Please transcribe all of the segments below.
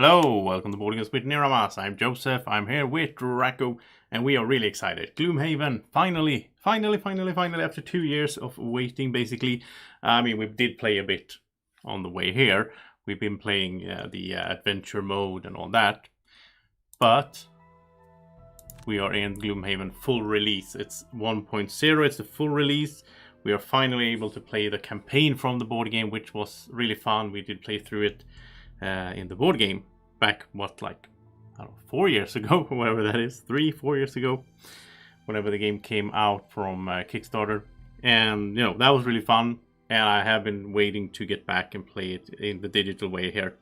Hello, welcome to Boarding Games with Niramas. I'm Joseph, I'm here with Draco, and we are really excited. Gloomhaven, finally, after 2 years of waiting, basically. I mean, we did play a bit on the way here. We've been playing the adventure mode and all that. But we are in Gloomhaven full release. It's 1.0, it's the full release. We are finally able to play the campaign from the board game, which was really fun. We did play through it in the board game back, like, I don't know, 4 years ago, or whatever that is, 3-4 years ago, whenever the game came out from Kickstarter. And, you know, that was really fun. And I have been waiting to get back and play it in the digital way here.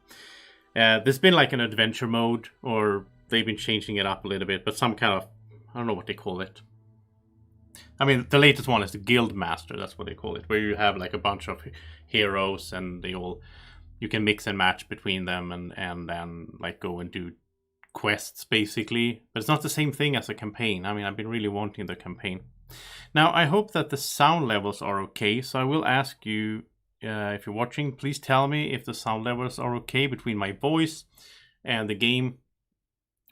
There's been like an adventure mode, or they've been changing it up a little bit, but some kind of, I don't know what they call it. I mean, the latest one is the Guild Master, that's what they call it, where you have like a bunch of heroes and they all, you can mix and match between them and then like go and do quests basically. But it's not the same thing as a campaign. I mean, I've been really wanting the campaign. Now, I hope that the sound levels are okay, so I will ask you, if you're watching, please tell me if the sound levels are okay between my voice and the game.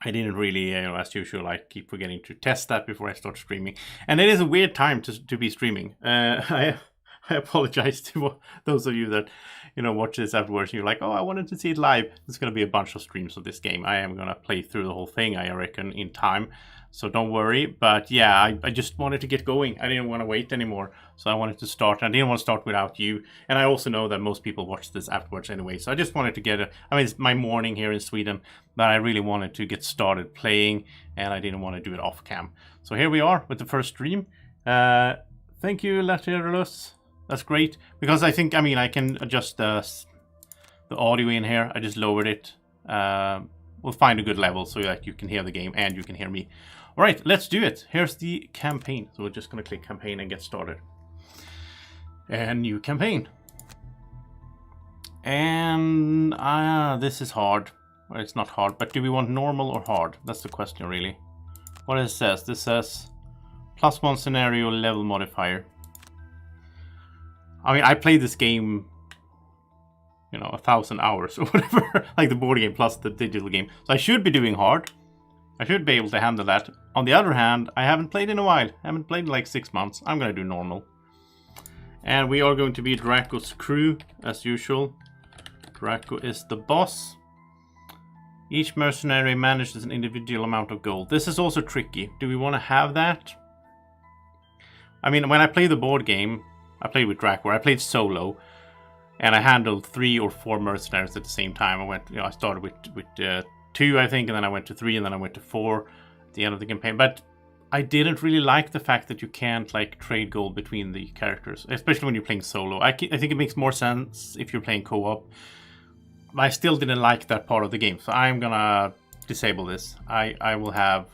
I didn't really, as usual, I keep forgetting to test that before I start streaming. And it is a weird time to be streaming. I apologize to those of you that, watch this afterwards. You're like, oh, I wanted to see it live. There's going to be a bunch of streams of this game. I am going to play through the whole thing, I reckon, in time. So don't worry. But yeah, I just wanted to get going. I didn't want to wait anymore. So I wanted to start. I didn't want to start without you. And I also know that most people watch this afterwards anyway. So I just wanted to get it's my morning here in Sweden. But I really wanted to get started playing. And I didn't want to do it off cam. So here we are with the first stream. Thank you, Lateralus. That's great. Because I think, I can adjust the audio in here. I just lowered it. We'll find a good level so that you can hear the game and you can hear me. All right, let's do it. Here's the campaign. So we're just going to click campaign and get started. And new campaign. And this is hard. Well, it's not hard, but do we want normal or hard? That's the question, really. What it says? This says +1 scenario level modifier. I mean, I played this game, 1,000 hours or whatever, like the board game plus the digital game. So I should be doing hard. I should be able to handle that. On the other hand, I haven't played in a while. I haven't played in like 6 months. I'm going to do normal. And we are going to be Draco's crew, as usual. Draco is the boss. Each mercenary manages an individual amount of gold. This is also tricky. Do we want to have that? I mean, when I play the board game, I played with Draco. I played solo. And I handled 3 or 4 mercenaries at the same time. I started with 2, I think, and then I went to 3, and then I went to 4 at the end of the campaign. But I didn't really like the fact that you can't like trade gold between the characters, especially when you're playing solo. I think it makes more sense if you're playing co-op. But I still didn't like that part of the game, so I'm gonna disable this. I will have.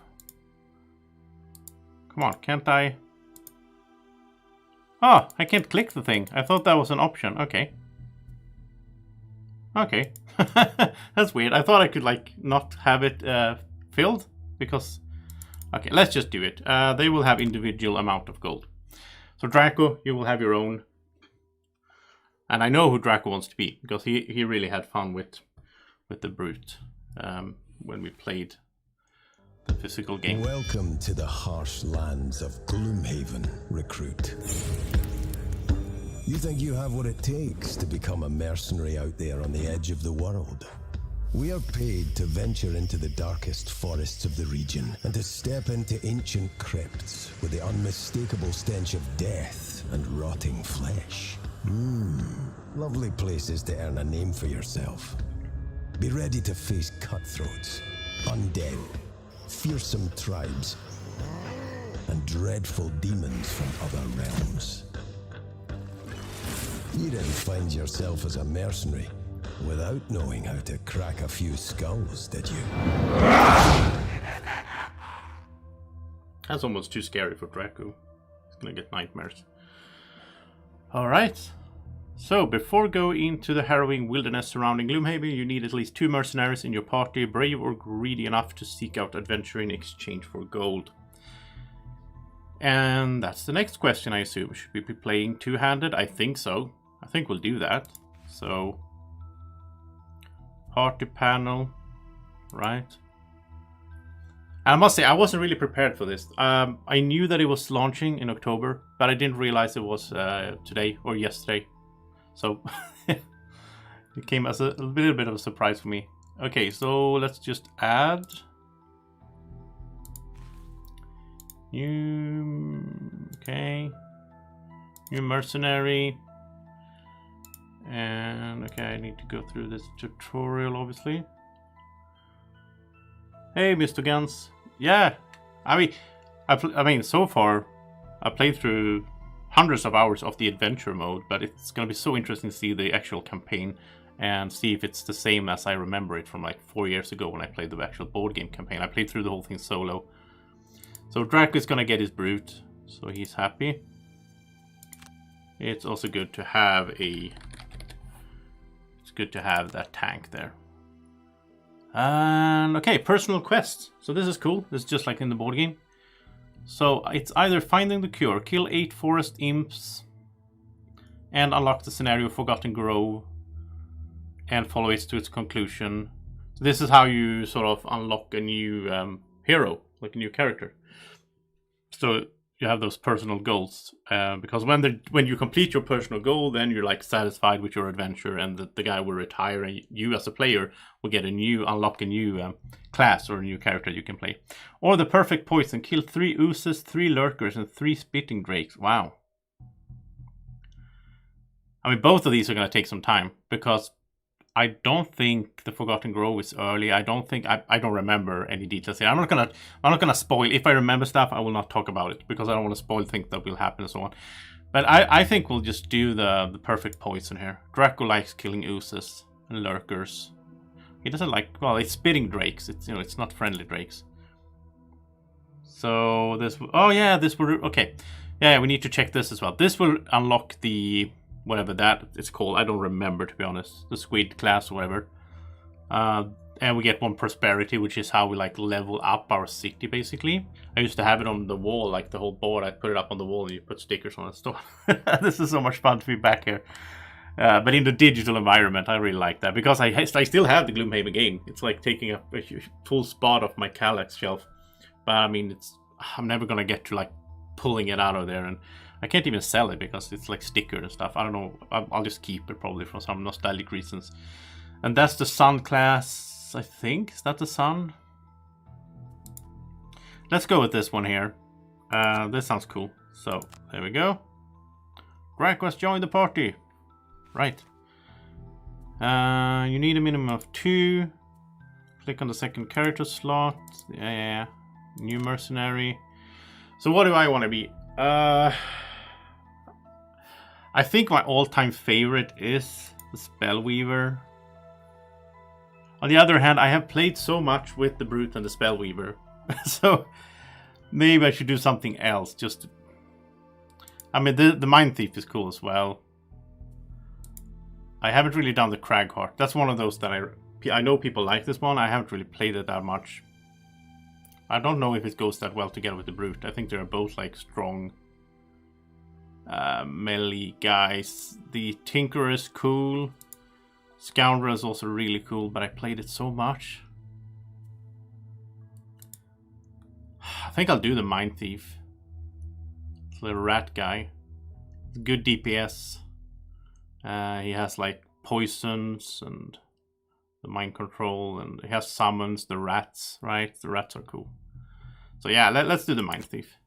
Come on, can't I? Oh, I can't click the thing. I thought that was an option. Okay. Okay. That's weird. I thought I could like not have it filled because... Okay, let's just do it. They will have individual amount of gold. So Draco, you will have your own. And I know who Draco wants to be because he really had fun with the brute when we played the physical game. Welcome to the harsh lands of Gloomhaven, recruit. You think you have what it takes to become a mercenary out there on the edge of the world? We are paid to venture into the darkest forests of the region and to step into ancient crypts with the unmistakable stench of death and rotting flesh. Lovely places to earn a name for yourself. Be ready to face cutthroats, undead, fearsome tribes, and dreadful demons from other realms. You didn't find yourself as a mercenary without knowing how to crack a few skulls, did you? That's almost too scary for Draco. He's gonna get nightmares. Alright. So, before going into the harrowing wilderness surrounding Gloomhaven, you need at least 2 mercenaries in your party, brave or greedy enough to seek out adventure in exchange for gold. And that's the next question, I assume. Should we be playing two-handed? I think so. I think we'll do that. So, party panel. right? And I must say, I wasn't really prepared for this. I knew that it was launching in October, but I didn't realize it was today or yesterday. So it came as a little bit of a surprise for me. Okay, so let's just add new. Okay, new mercenary. And okay, I need to go through this tutorial, obviously. Hey, Mr. Guns. Yeah, I mean, so far I played through hundreds of hours of the adventure mode, but it's gonna be so interesting to see the actual campaign and see if it's the same as I remember it from like 4 years ago when I played the actual board game campaign. I played through the whole thing solo. So Draco is gonna get his brute, so he's happy. It's also good to have that tank there. And okay, personal quest. So this is cool. This is just like in the board game. So it's either finding the cure, kill 8 forest imps, and unlock the scenario Forgotten Grove, and follow it to its conclusion. So this is how you sort of unlock a new hero, like a new character. So you have those personal goals, because when you complete your personal goal, then you're like satisfied with your adventure, and the guy will retire, and you as a player will get unlock a new class or a new character you can play. Or the perfect poison, kill 3 oozes, 3 lurkers, and 3 spitting drakes. Wow. I mean, both of these are going to take some time, because I don't think the Forgotten Grove is early. I don't remember any details here. I'm not gonna spoil. If I remember stuff, I will not talk about it because I don't want to spoil things that will happen and so on. But I think we'll just do the perfect poison here. Draco likes killing oozes and lurkers. He doesn't like, well, it's spitting drakes. It's not friendly drakes. So this, oh yeah, this will, okay. Yeah, we need to check this as well. This will unlock the whatever that it's called. I don't remember, to be honest. The squid class or whatever. And we get 1 prosperity, which is how we like level up our city, basically. I used to have it on the wall, like the whole board. I put it up on the wall and you put stickers on it. This is so much fun to be back here. But in the digital environment, I really like that. Because I still have the Gloomhaven game. It's like taking up a full spot of my Kallax shelf. But I mean, I'm never going to get to like pulling it out of there. And I can't even sell it because it's like stickered and stuff. I don't know. I'll just keep it probably for some nostalgic reasons. And that's the Sun class, I think. Is that the Sun? Let's go with this one here. This sounds cool. So, there we go. Draco has joined the party. Right. You need a minimum of 2. Click on the second character slot. Yeah. New mercenary. So what do I want to be? I think my all-time favorite is the Spellweaver. On the other hand, I have played so much with the Brute and the Spellweaver. So maybe I should do something else. I mean, the Mind Thief is cool as well. I haven't really done the Cragheart. That's one of those that I know people like this one. I haven't really played it that much. I don't know if it goes that well together with the Brute. I think they're both like strong melee guys. The Tinkerer is cool. Scoundrel is also really cool, but I played it so much. I think I'll do the Mind Thief. It's a little rat guy. Good DPS. He has like poisons and the mind control, and he has summons the rats, right? The rats are cool. So yeah, let's do the Mind Thief.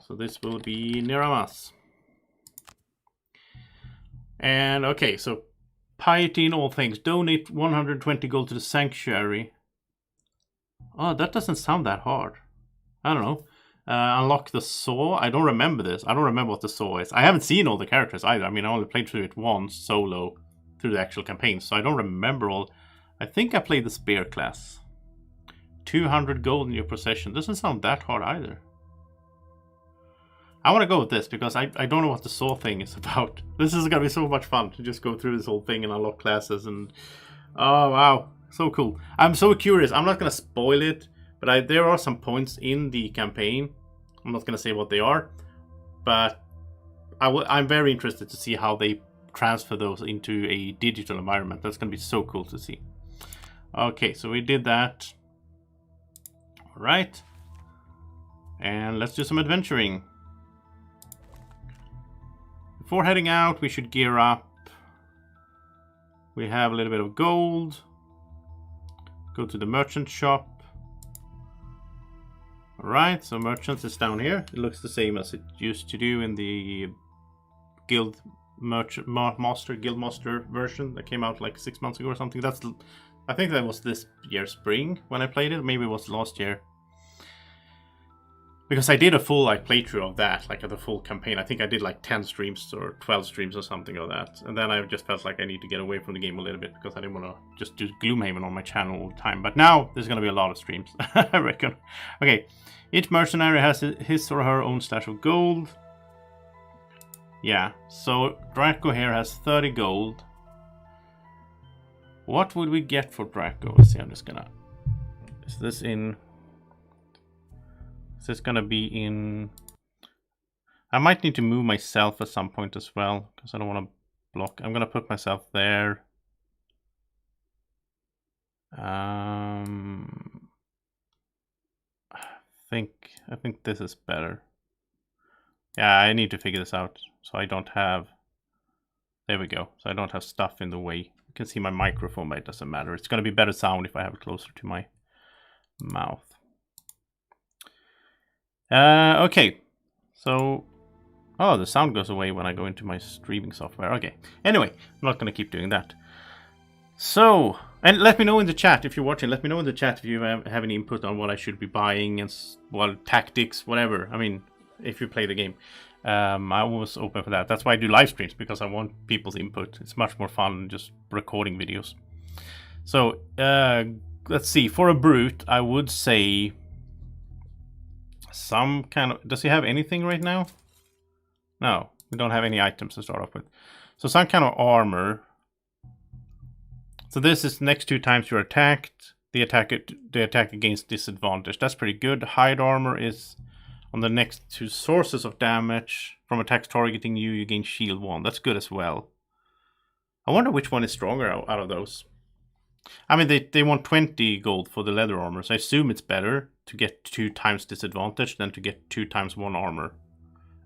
So this will be Niramas. And okay, so piety in all things. Donate 120 gold to the sanctuary. Oh, that doesn't sound that hard. I don't know. Unlock the saw. I don't remember this. I don't remember what the saw is. I haven't seen all the characters either. I mean, I only played through it once solo through the actual campaign, so I don't remember all. I think I played the spear class. 200 gold in your possession. Doesn't sound that hard either. I want to go with this because I don't know what the saw thing is about. This is going to be so much fun to just go through this whole thing and unlock classes and... Oh, wow. So cool. I'm so curious. I'm not going to spoil it, but there are some points in the campaign. I'm not going to say what they are, but I'm very interested to see how they transfer those into a digital environment. That's going to be so cool to see. Okay, so we did that. All right. And let's do some adventuring. Before heading out, we should gear up. We have a little bit of gold. Go to the merchant shop. Alright, so merchants is down here. It looks the same as it used to do in the Guild Master version that came out like 6 months ago or something. I think that was this year spring when I played it. Maybe it was last year. Because I did a full playthrough of that, like the full campaign. I think I did like 10 streams or 12 streams or something of that. And then I just felt like I need to get away from the game a little bit because I didn't want to just do Gloomhaven on my channel all the time. But now there's going to be a lot of streams, I reckon. Okay, each mercenary has his or her own stash of gold. Yeah, so Draco here has 30 gold. What would we get for Draco? Let's see, I'm just gonna... Is this in... Is this gonna be in... I might need to move myself at some point as well, because I don't want to block. I'm gonna put myself there. I think this is better. Yeah, I need to figure this out, so I don't have... There we go. So I don't have stuff in the way. You can see my microphone, but it doesn't matter. It's gonna be better sound if I have it closer to my mouth. Okay, so, oh, the sound goes away when I go into my streaming software. Okay, anyway, I'm not going to keep doing that. So, and let me know in the chat if you're watching. Let me know in the chat if you have any input on what I should be buying and, well, tactics, whatever. I mean, if you play the game. I'm always open for that. That's why I do live streams, because I want people's input. It's much more fun than just recording videos. So, let's see. For a brute, I would say... some kind of... Does he have anything right now? No, we don't have any items to start off with. So some kind of armor. So this is next 2 times you're attacked. The attack against disadvantage. That's pretty good. Hide armor is on the next 2 sources of damage. From attacks targeting you, you gain shield 1. That's good as well. I wonder which one is stronger out of those. I mean, they want 20 gold for the leather armor, so I assume it's better to get 2 times disadvantage than to get 2 times 1 armor.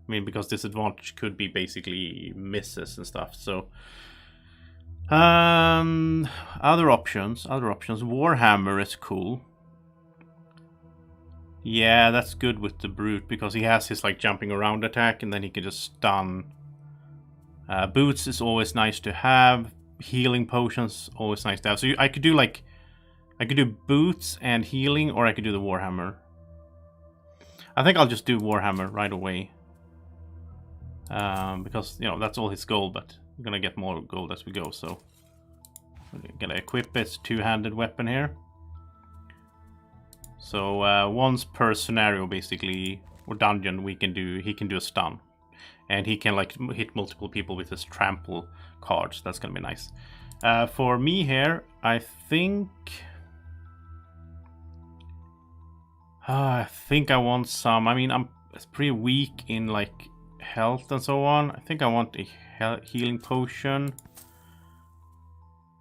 I mean, because disadvantage could be basically misses and stuff, so... Other options. Warhammer is cool. Yeah, that's good with the brute, because he has his, like, jumping around attack, and then he can just stun. Boots is always nice to have. Healing potions, always nice to have. So I could do like... I could do boots and healing, or I could do the Warhammer. I think I'll just do Warhammer right away. Because, you know, that's all his gold, but we're gonna get more gold as we go, so... We're gonna equip his 2-handed weapon here. So, once per scenario, basically, or dungeon, he can do a stun. And he can, like, hit multiple people with his trample cards. That's gonna be nice. For me here, I think I want some... I mean, I'm pretty weak in, like, health and so on. I think I want a healing potion.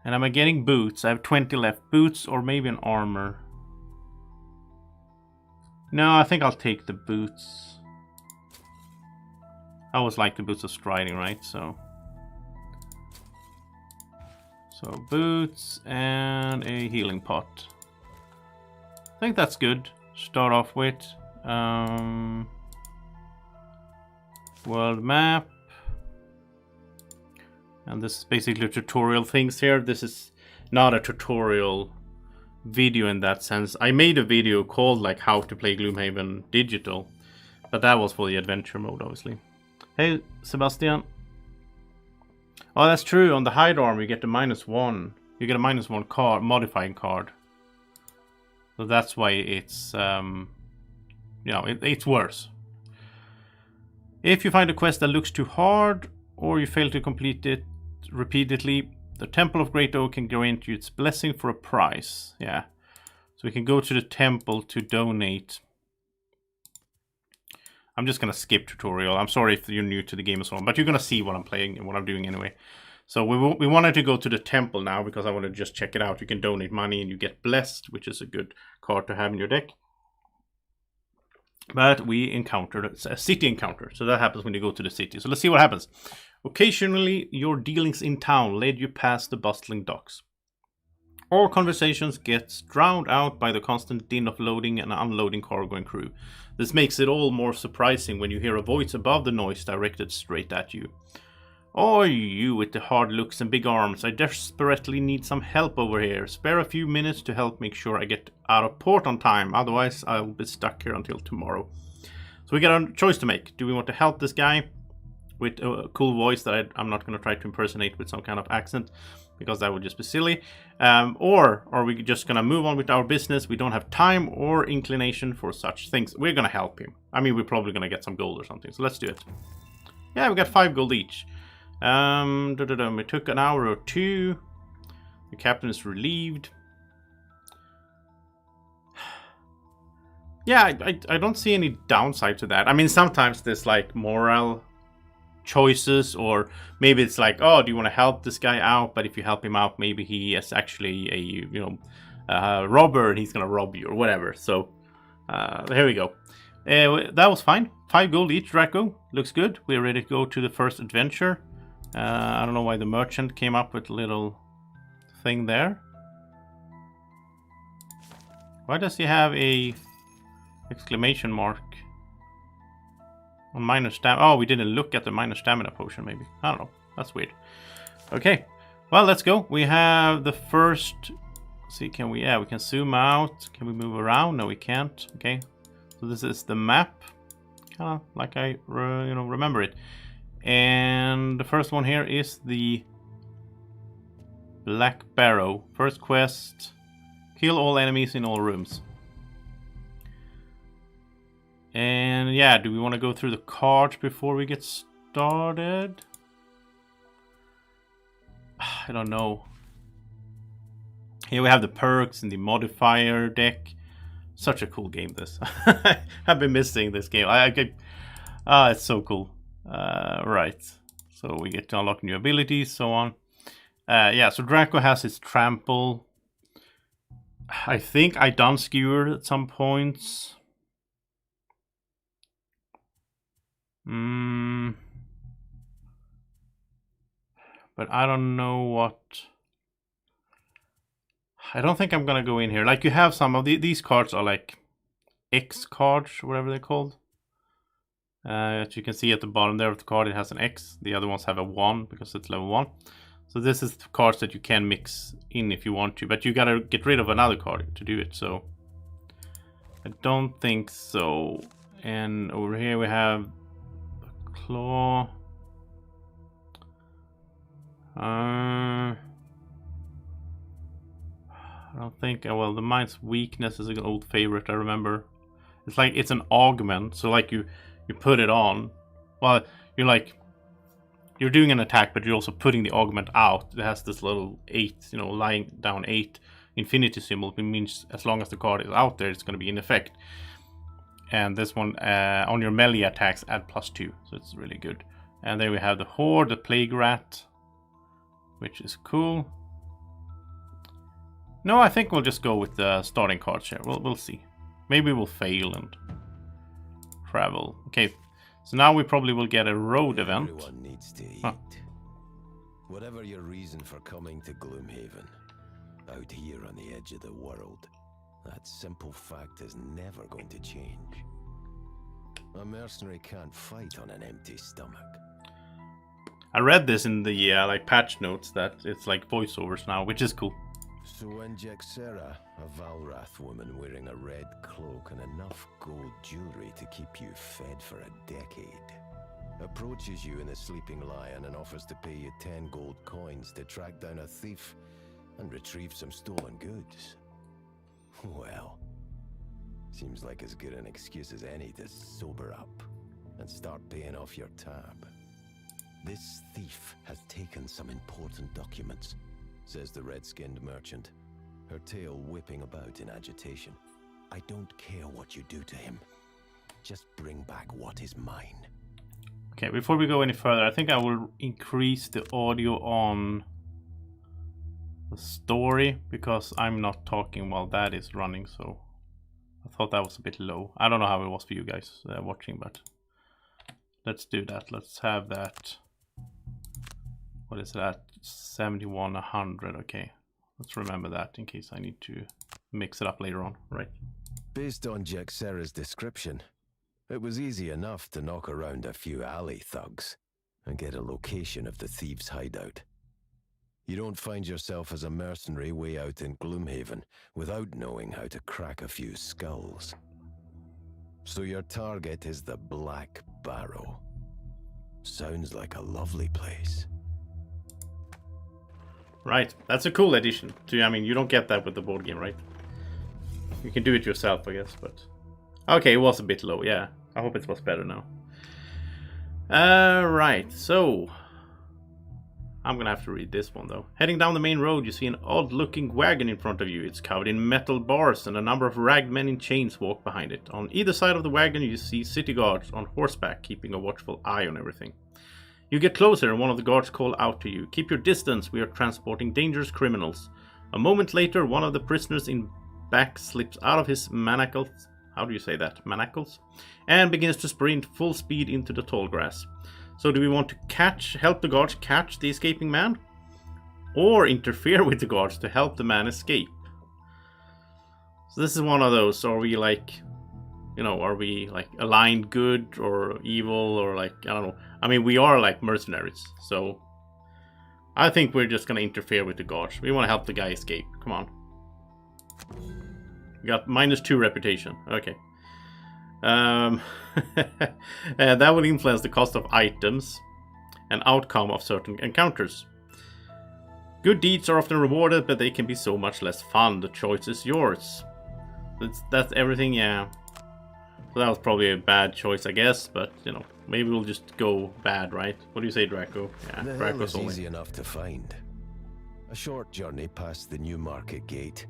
And am I getting boots? I have 20 left. Boots or maybe an armor. No, I think I'll take the boots. I always like the boots of striding, right? So boots and a healing pot. I think that's good. Start off with world map. And this is basically tutorial things here. This is not a tutorial video in that sense. I made a video called like how to play Gloomhaven digital, but that was for the adventure mode, obviously. Hey, Sebastian. Oh, that's true. On the hide armor, you get the -1. You get a -1 card, modifying card. So that's why it's, you know, it's worse. If you find a quest that looks too hard, or you fail to complete it repeatedly, the Temple of Great Oak can grant you its blessing for a price. Yeah. So we can go to the temple to donate. I'm just going to skip tutorial. I'm sorry if you're new to the game and so on, but you're going to see what I'm playing and what I'm doing anyway. So we wanted to go to the temple now because I wanted to just check it out. You can donate money and you get blessed, which is a good card to have in your deck. But we encountered a city encounter. So that happens when you go to the city. So let's see what happens. Occasionally, your dealings in town led you past the bustling docks. All conversations get drowned out by the constant din of loading and unloading cargo and crew. This makes it all more surprising when you hear a voice above the noise directed straight at you. Oh, you with the hard looks and big arms, I desperately need some help over here. Spare a few minutes to help make sure I get out of port on time, otherwise I'll be stuck here until tomorrow. So we got a choice to make. Do we want to help this guy with a cool voice that I'm not going to try to impersonate with some kind of accent, because that would just be silly, or are we just going to move on with our business? We don't have time or inclination for such things. We're going to help him. I mean, we're probably going to get some gold or something, so let's do it. Yeah, we got 5 gold each. We took an hour or 2. The captain is relieved. Yeah, I don't see any downside to that. I mean, sometimes there's like moral choices, or maybe it's like, oh, do you want to help this guy out? But if you help him out, maybe he is actually a robber and he's gonna rob you or whatever. So here we go. That was fine. 5 gold each, Draco. Looks good. We're ready to go to the first adventure. I don't know why the merchant came up with a little thing there. Why does he have a exclamation mark on minor stamina? Oh, we didn't look at the minor stamina potion, maybe. I don't know. That's weird. Okay. Well, let's go. We have the first... Let's see, can we... Yeah, we can zoom out. Can we move around? No, we can't. Okay. So this is the map. Kind of like I remember it. And the first one here is the Black Barrow. First quest. Kill all enemies in all rooms. And yeah, do we want to go through the cards before we get started? I don't know. Here we have the perks and the modifier deck. Such a cool game, this. I've been missing this game. It's so cool. Right. So we get to unlock new abilities, so on. Yeah, so Draco has his trample. I think I done skewered at some points. But I don't know what... I don't think I'm gonna go in here. Like, you have some of these cards are like X cards, or whatever they're called. As you can see at the bottom there of the card, it has an X. The other ones have a 1 because it's level 1. So this is the cards that you can mix in if you want to, but you gotta get rid of another card to do it. So I don't think so. And over here we have the claw. I don't think. Well, the mind's weakness is an old favorite. I remember. It's like it's an augment. So like you put it on. Well, you're doing an attack, but you're also putting the augment out. It has this little 8, lying down 8 infinity symbol. It means as long as the card is out there, it's going to be in effect. And this one on your melee attacks add +2, so it's really good. And then we have the Horde, the Plague Rat, which is cool. No, I think we'll just go with the starting cards here. We'll see. Maybe we'll fail and travel. Okay, so now we probably will get a road event. Everyone needs to eat. Whatever your reason for coming to Gloomhaven, out here on the edge of the world, that simple fact is never going to change. A mercenary can't fight on an empty stomach. I read this in the patch notes that it's like voiceovers now, which is cool. So when Jexera, a Valrath woman wearing a red cloak and enough gold jewelry to keep you fed for a decade, approaches you in a sleeping lion and offers to pay you 10 gold coins to track down a thief and retrieve some stolen goods, well, seems like as good an excuse as any to sober up and start paying off your tab. This thief has taken some important documents, says the red-skinned merchant, her tail whipping about in agitation. I don't care what you do to him. Just bring back what is mine. Okay, before we go any further, I think I will increase the audio on the story because I'm not talking while that is running, so I thought that was a bit low. I don't know how it was for you guys watching, but let's do that. Let's have that. What is that? 71, 100. Okay, let's remember that in case I need to mix it up later on, right? Based on Jaxera's description, it was easy enough to knock around a few alley thugs and get a location of the thieves' hideout. You don't find yourself as a mercenary way out in Gloomhaven without knowing how to crack a few skulls. So your target is the Black Barrow. Sounds like a lovely place. Right, that's a cool addition. I mean, you don't get that with the board game, right? You can do it yourself, I guess, but... Okay, it was a bit low, yeah. I hope it was better now. Right, so... I'm gonna have to read this one, though. Heading down the main road, you see an odd-looking wagon in front of you. It's covered in metal bars, and a number of ragged men in chains walk behind it. On either side of the wagon, you see city guards on horseback, keeping a watchful eye on everything. You get closer, and one of the guards call out to you. Keep your distance, we are transporting dangerous criminals. A moment later, one of the prisoners in back slips out of his manacles. How do you say that? Manacles? And begins to sprint full speed into the tall grass. So do we want to help the guards catch the escaping man? Or interfere with the guards to help the man escape? So this is one of those. Are we like, you know, are we like aligned good or evil or like, I don't know. I mean, we are like mercenaries. So I think we're just going to interfere with the guards. We want to help the guy escape. Come on. We got -2 reputation. Okay. That will influence the cost of items and outcome of certain encounters. Good deeds are often rewarded, but they can be so much less fun. The choice is yours. That's everything, yeah. So that was probably a bad choice, I guess, but, you know, maybe we'll just go bad, right? What do you say, Draco? Yeah, the Draco's hill is only. easy enough to find. A short journey past the new market gate,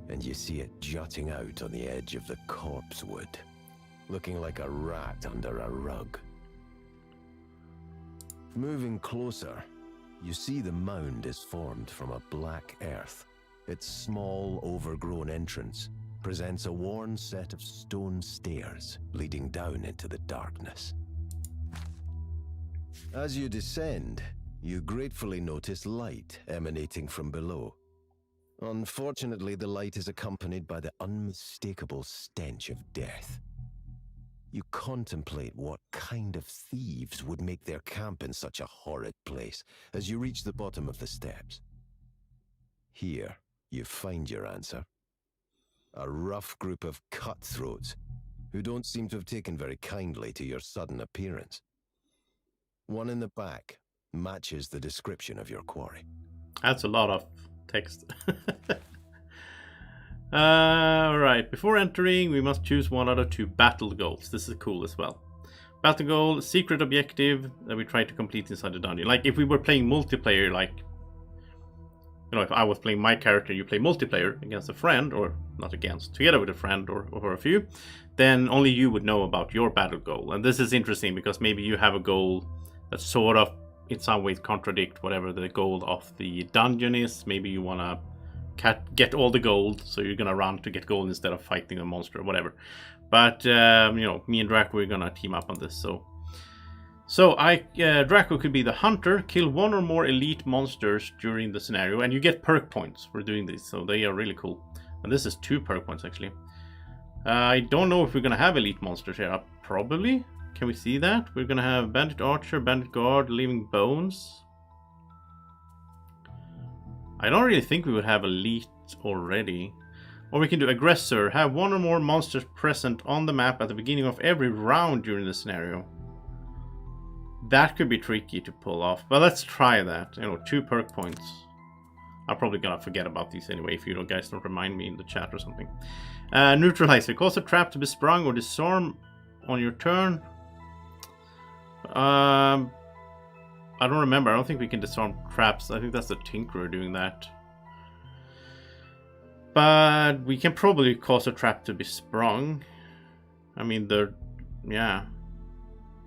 and you see it jutting out on the edge of the corpse wood, looking like a rat under a rug. Moving closer, you see the mound is formed from a black earth. Its small, overgrown entrance presents a worn set of stone stairs leading down into the darkness. As you descend, you gratefully notice light emanating from below. Unfortunately, the light is accompanied by the unmistakable stench of death. You contemplate what kind of thieves would make their camp in such a horrid place as you reach the bottom of the steps. Here, you find your answer. A rough group of cutthroats who don't seem to have taken very kindly to your sudden appearance. One in the back matches the description of your quarry. That's a lot of text. Right, before entering, we must choose one out of 2 battle goals. This is cool as well. Battle goal, secret objective that we try to complete inside the dungeon. Like if we were playing multiplayer, like, you know, if I was playing my character, you play multiplayer against a friend, or not against, together with a friend or a few, then only you would know about your battle goal. And this is interesting because maybe you have a goal that sort of in some ways contradict whatever the goal of the dungeon is. Maybe you want to get all the gold, so you're gonna run to get gold instead of fighting a monster or whatever. But you know, me and Draco, we're gonna team up on this. So Draco could be the hunter, kill 1 or more elite monsters during the scenario, and you get perk points for doing this, so they are really cool. And this is 2 perk points actually. I don't know if we're gonna have elite monsters here. Probably. Can we see that? We're gonna have bandit archer, bandit guard, living bones. I don't really think we would have elite already. Or we can do aggressor. Have 1 or more monsters present on the map at the beginning of every round during the scenario. That could be tricky to pull off. But let's try that. You know, 2 perk points. I'm probably gonna forget about these anyway if you guys don't remind me in the chat or something. Neutralizer. Cause a trap to be sprung or disarm on your turn. I don't remember. I don't think we can disarm traps. I think that's the Tinkerer doing that. But we can probably cause a trap to be sprung. I mean, yeah.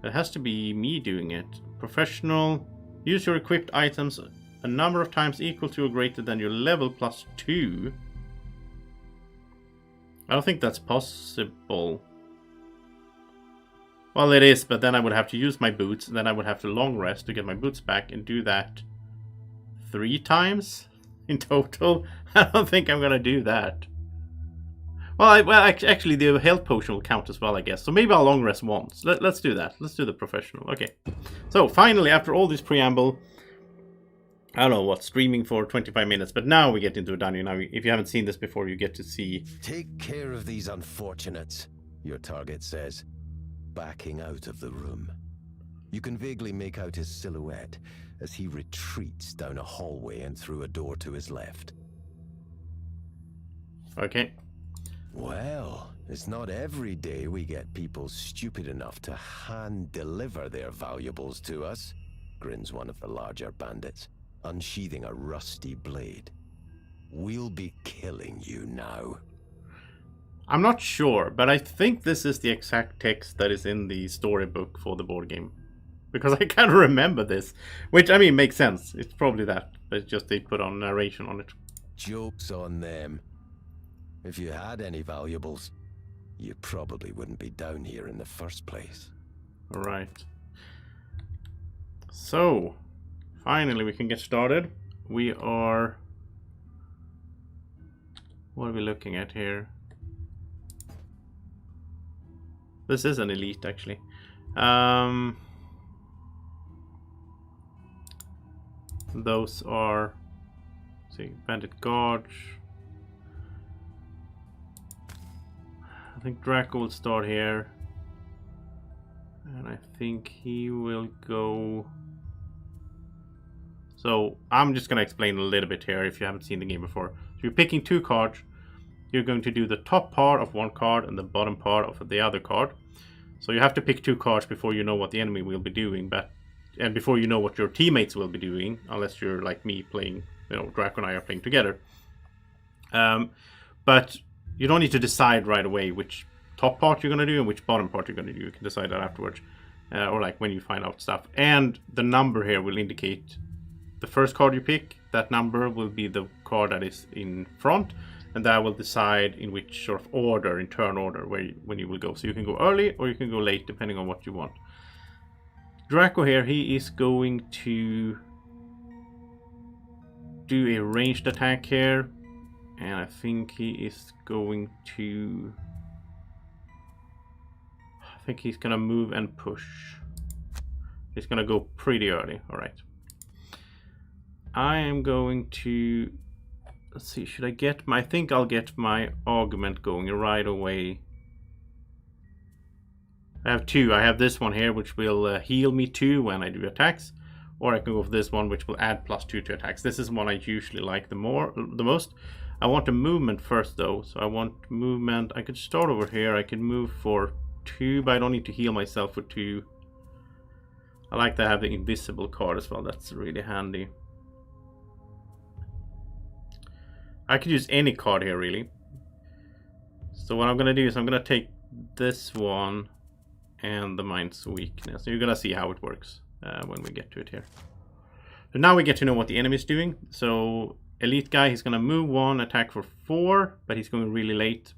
It has to be me doing it. Professional. Use your equipped items a number of times equal to or greater than your level plus 2. I don't think that's possible. Well, it is, but then I would have to use my boots, and then I would have to long rest to get my boots back and do that 3 times in total. I don't think I'm gonna do that. Well, actually, the health potion will count as well, I guess. So maybe I'll long rest once. Let's do that. Let's do the professional. Okay. So finally, after all this preamble, I don't know what, streaming for 25 minutes, but now we get into a dungeon. Now, if you haven't seen this before, you get to see. Take care of these unfortunates, your target says, backing out of the room. You can vaguely make out his silhouette as he retreats down a hallway and through a door to his left. Okay. Well, it's not every day we get people stupid enough to hand-deliver their valuables to us, grins one of the larger bandits, unsheathing a rusty blade. We'll be killing you now. I'm not sure, but I think this is the exact text that is in the storybook for the board game. Because I can't remember this. Which, I mean, makes sense. It's probably that. But it's just they put on narration on it. Joke's on them. If you had any valuables, you probably wouldn't be down here in the first place. Alright. So, finally we can get started. We are... What are we looking at here? This is an elite, actually. Those are... Let's see, Bandit Guards. I think Draco will start here. And I think he will go... So, I'm just going to explain a little bit here if you haven't seen the game before. So you're picking 2 cards. You're going to do the top part of one card and the bottom part of the other card. So you have to pick 2 cards before you know what the enemy will be doing, and before you know what your teammates will be doing, unless you're like me playing, you know, Draco and I are playing together. But you don't need to decide right away which top part you're going to do and which bottom part you're going to do. You can decide that afterwards, or like when you find out stuff. And the number here will indicate the first card you pick. That number will be the card that is in front. And that will decide in which sort of order, in turn order, when you will go. So you can go early or you can go late, depending on what you want. Draco here, he is going to do a ranged attack here. And I think he is going to... I think he's going to move and push. He's going to go pretty early. Alright. I am going to... Let's see, should I get my... I think I'll get my augment going right away. I have 2. I have this one here, which will heal me 2 when I do attacks. Or I can go for this one, which will add +2 to attacks. This is one I usually like the most. I want a movement first, though. So I want movement. I could start over here. I can move for 2, but I don't need to heal myself for 2. I like to have the invisible card as well. That's really handy. I could use any card here, really. So what I'm going to do is I'm going to take this one and the Mind's Weakness. You're going to see how it works when we get to it here. So now we get to know what the enemy is doing. So Elite guy, he's going to move 1, attack for 4, but he's going really late.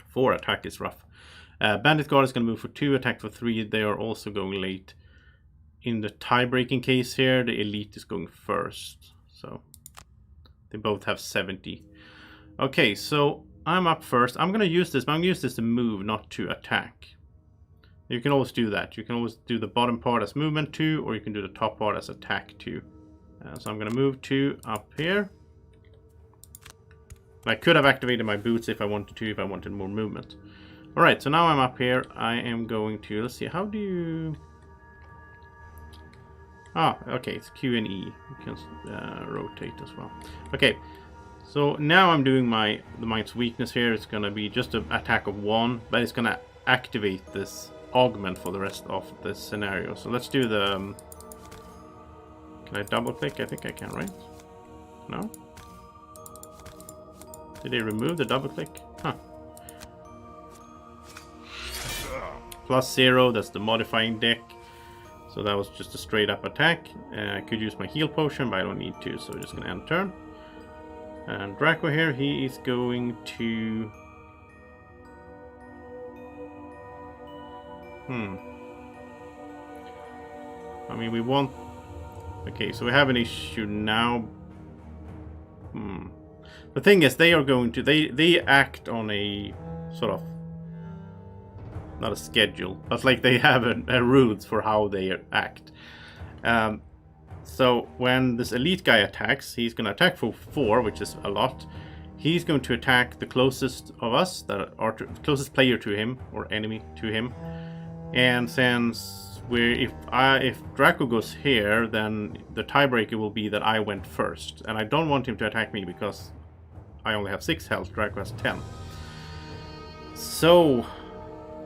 4 attack is rough. Bandit Guard is going to move for 2, attack for 3. They are also going late. In the tie-breaking case here, the Elite is going first. So... they both have 70. Okay, so I'm up first. I'm going to use this, but I'm going to use this to move, not to attack. You can always do that. You can always do the bottom part as movement 2, or you can do the top part as attack 2. So I'm going to move 2 up here. I could have activated my boots if I wanted to, if I wanted more movement. Alright, so now I'm up here. I am going to... Let's see, how do you... Ah, okay, it's Q and E. You can rotate as well. Okay, so now I'm doing the Mind's Weakness here. It's going to be just an attack of 1, but it's going to activate this augment for the rest of this scenario. So let's do the... Can I double click? I think I can, right? No? Did they remove the double click? Huh. +0, that's the modifying deck. So that was just a straight up attack. I could use my heal potion, but I don't need to, so we're just gonna end turn. And Draco here, he is going to... I mean, we want... Okay, so we have an issue now. The thing is, they are going to... They act on a sort of... Not a schedule, but like they have a rules for how they act. So when this elite guy attacks, he's going to attack for 4, which is a lot. He's going to attack the closest of us, that are closest player to him, or enemy to him. And since if Draco goes here, then the tiebreaker will be that I went first. And I don't want him to attack me because I only have 6 health, Draco has 10. So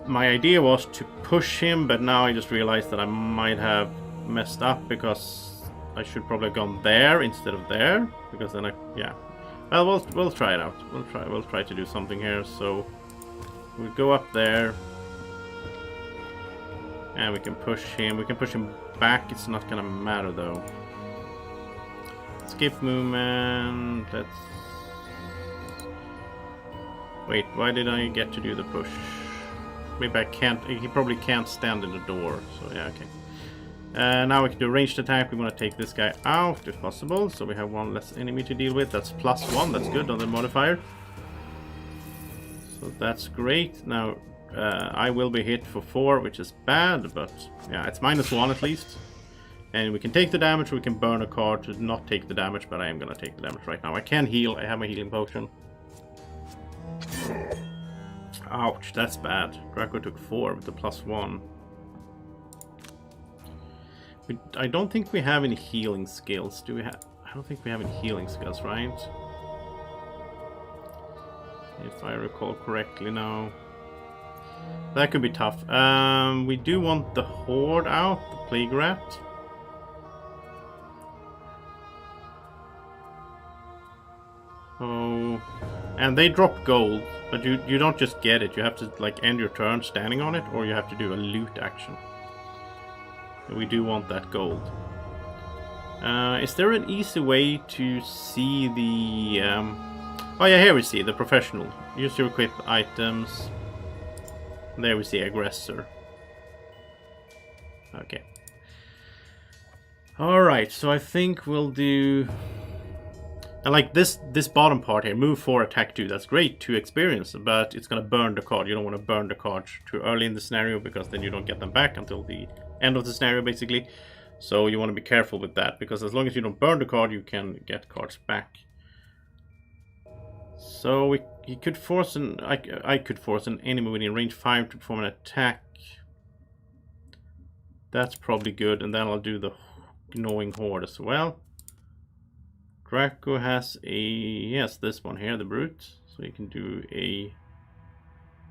my idea was to push him, but now I just realized that I might have messed up because I should probably have gone there instead of there, because then well, we'll try it out. We'll try to do something here. So we go up there and we can push him. We can push him back. It's not gonna matter though. Skip movement. Let's wait. Why did I get to do the push? Maybe I can't. He probably can't stand in the door. So yeah, okay. Now we can do ranged attack. We want to take this guy out if possible. So we have 1 less enemy to deal with. That's +1. That's good on the modifier. So that's great. Now I will be hit for 4, which is bad. But yeah, it's -1 at least. And we can take the damage, or we can burn a card to not take the damage. But I am going to take the damage right now. I can heal. I have my healing potion. Ouch, that's bad. Draco took 4 with the +1. I don't think we have any healing skills. Do we have? I don't think we have any healing skills, right? If I recall correctly now. That could be tough. We do want the Horde out, the Plague Rat. Oh, and they drop gold, but you don't just get it. You have to like end your turn standing on it, or you have to do a loot action. We do want that gold. Is there an easy way to see the... Oh yeah, here we see the professional. Use your equip items. There we see aggressor. Okay. Alright, so I think we'll do... And like this bottom part here, move 4, attack 2. That's great to experience, but it's gonna burn the card. You don't want to burn the cards too early in the scenario, because then you don't get them back until the end of the scenario, basically. So you want to be careful with that, because as long as you don't burn the card, you can get cards back. So he could force an... I could force an enemy within range 5 to perform an attack. That's probably good, and then I'll do the Gnawing Horde as well. Draco has a... Yes, this one here, the Brute. So he can do a...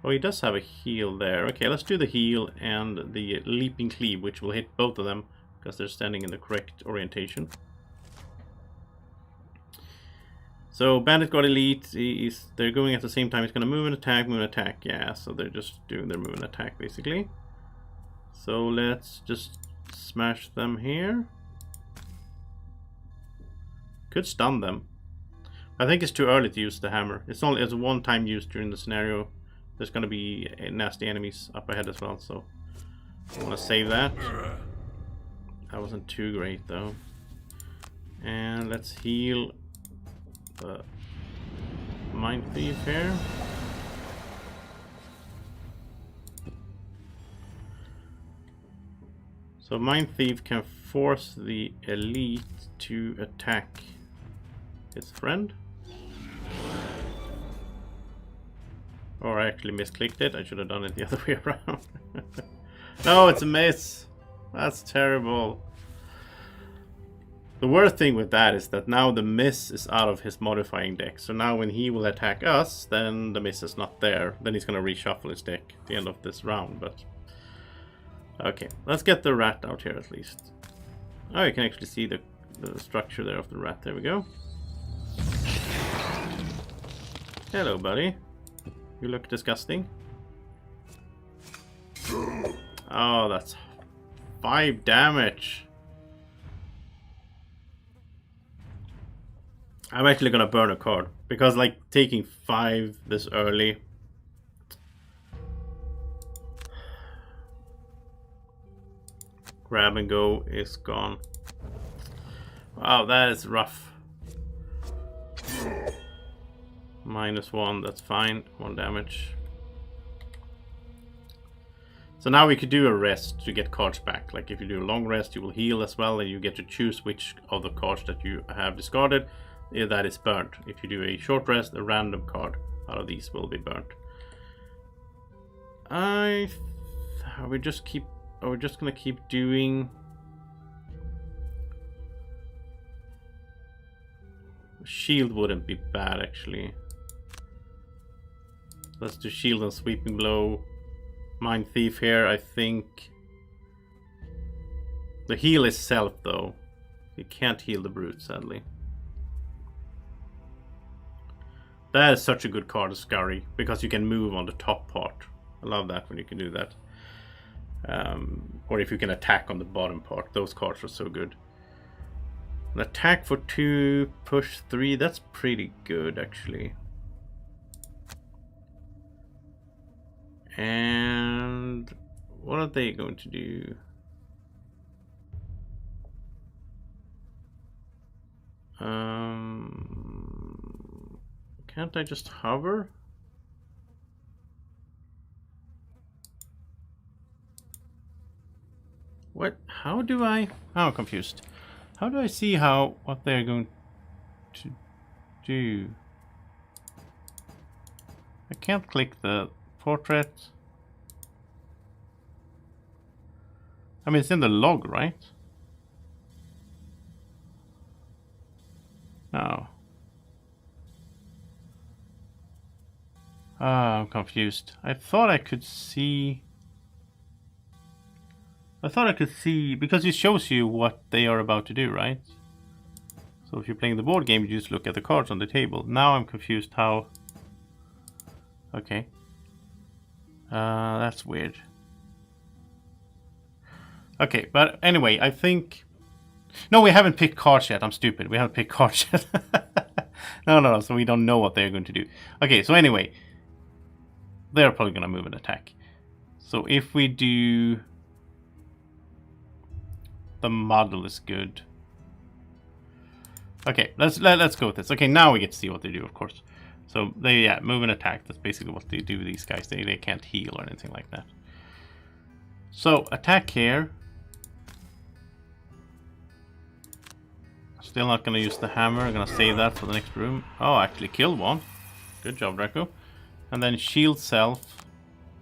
Oh, he does have a heal there. Okay, let's do the heal and the Leaping Cleave, which will hit both of them, because they're standing in the correct orientation. So, Bandit got Elite. They're going at the same time. He's going to move and attack, Yeah, so they're just doing their move and attack, basically. So, let's just smash them here. Could stun them. I think it's too early to use the hammer. It's only as a one-time use during the scenario. There's going to be nasty enemies up ahead as well, so I want to save that. That wasn't too great though. And let's heal the Mind Thief here. So Mind Thief can force the elite to attack his friend. Or I actually misclicked it. I should have done it the other way around. No, it's a miss. That's terrible. The worst thing with that is that now the miss is out of his modifying deck. So now when he will attack us, then the miss is not there. Then he's going to reshuffle his deck at the end of this round. But okay, let's get the rat out here at least. Oh, you can actually see the structure there of the rat. There we go. Hello, buddy. You look disgusting. Oh, that's 5 damage. I'm actually gonna burn a card because, like, taking 5 this early. Grab and go is gone. Wow, that is rough. -1, that's fine. 1 damage. So now we could do a rest to get cards back. Like if you do a long rest, you will heal as well, and you get to choose which of the cards that you have discarded that is burnt. If you do a short rest, a random card out of these will be burnt. Are we just gonna keep doing? Shield wouldn't be bad actually. Let's do shield and sweeping blow. Mind Thief here, I think. The heal is self though. You can't heal the brute, sadly. That is such a good card, Scurry, because you can move on the top part. I love that when you can do that. Or if you can attack on the bottom part. Those cards are so good. An attack for 2, push 3, that's pretty good actually. And what are they going to do? Can't I just hover? What? How do I? Oh, I'm confused. How do I see what they're going to do? I can't click the portrait. I mean, it's in the log, right? No. Ah, I'm confused. I thought I could see... because it shows you what they are about to do, right? So if you're playing the board game, you just look at the cards on the table. Now I'm confused how... Okay. That's weird. Okay, but anyway, I think... No, we haven't picked cards yet. I'm stupid. We haven't picked cards yet. No, so we don't know what they're going to do. Okay, so anyway... They're probably going to move and attack. So if we do... The model is good. Okay, let's go with this. Okay, now we get to see what they do, of course. So they move and attack. That's basically what they do with these guys. They can't heal or anything like that. So attack here. Still not gonna use the hammer. I'm gonna save that for the next room. Oh, actually killed one. Good job, Draco. And then shield self.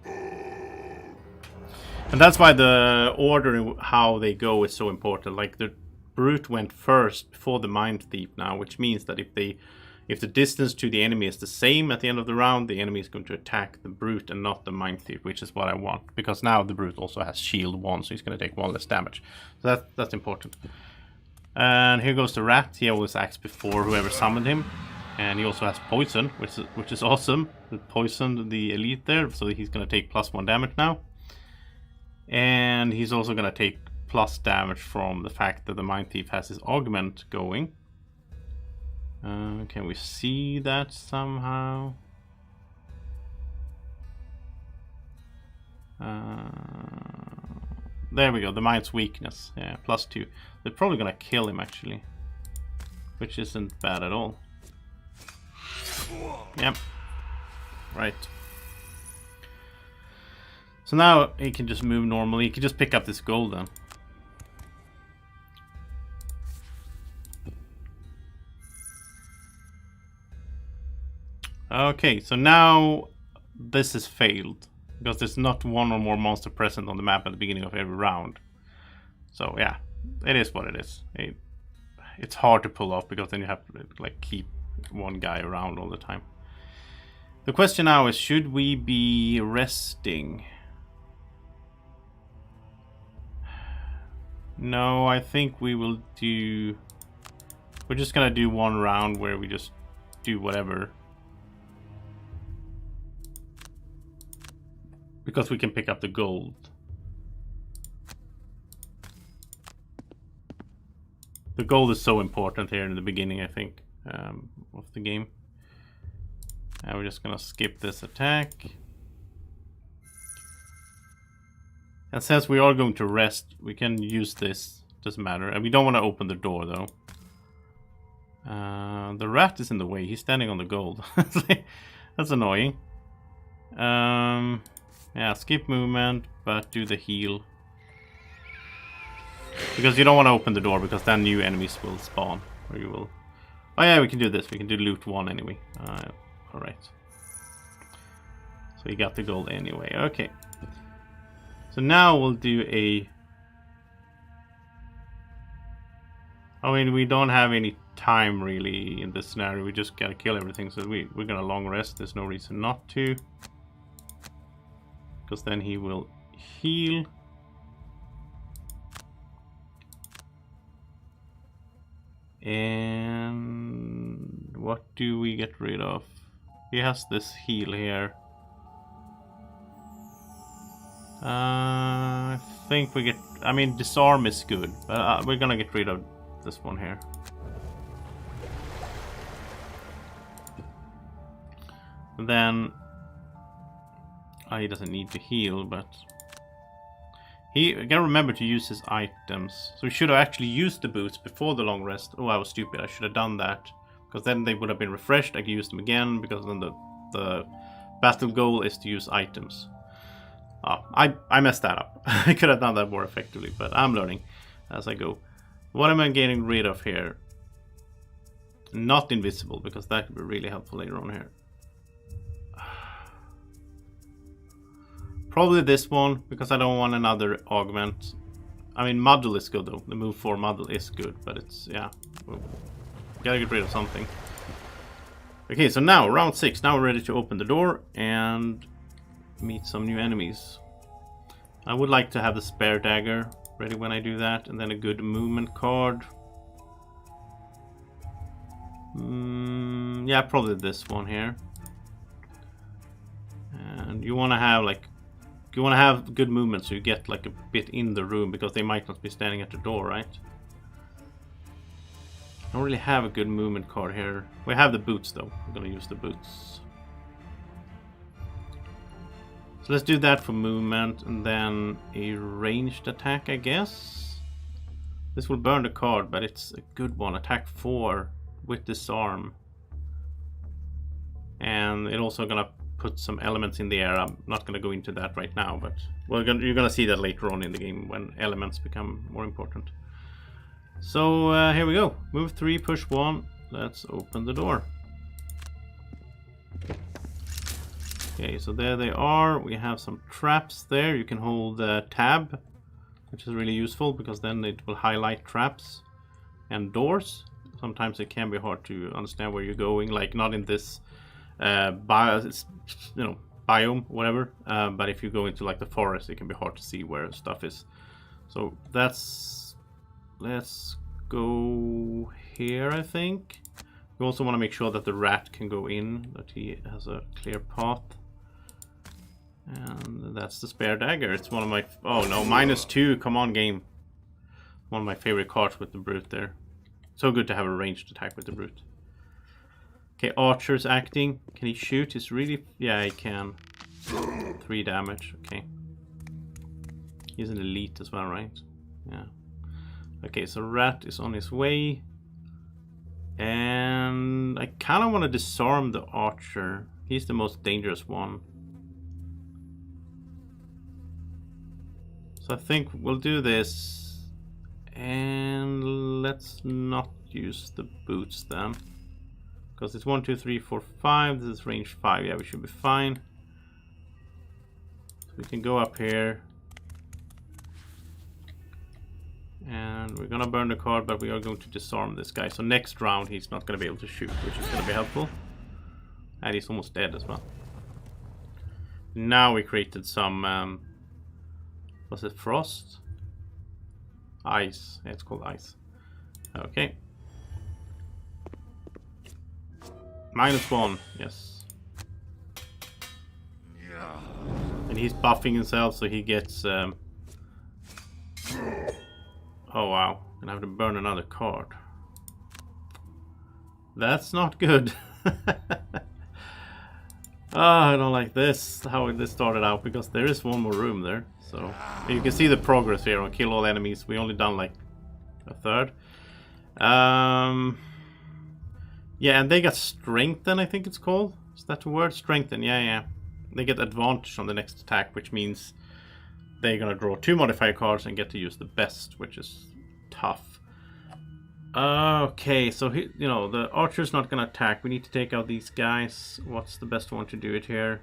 And that's why the order in how they go is so important. Like the brute went first before the mind thief now, which means that if the distance to the enemy is the same at the end of the round, the enemy is going to attack the brute and not the mind thief, which is what I want. Because now the brute also has shield 1, so he's going to take 1 less damage. So that's important. And here goes the rat. He always acts before whoever summoned him. And he also has poison, which is awesome. He poisoned the elite there, so he's going to take +1 damage now. And he's also going to take plus damage from the fact that the Mind Thief has his augment going. Can we see that somehow? There we go, the Mind's weakness. Yeah, +2. They're probably going to kill him actually, which isn't bad at all. Yep. Right. So now he can just move normally. He can just pick up this gold then. Okay, so now this has failed. Because there's not one or more monster present on the map at the beginning of every round. So yeah, it is what it is. It's hard to pull off because then you have to like keep one guy around all the time. The question now is, should we be resting? No, I think we will do... We're just gonna do one round where we just do whatever. Because we can pick up the gold. The gold is so important here in the beginning, I think, of the game. And we're just gonna skip this attack. And since we are going to rest, we can use this. Doesn't matter. And we don't want to open the door, though. The rat is in the way. He's standing on the gold. That's annoying. Yeah, skip movement, but do the heal. Because you don't want to open the door, because then new enemies will spawn. Or you will... Oh yeah, we can do this. We can do loot 1 anyway. Alright. So you got the gold anyway. Okay. So now we'll do a... I mean, we don't have any time really in this scenario. We just gotta kill everything. So we're gonna long rest. There's no reason not to. Because then he will heal. And what do we get rid of? He has this heal here. I think we get... I mean, disarm is good, but we're gonna get rid of this one here. And then... he doesn't need to heal, but... He gotta remember to use his items. So we should have actually used the boots before the long rest. Oh, I was stupid. I should have done that. Because then they would have been refreshed. I could use them again, because then the battle goal is to use items. Oh, I messed that up. I could have done that more effectively, but I'm learning as I go. What am I getting rid of here? Not invisible, because that could be really helpful later on here. Probably this one, because I don't want another augment. I mean, muddle is good though. The move 4 muddle is good, but it's, yeah. Gotta get rid of something. Okay, so now, round 6. Now we're ready to open the door and meet some new enemies. I would like to have the spare dagger ready when I do that, and then a good movement card. Yeah, probably this one here. And you want to have like, you want to have good movement so you get like a bit in the room, because they might not be standing at the door, right? I don't really have a good movement card here. We have the boots though. We're gonna use the boots. So let's do that for movement, and then a ranged attack, I guess. This will burn the card, but it's a good one. Attack 4 with disarm. And it also gonna put some elements in the air. I'm not gonna go into that right now, but you're gonna see that later on in the game when elements become more important. So here we go. Move 3, push 1. Let's open the door. Okay, so there they are. We have some traps there. You can hold tab, which is really useful, because then it will highlight traps and doors. Sometimes it can be hard to understand where you're going, like not in this biome, whatever. But if you go into like the forest, it can be hard to see where stuff is. So that's... Let's go here, I think. You also want to make sure that the rat can go in, that he has a clear path. And that's the spare dagger. It's one of my... Oh no, -2. Come on, game. One of my favorite cards with the brute there. So good to have a ranged attack with the brute. Okay, Archer's acting. Can he shoot? He's really... Yeah, he can. 3 damage. Okay. He's an elite as well, right? Yeah. Okay, so Rat is on his way. And I kind of want to disarm the Archer. He's the most dangerous one. So I think we'll do this. And let's not use the boots then. Because it's 1, 2, 3, 4, 5. This is range 5. Yeah, we should be fine. So we can go up here. And we're gonna burn the card, but we are going to disarm this guy. So next round he's not gonna be able to shoot, which is gonna be helpful. And he's almost dead as well. Now we created some... was it frost? Ice. Yeah, it's called ice. Okay. -1, yes. And he's buffing himself, so he gets... Oh wow. And I have to burn another card. That's not good. I don't like this, how this started out, because there is one more room there. So you can see the progress here on kill all enemies. We only done like a third. Yeah, and they got strengthen, I think it's called. Is that the word? Strengthen, yeah. They get advantage on the next attack, which means they're gonna draw 2 modifier cards and get to use the best, which is tough. Okay, so you know, the archer's not gonna attack. We need to take out these guys. What's the best one to do it here?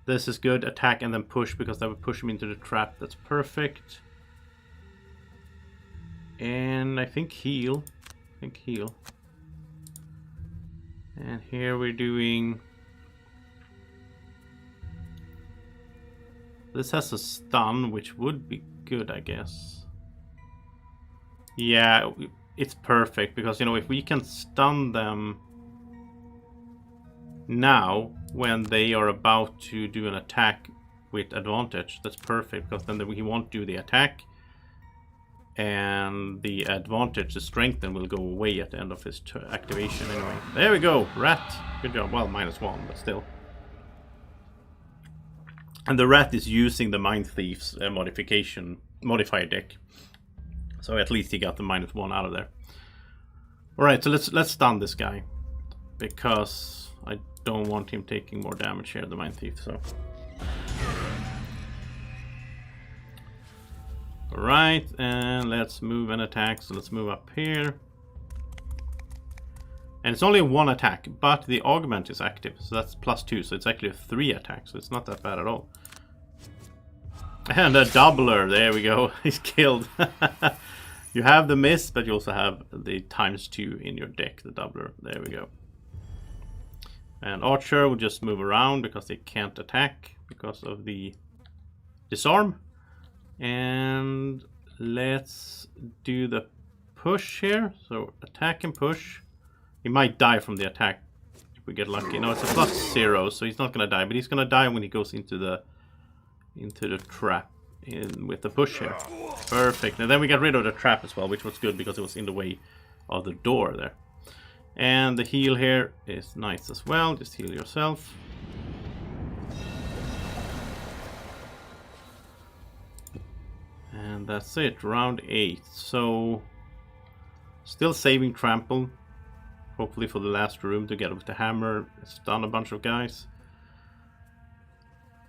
This is good. Attack and then push, because that would push him into the trap. That's perfect. And I think heal. And here we're doing... This has a stun, which would be good, I guess. Yeah, it's perfect, because, you know, if we can stun them now, when they are about to do an attack with advantage, that's perfect, because then he won't do the attack. And the advantage, the strengthen, will go away at the end of his activation anyway. There we go, rat. Good job. Well, -1, but still. And the rat is using the Mind Thief's modifier deck. So at least he got the -1 out of there. Alright, so let's stun this guy. Because I don't want him taking more damage here, the Mind Thief, so... Alright, and let's move and attack, so let's move up here. And it's only 1 attack, but the augment is active, so that's +2, so it's actually a 3 attack, so it's not that bad at all. And a doubler, there we go, he's killed. You have the miss, but you also have the ×2 in your deck, the doubler, there we go. And archer will just move around because they can't attack because of the disarm. And let's do the push here. So attack and push. He might die from the attack if we get lucky. No, it's a +0, so he's not gonna die, but he's gonna die when he goes into the trap with the push here. Perfect. And then we got rid of the trap as well, which was good because it was in the way of the door there. And the heal here is nice as well. Just heal yourself. And that's it, round 8. So, still saving trample. Hopefully for the last room to get with the hammer. Stun a bunch of guys.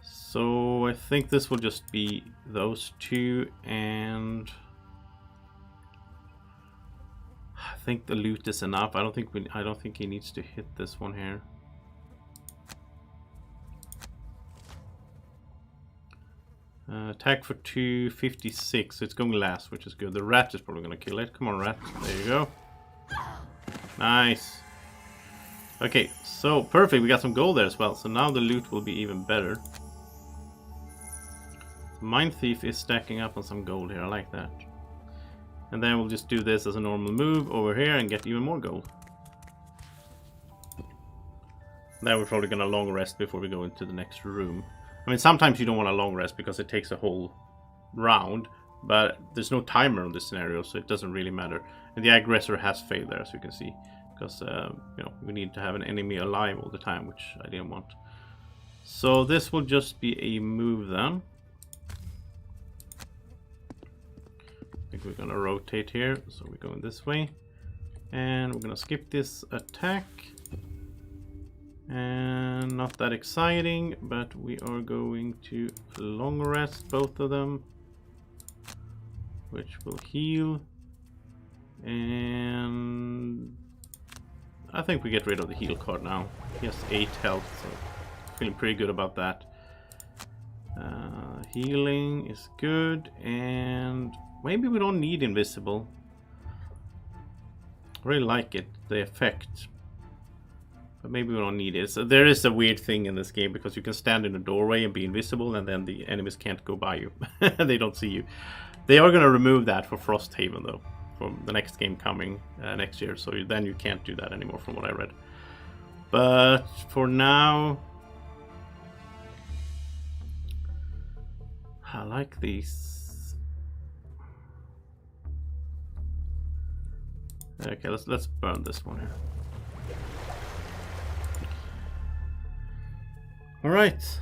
So I think this will just be those 2, and I think the loot is enough. I don't think he needs to hit this one here. Attack for 256, so it's going last, which is good. The rat is probably going to kill it. Come on, rat. There you go. Nice. Okay, so perfect. We got some gold there as well. So now the loot will be even better. Mind Thief is stacking up on some gold here. I like that. And then we'll just do this as a normal move over here and get even more gold. Then we're probably going to long rest before we go into the next room. I mean, sometimes you don't want a long rest because it takes a whole round, but there's no timer on this scenario, so it doesn't really matter. And the aggressor has failed there, as you can see, because you know, we need to have an enemy alive all the time, which I didn't want. So this will just be a move then. I think we're gonna rotate here, so we're going this way, and we're gonna skip this attack. And not that exciting, but we are going to long rest both of them, which will heal. And I think we get rid of the heal card now. He has 8 health, so feeling pretty good about that. Healing is good, and maybe we don't need invisible. I really like it, the effect. But maybe we don't need it. So there is a weird thing in this game because you can stand in a doorway and be invisible, and then the enemies can't go by you. They don't see you. They are going to remove that for Frosthaven though, from the next game coming next year. So then you can't do that anymore from what I read. But for now, I like these. Okay, let's burn this one here. Alright.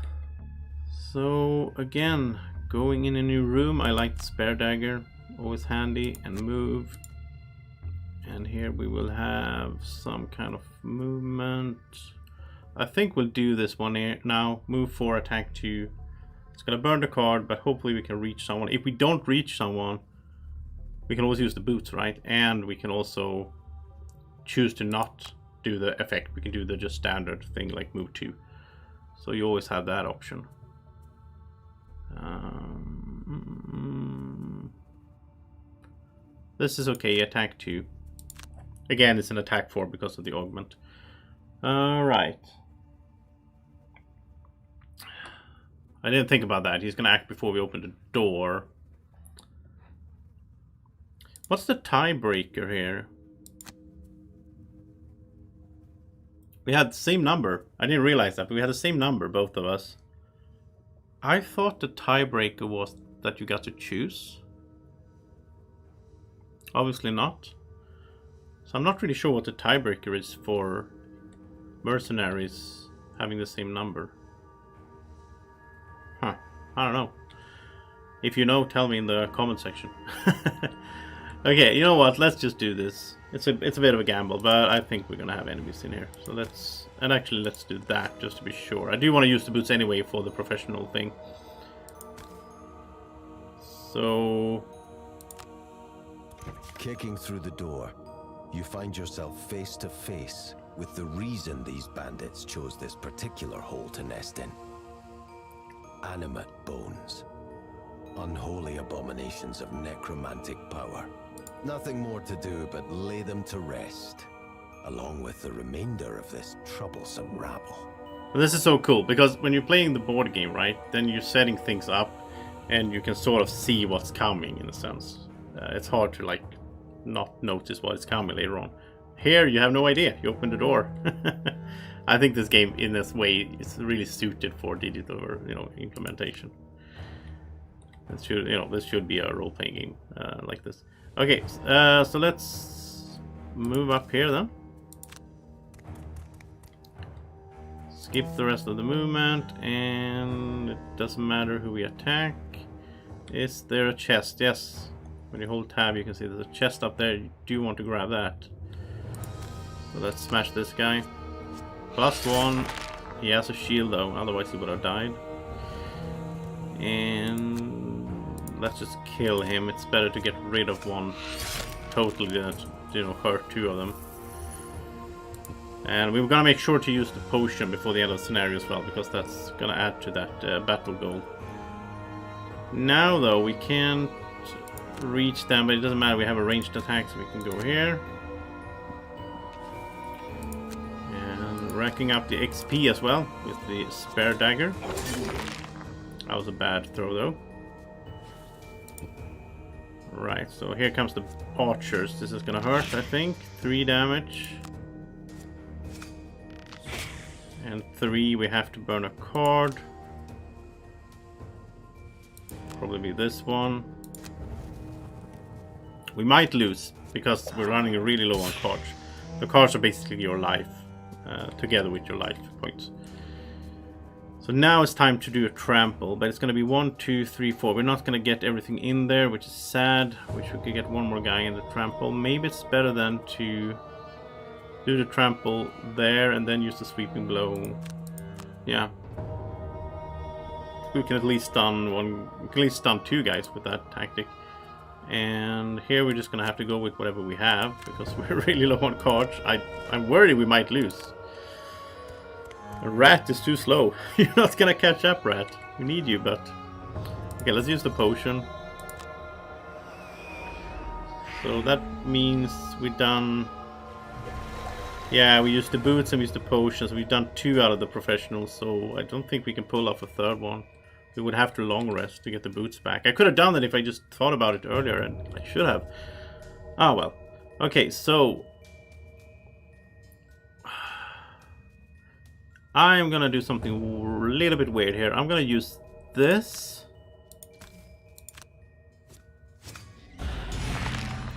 So again, going in a new room. I like the spare dagger, always handy, and move. And here we will have some kind of movement. I think we'll do this one here now. Move 4, attack 2. It's gonna burn the card, but hopefully we can reach someone. If we don't reach someone, we can always use the boots, right? And we can also choose to not do the effect. We can do the just standard thing like move 2. So you always have that option. This is okay, attack 2. Again, it's an attack 4 because of the augment. Alright. I didn't think about that. He's going to act before we open the door. What's the tiebreaker here? We had the same number. I didn't realize that, but we had the same number, both of us. I thought the tiebreaker was that you got to choose. Obviously not. So I'm not really sure what the tiebreaker is for mercenaries having the same number. Huh. I don't know. If you know, tell me in the comment section. Okay, you know what? Let's just do this. It's a bit of a gamble, but I think we're gonna have enemies in here. So let's do that just to be sure. I do want to use the boots anyway for the professional thing. So kicking through the door, you find yourself face to face with the reason these bandits chose this particular hole to nest in. Animate bones. Unholy abominations of necromantic power. Nothing more to do but lay them to rest, along with the remainder of this troublesome rabble. This is so cool, because when you're playing the board game, right, then you're setting things up, and you can sort of see what's coming, in a sense. It's hard to, like, not notice what is coming later on. Here, you have no idea. You open the door. I think this game, in this way, is really suited for digital, implementation. This should be a role-playing game like this. Okay, so let's move up here then. Skip the rest of the movement, and it doesn't matter who we attack. Is there a chest? Yes. When you hold tab, you can see there's a chest up there. You do want to grab that. So let's smash this guy. +1. He has a shield though, otherwise he would have died. And let's just kill him. It's better to get rid of one totally than to, hurt 2 of them. And we're gonna make sure to use the potion before the end of the scenario as well, because that's gonna add to that battle goal. Now though, we can't reach them, but it doesn't matter. We have a ranged attack, so we can go here. And racking up the XP as well with the spare dagger. That was a bad throw though. Right, so here comes the archers. This is gonna hurt, I think. 3 damage. And 3, we have to burn a card. Probably this one. We might lose, because we're running really low on cards. The cards are basically your life, together with your life points. So now it's time to do a trample, but it's going to be 1, 2, 3, 4. We're not going to get everything in there, which is sad. Wish we could get one more guy in the trample. Maybe it's better then to do the trample there and then use the sweeping blow. Yeah. We can at least stun one. We can at least stun 2 guys with that tactic. And here we're just gonna have to go with whatever we have, because we're really low on cards. I'm worried we might lose. A rat is too slow. You're not gonna catch up, rat. We need you, but... Okay, let's use the potion. So that means we've done... Yeah, we used the boots and we used the potions. We've done 2 out of the professionals, so I don't think we can pull off a 3rd one. We would have to long rest to get the boots back. I could have done that if I just thought about it earlier, and I should have. Ah, well. Okay, so... I'm gonna do something a little bit weird here. I'm gonna use this.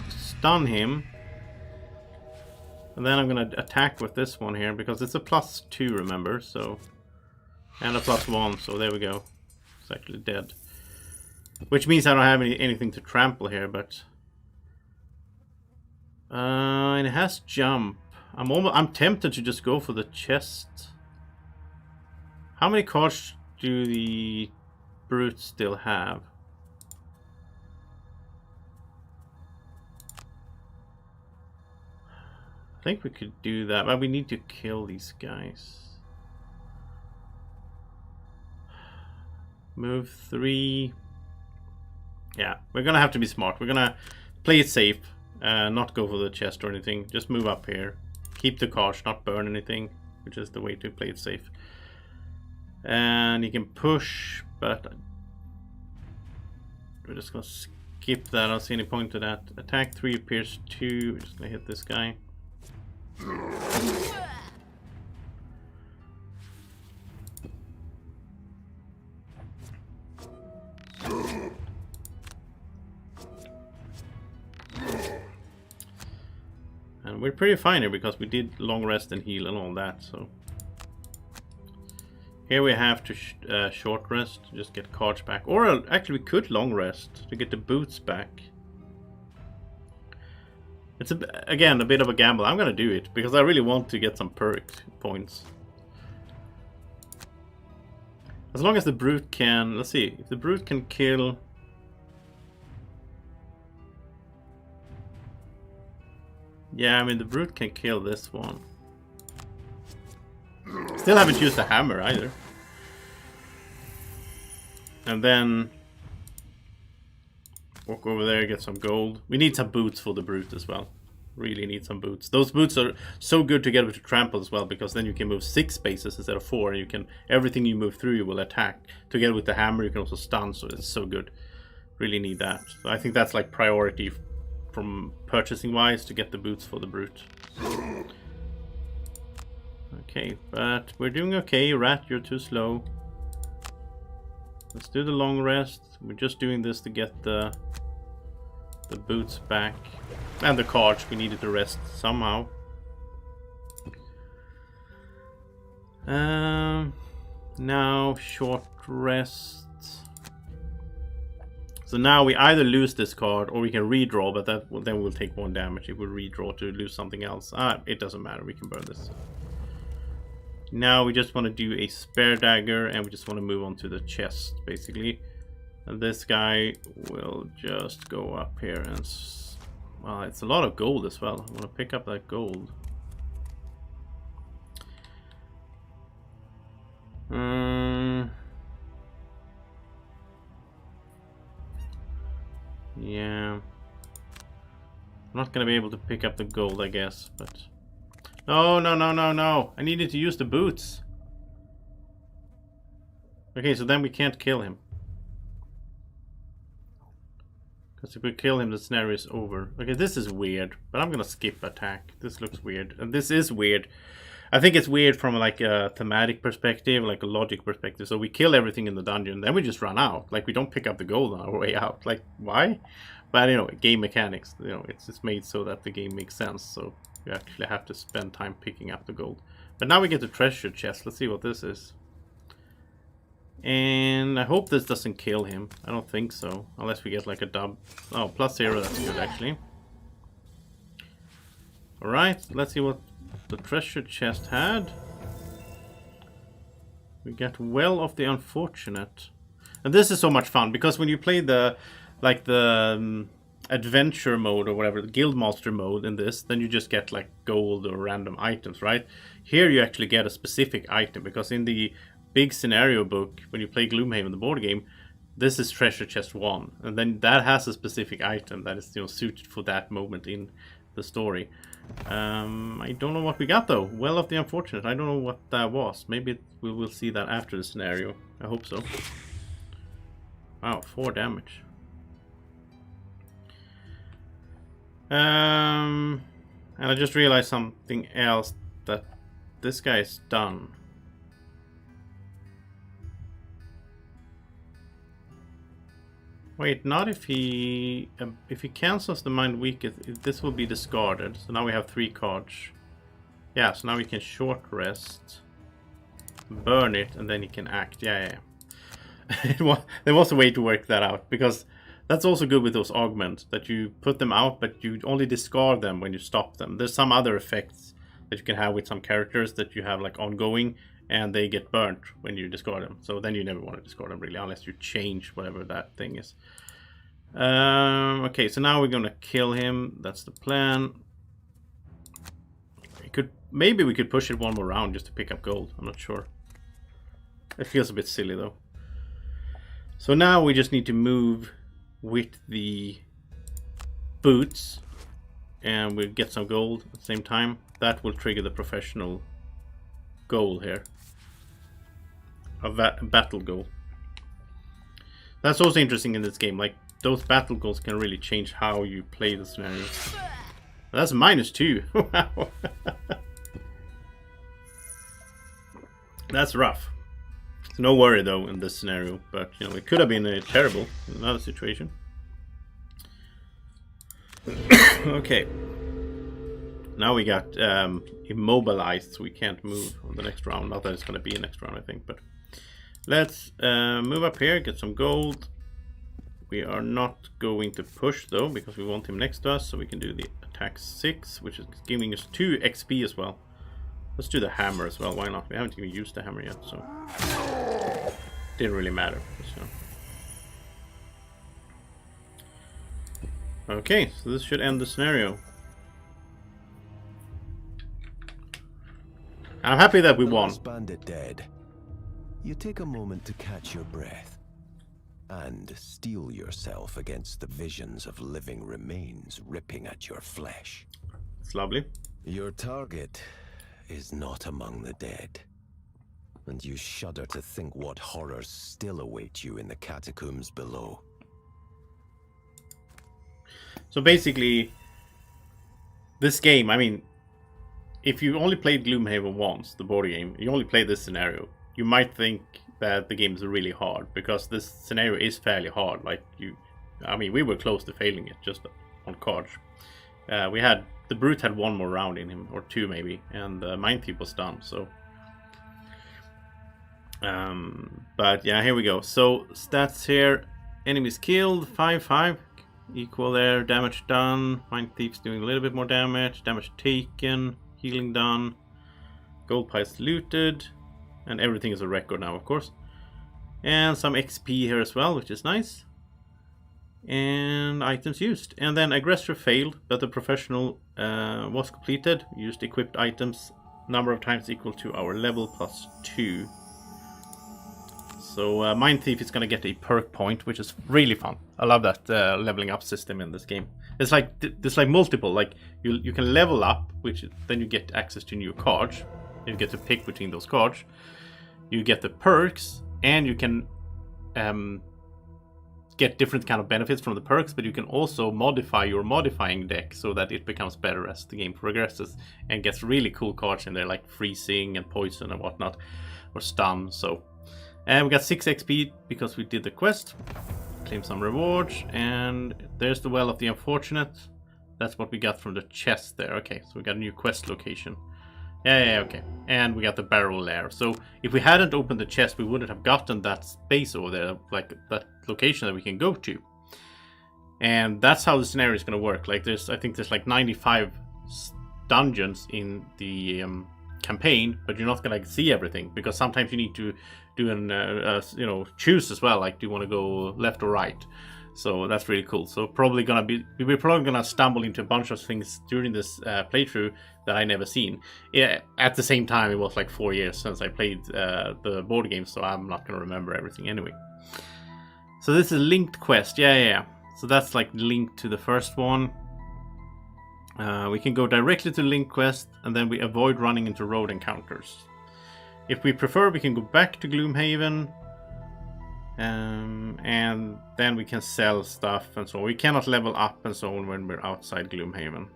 Stun him. And then I'm gonna attack with this one here because it's a +2, remember? So, and a +1. So there we go. It's actually dead. Which means I don't have anything to trample here, but and it has jump. I'm tempted to just go for the chest. How many cards do the brutes still have? I think we could do that, but we need to kill these guys. Move 3. Yeah, we're gonna have to be smart. We're gonna play it safe, not go for the chest or anything. Just move up here. Keep the cards, not burn anything, which is the way to play it safe. And you can push, but we're just gonna skip that. I don't see any point to that. Attack 3 appears 2. We're just gonna hit this guy. And we're pretty fine here because we did long rest and heal and all that, so here we have to short rest to just get cards back, or actually we could long rest to get the boots back. It's again a bit of a gamble. I'm gonna do it because I really want to get some perk points. As long as the brute can, let's see, if the brute can kill. Yeah, I mean the brute can kill this one. Still haven't used the hammer either. And then walk over there, get some gold. We need some boots for the brute as well. Really need some boots. Those boots are so good to get over to trample as well, because then you can move 6 spaces instead of 4, and you can, everything you move through you will attack. Together with the hammer you can also stun, so it's so good. Really need that. So I think that's like priority from purchasing wise, to get the boots for the brute. Okay, but we're doing okay. Rat, you're too slow. Let's do the long rest. We're just doing this to get the boots back. And the cards, we needed to rest somehow. Now, short rest. So now we either lose this card or we can redraw, but then we'll take 1 damage if we redraw to lose something else. It doesn't matter, we can burn this. Now we just want to do a spare dagger, and we just want to move on to the chest, basically. And this guy will just go up here and... Well, it's a lot of gold as well. I want to pick up that gold. Yeah. I'm not going to be able to pick up the gold, I guess, but... No, no, no, no, no. I needed to use the boots. Okay, so then we can't kill him. Because if we kill him, the scenario is over. Okay, this is weird, but I'm gonna skip attack. This looks weird. And this is weird. I think it's weird from like a thematic perspective, like a logic perspective. So we kill everything in the dungeon, then we just run out. Like, we don't pick up the gold on our way out. Like, why? But, you know, game mechanics, you know, it's made so that the game makes sense. So you actually have to spend time picking up the gold. But now we get the treasure chest. Let's see what this is. And I hope this doesn't kill him. I don't think so. Unless we get like a dub. Oh, +0, that's good actually. Alright, let's see what the treasure chest had. We get Well of the Unfortunate. And this is so much fun, because when you play the adventure mode or whatever, the Guildmaster mode in this, then you just get like gold or random items, right? Here you actually get a specific item, because in the big scenario book, when you play Gloomhaven, the board game, this is treasure chest 1, and then that has a specific item that is, you know, suited for that moment in the story. I don't know what we got though. Well of the Unfortunate. I don't know what that was. Maybe we will see that after the scenario. I hope so. Wow, 4 damage. And I just realized something else, that this guy is done. Wait, not if he cancels the Mind Weaketh, this will be discarded. So now we have 3 cards. Yeah, so now we can short rest, burn it, and then he can act. Yeah. There was a way to work that out, because that's also good with those augments, that you put them out, but you only discard them when you stop them. There's some other effects that you can have with some characters that you have like ongoing, and they get burnt when you discard them. So then you never want to discard them really, unless you change whatever that thing is. Okay, so now we're gonna kill him. That's the plan. Maybe we could push it one more round just to pick up gold. I'm not sure. It feels a bit silly though. So now we just need to move with the boots, and we'll get some gold at the same time. That will trigger the professional goal here. A battle goal. That's also interesting in this game. Like, those battle goals can really change how you play the scenario. That's -2. Wow. That's rough. No worry though in this scenario, but you know, it could have been terrible in another situation. Okay. Now we got immobilized, so we can't move on the next round. Not that it's going to be a next round, I think, but let's move up here, get some gold. We are not going to push though, because we want him next to us, so we can do the attack 6, which is giving us 2 XP as well. Let's do the hammer as well, why not? We haven't even used the hammer yet, so didn't really matter. So. Okay, so this should end the scenario. I'm happy that we won. Bandit dead. You take a moment to catch your breath and steel yourself against the visions of living remains ripping at your flesh. It's lovely. Your target is not among the dead, and you shudder to think what horrors still await you in the catacombs below. So basically, this game, I mean, if you only played Gloomhaven once, the board game, you only play this scenario, you might think that the game is really hard, because this scenario is fairly hard. Like, I mean, we were close to failing it just on cards. The Brute had 1 more round in him, or 2 maybe, and the Mind Thief was done, so. But yeah, here we go. So, stats here, enemies killed, 5-5, equal there, damage done, Mind Thief's doing a little bit more damage taken, healing done, gold piles looted, and everything is a record now, of course. And some XP here as well, which is nice. And items used. And then aggressor failed, but the professional was completed. Used equipped items number of times equal to our level plus 2. So Mind Thief is going to get a perk point, which is really fun. I love that leveling up system in this game. It's like multiple. Like you can level up, which then you get access to new cards. You get to pick between those cards. You get the perks, and you can get different kind of benefits from the perks, but you can also modify your modifying deck so that it becomes better as the game progresses and gets really cool cards in there, like freezing and poison and whatnot, or stun. So, and we got 6 XP because we did the quest. Claim some rewards, and there's the Well of the Unfortunate. That's what we got from the chest there. Okay, so we got a new quest location. Yeah, okay. And we got the Barrow Lair. So if we hadn't opened the chest, we wouldn't have gotten that space over there, like that location that we can go to. And that's how the scenario is going to work. Like I think there's like 95 dungeons in the campaign, but you're not going to see everything, because sometimes you need to do an choose as well. Like, do you want to go left or right? So that's really cool. So we're probably gonna stumble into a bunch of things during this playthrough that I never seen. Yeah, at the same time, it was like 4 years since I played the board game, so I'm not gonna remember everything anyway. So this is linked quest. Yeah. So that's like linked to the first one. We can go directly to linked quest, and then we avoid running into road encounters. If we prefer, we can go back to Gloomhaven. And then we can sell stuff and so on. We cannot level up and so on when we're outside Gloomhaven.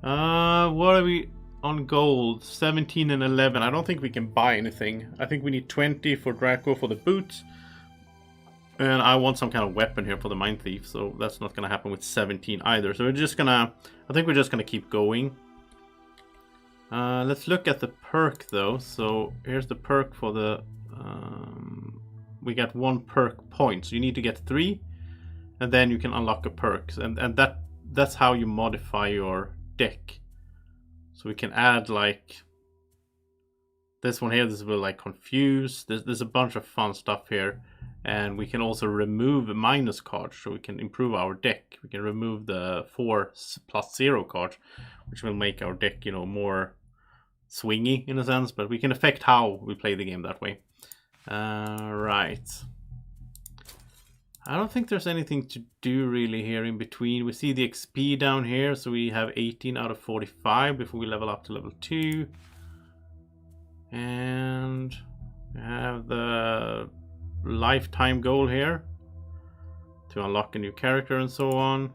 What are we on gold? 17 and 11. I don't think we can buy anything. I think we need 20 for Draco for the boots. And I want some kind of weapon here for the Mind Thief, so that's not gonna happen with 17 either. So I think we're just gonna keep going. Let's look at the perk though. So here's the perk for the... we got 1 perk point. So you need to get 3. And then you can unlock a perk. And that's how you modify your deck. So we can add like... this one here, this will like confuse. There's a bunch of fun stuff here. And we can also remove a minus card, so we can improve our deck. We can remove the 4+0 card, which will make our deck, you know, more swingy in a sense. But we can affect how we play the game that way. Right. I don't think there's anything to do really here in between. We see the XP down here, so we have 18 out of 45 before we level up to level 2. And we have the lifetime goal here to unlock a new character and so on.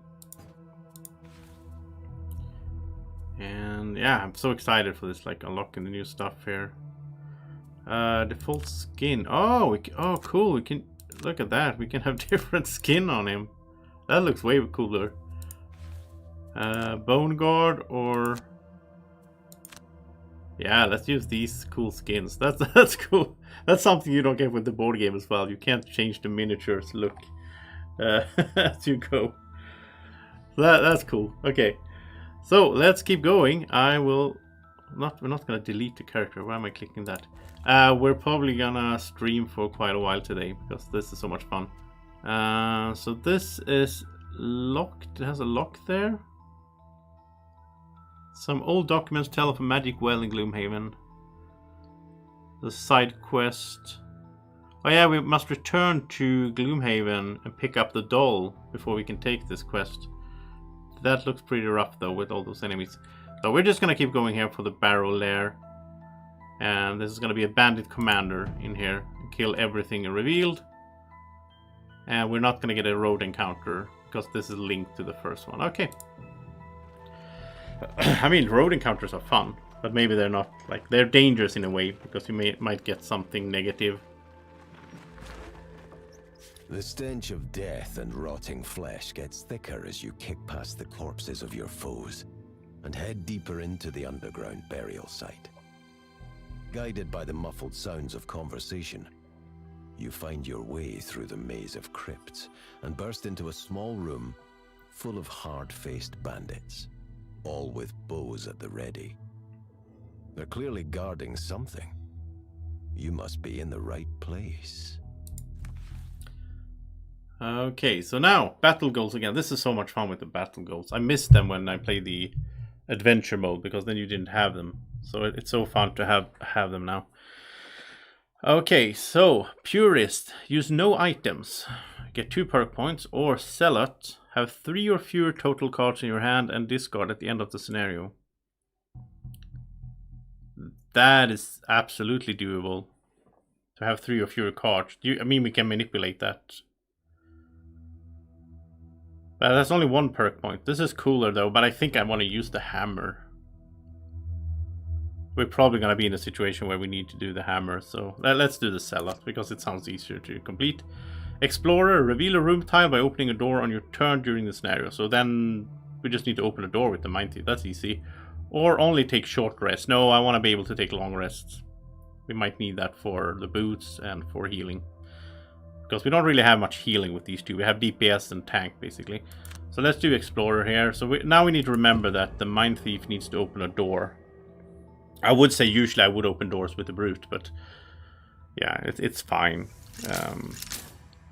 And yeah, I'm so excited for this, like unlocking the new stuff here. Default skin. Oh, oh cool, we can look at that. We can have different skin on him. That looks way cooler. Bone guard, or yeah, let's use these cool skins. That's cool. That's something you don't get with the board game as well. You can't change the miniatures look as you go. That's cool. Okay, so let's keep going. We're not gonna delete the character. Why am I clicking that? We're probably gonna stream for quite a while today because this is so much fun. So this is locked. It has a lock there. Some old documents tell of a magic well in Gloomhaven. The side quest. Oh yeah, we must return to Gloomhaven and pick up the doll before we can take this quest. That looks pretty rough though with all those enemies. So we're just gonna keep going here for the Barrow Lair. And this is gonna be a bandit commander in here. Kill everything revealed. And we're not gonna get a road encounter because this is linked to the first one. Okay. I mean, road encounters are fun, but maybe they're not, like, they're dangerous in a way because you might get something negative. The stench of death and rotting flesh gets thicker as you kick past the corpses of your foes and head deeper into the underground burial site. Guided by the muffled sounds of conversation, you find your way through the maze of crypts and burst into a small room full of hard-faced bandits, all with bows at the ready. They're clearly guarding something. You must be in the right place. Okay, so now, battle goals again. This is so much fun with the battle goals. I missed them when I played the adventure mode because then you didn't have them. So it's so fun to have them now. Okay, so Purist. Use no items. Get 2 perk points. Or Zealot. Have 3 or fewer total cards in your hand and discard at the end of the scenario. That is absolutely doable. To have 3 or fewer cards. I mean, we can manipulate that. But that's only 1 perk point. This is cooler though, but I think I want to use the hammer. We're probably going to be in a situation where we need to do the hammer, so let's do the Zealot because it sounds easier to complete. Explorer, reveal a room tile by opening a door on your turn during the scenario. So then we just need to open a door with the Mind Thief. That's easy. Or only take short rests. No, I want to be able to take long rests. We might need that for the boots and for healing. Because we don't really have much healing with these two. We have DPS and tank, basically. So let's do Explorer here. So now we need to remember that the Mind Thief needs to open a door. I would say usually I would open doors with the Brute, but yeah, it's fine.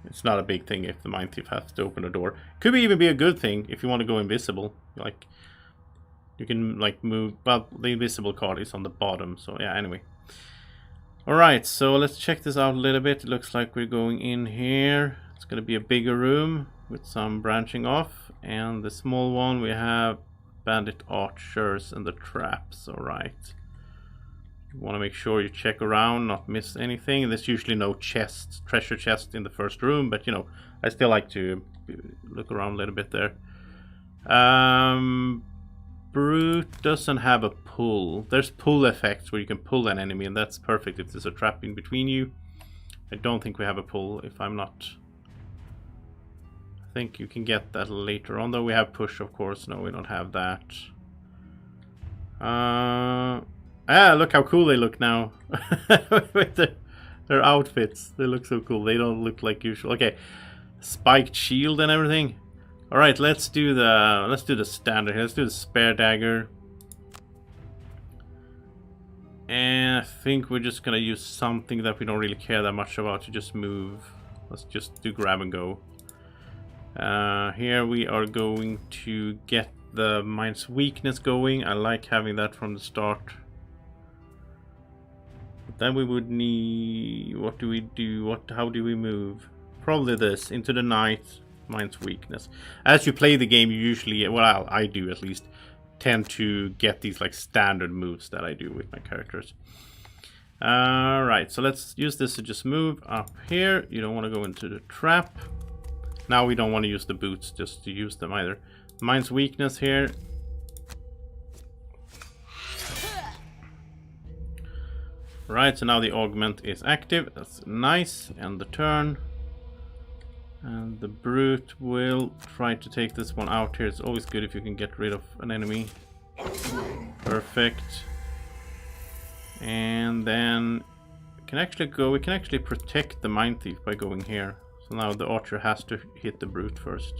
It's not a big thing if the Mind Thief has to open a door. Could even be a good thing if you want to go invisible. Like, you can like move, well, the invisible card is on the bottom, so yeah, anyway. Alright, so let's check this out a little bit. It looks like we're going in here. It's going to be a bigger room with some branching off. And the small one we have bandit archers and the traps. Alright. You want to make sure you check around, not miss anything. There's usually no treasure chest in the first room, but you know, I still like to look around a little bit there. Brute doesn't have a pull. There's pull effects where you can pull an enemy, and that's perfect if there's a trap in between you. I don't think we have a pull, if I'm not... I think you can get that later on, though we have push, of course. No, we don't have that. Ah, look how cool they look now. With their outfits. They look so cool. They don't look like usual. Okay. Spiked shield and everything. Alright, let's do the standard here. Let's do the spare dagger. And I think we're just gonna use something that we don't really care that much about to just move. Let's just do grab and go. Here we are going to get the mind's weakness going. I like having that from the start. But then we would need... What do we do? How do we move? Probably this. Into the night. Mind's weakness. As you play the game, you usually... Well, I do at least. Tend to get these like standard moves that I do with my characters. Alright, so let's use this to just move up here. You don't want to go into the trap. Now we don't want to use the boots just to use them either. Mind's weakness here. Right, so now the augment is active. That's nice. End the turn. And the brute will try to take this one out here. It's always good if you can get rid of an enemy. Perfect. And then we can actually protect the Mind Thief by going here. So now the archer has to hit the brute first.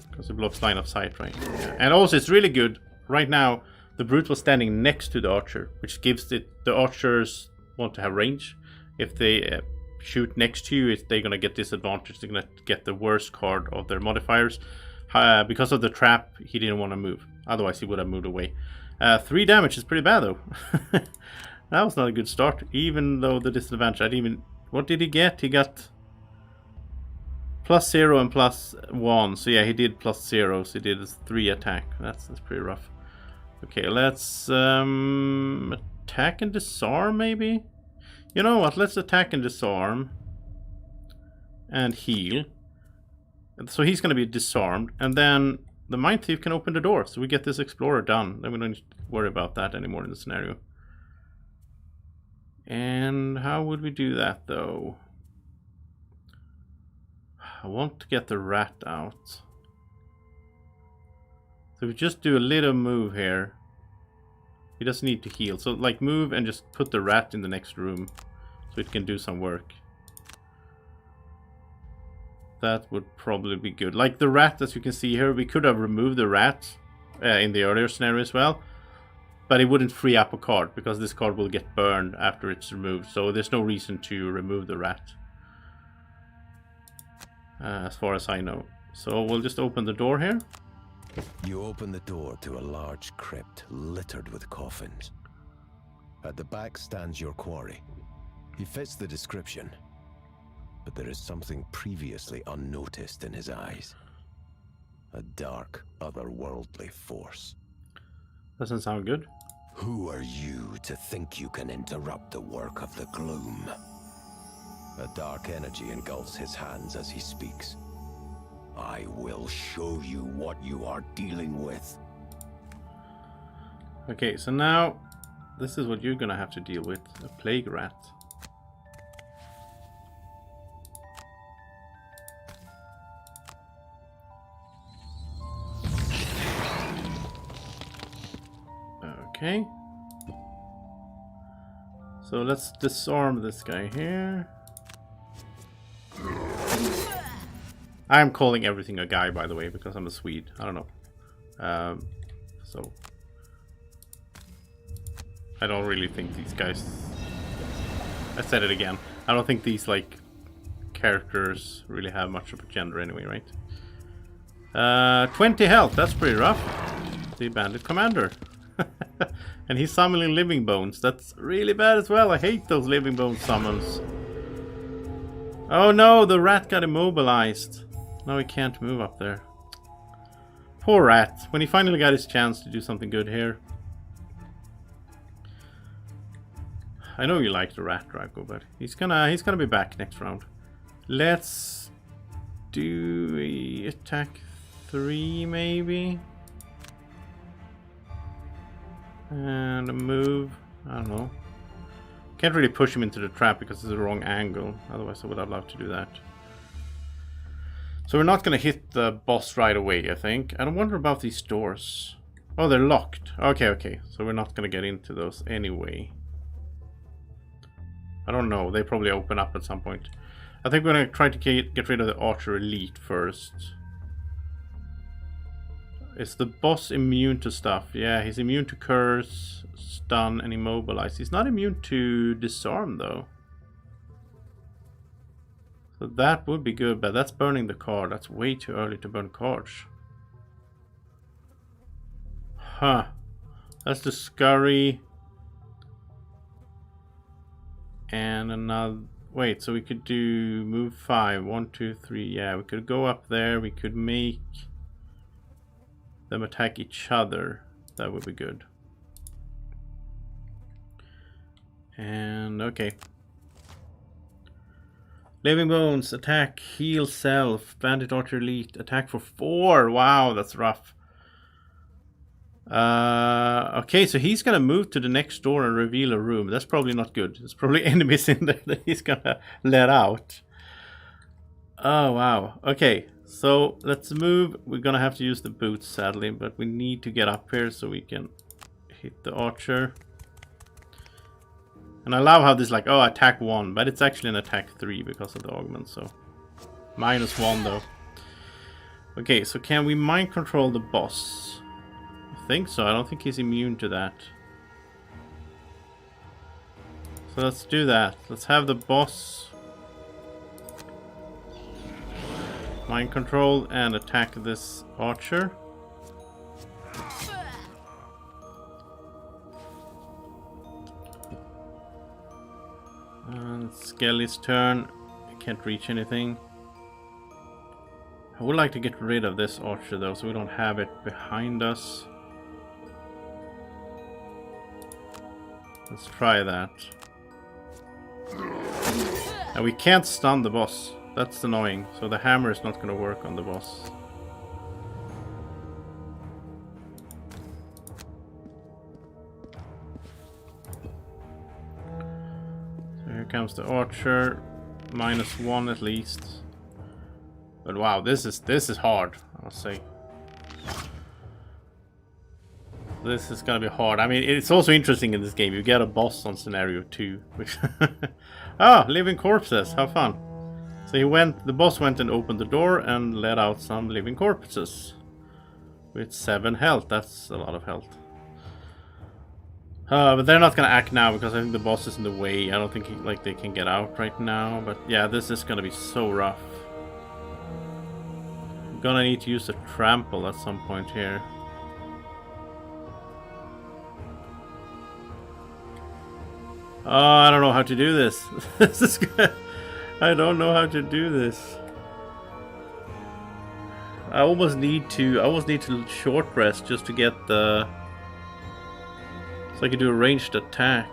Because it blocks line of sight, right? Yeah. And also it's really good. Right now, the brute was standing next to the archer, which gives the archers want to have range. If they shoot next to you, they're going to get disadvantage. They're going to get the worst card of their modifiers. Because of the trap, he didn't want to move. Otherwise, he would have moved away. 3 damage is pretty bad, though. That was not a good start. Even though the disadvantage, what did he get? He got +0 and +1. So yeah, he did +0. So he did 3 attack. That's pretty rough. Okay, let's attack and disarm, maybe? You know what? Let's attack and disarm. And heal. So he's going to be disarmed. And then the Mind Thief can open the door. So we get this Explorer done. Then we don't need to worry about that anymore in the scenario. And how would we do that, though? I want to get the rat out. So we just do a little move here. He doesn't need to heal. So like move and just put the rat in the next room. So it can do some work. That would probably be good. Like the rat, as you can see here, we could have removed the rat in the earlier scenario as well. But it wouldn't free up a card, because this card will get burned after it's removed. So there's no reason to remove the rat. As far as I know. So we'll just open the door here. You open the door to a large crypt littered with coffins. At the back stands your quarry. He fits the description. But there is something previously unnoticed in his eyes. A dark, otherworldly force. Doesn't sound good. Who are you to think you can interrupt the work of the gloom? A dark energy engulfs his hands as he speaks. I will show you what you are dealing with. Okay, so now this is what you're gonna have to deal with. A plague rat. Okay. So let's disarm this guy here. I'm calling everything a guy, by the way, because I'm a Swede. I don't know. So I don't really think these guys... I said it again. I don't think these, like, characters really have much of a gender anyway, right? 20 health. That's pretty rough. The Bandit Commander. And he's summoning living bones. That's really bad as well. I hate those living bone summons. Oh no, the rat got immobilized. Now he can't move up there. Poor rat. When he finally got his chance to do something good here. I know you like the rat, Draco, but he's gonna be back next round. Let's do a attack 3 maybe. And a move. I don't know. Can't really push him into the trap because it's the wrong angle. Otherwise I would have loved to do that. So we're not going to hit the boss right away, I think. I don't wonder about these doors. Oh, they're locked. Okay, okay. So we're not gonna get into those anyway. I don't know. They probably open up at some point. I think we're gonna try to get rid of the Archer Elite first. Is the boss immune to stuff? Yeah, he's immune to curse, stun, and immobilize. He's not immune to disarm, though. So that would be good, but that's burning the card. That's way too early to burn cards. Huh. That's the Scurry. And another... Wait, so we could do move 5. 1, 2, 3. Yeah, we could go up there. We could make them attack each other. That would be good. And okay. Living Bones, attack, heal self, Bandit Archer Elite, attack for 4. Wow, that's rough. Okay, so he's gonna move to the next door and reveal a room. That's probably not good. There's probably enemies in there that he's gonna let out. Oh, wow. Okay, so let's move. We're gonna have to use the boots, sadly, but we need to get up here so we can hit the archer. And I love how this like, oh, attack 1, but it's actually an attack 3 because of the augment, so -1 though. Okay, so can we mind control the boss? I think so. I don't think he's immune to that. So let's do that. Let's have the boss mind control and attack this archer. And it's Skelly's turn. I can't reach anything. I would like to get rid of this archer though, so we don't have it behind us. Let's try that. And we can't stun the boss. That's annoying. So the hammer is not going to work on the boss. So here comes the archer. -1 at least. But wow, this is hard, I'll say. This is gonna be hard. I mean, it's also interesting in this game. You get a boss on scenario 2, which ah, living corpses. How fun! So the boss went and opened the door and let out some living corpses with 7 health. That's a lot of health. But they're not gonna act now because I think the boss is in the way. I don't think they can get out right now. But yeah, this is gonna be so rough. I'm gonna need to use a trample at some point here. Oh, I don't know how to do this. This is good. I don't know how to do this. I almost need to short rest just to get the... So I can do a ranged attack.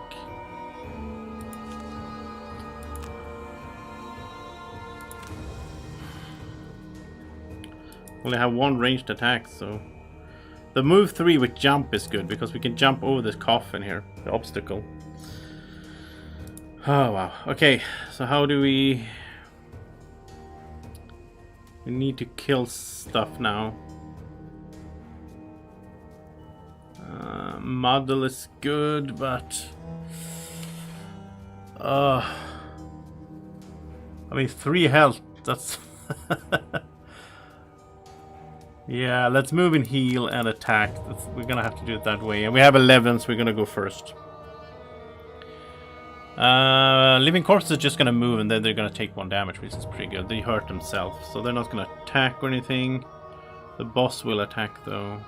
Only have 1 ranged attack, so... The move 3 with jump is good because we can jump over this coffin here, the obstacle. Oh wow. Okay, so how do we... We need to kill stuff now. Muddle is good, but... I mean, 3 health, that's... Yeah, let's move and heal and attack. We're gonna have to do it that way. And we have 11, so we're gonna go first. Living corpses are just gonna move and then they're gonna take 1 damage, which is pretty good. They hurt themselves, so they're not gonna attack or anything. The boss will attack though.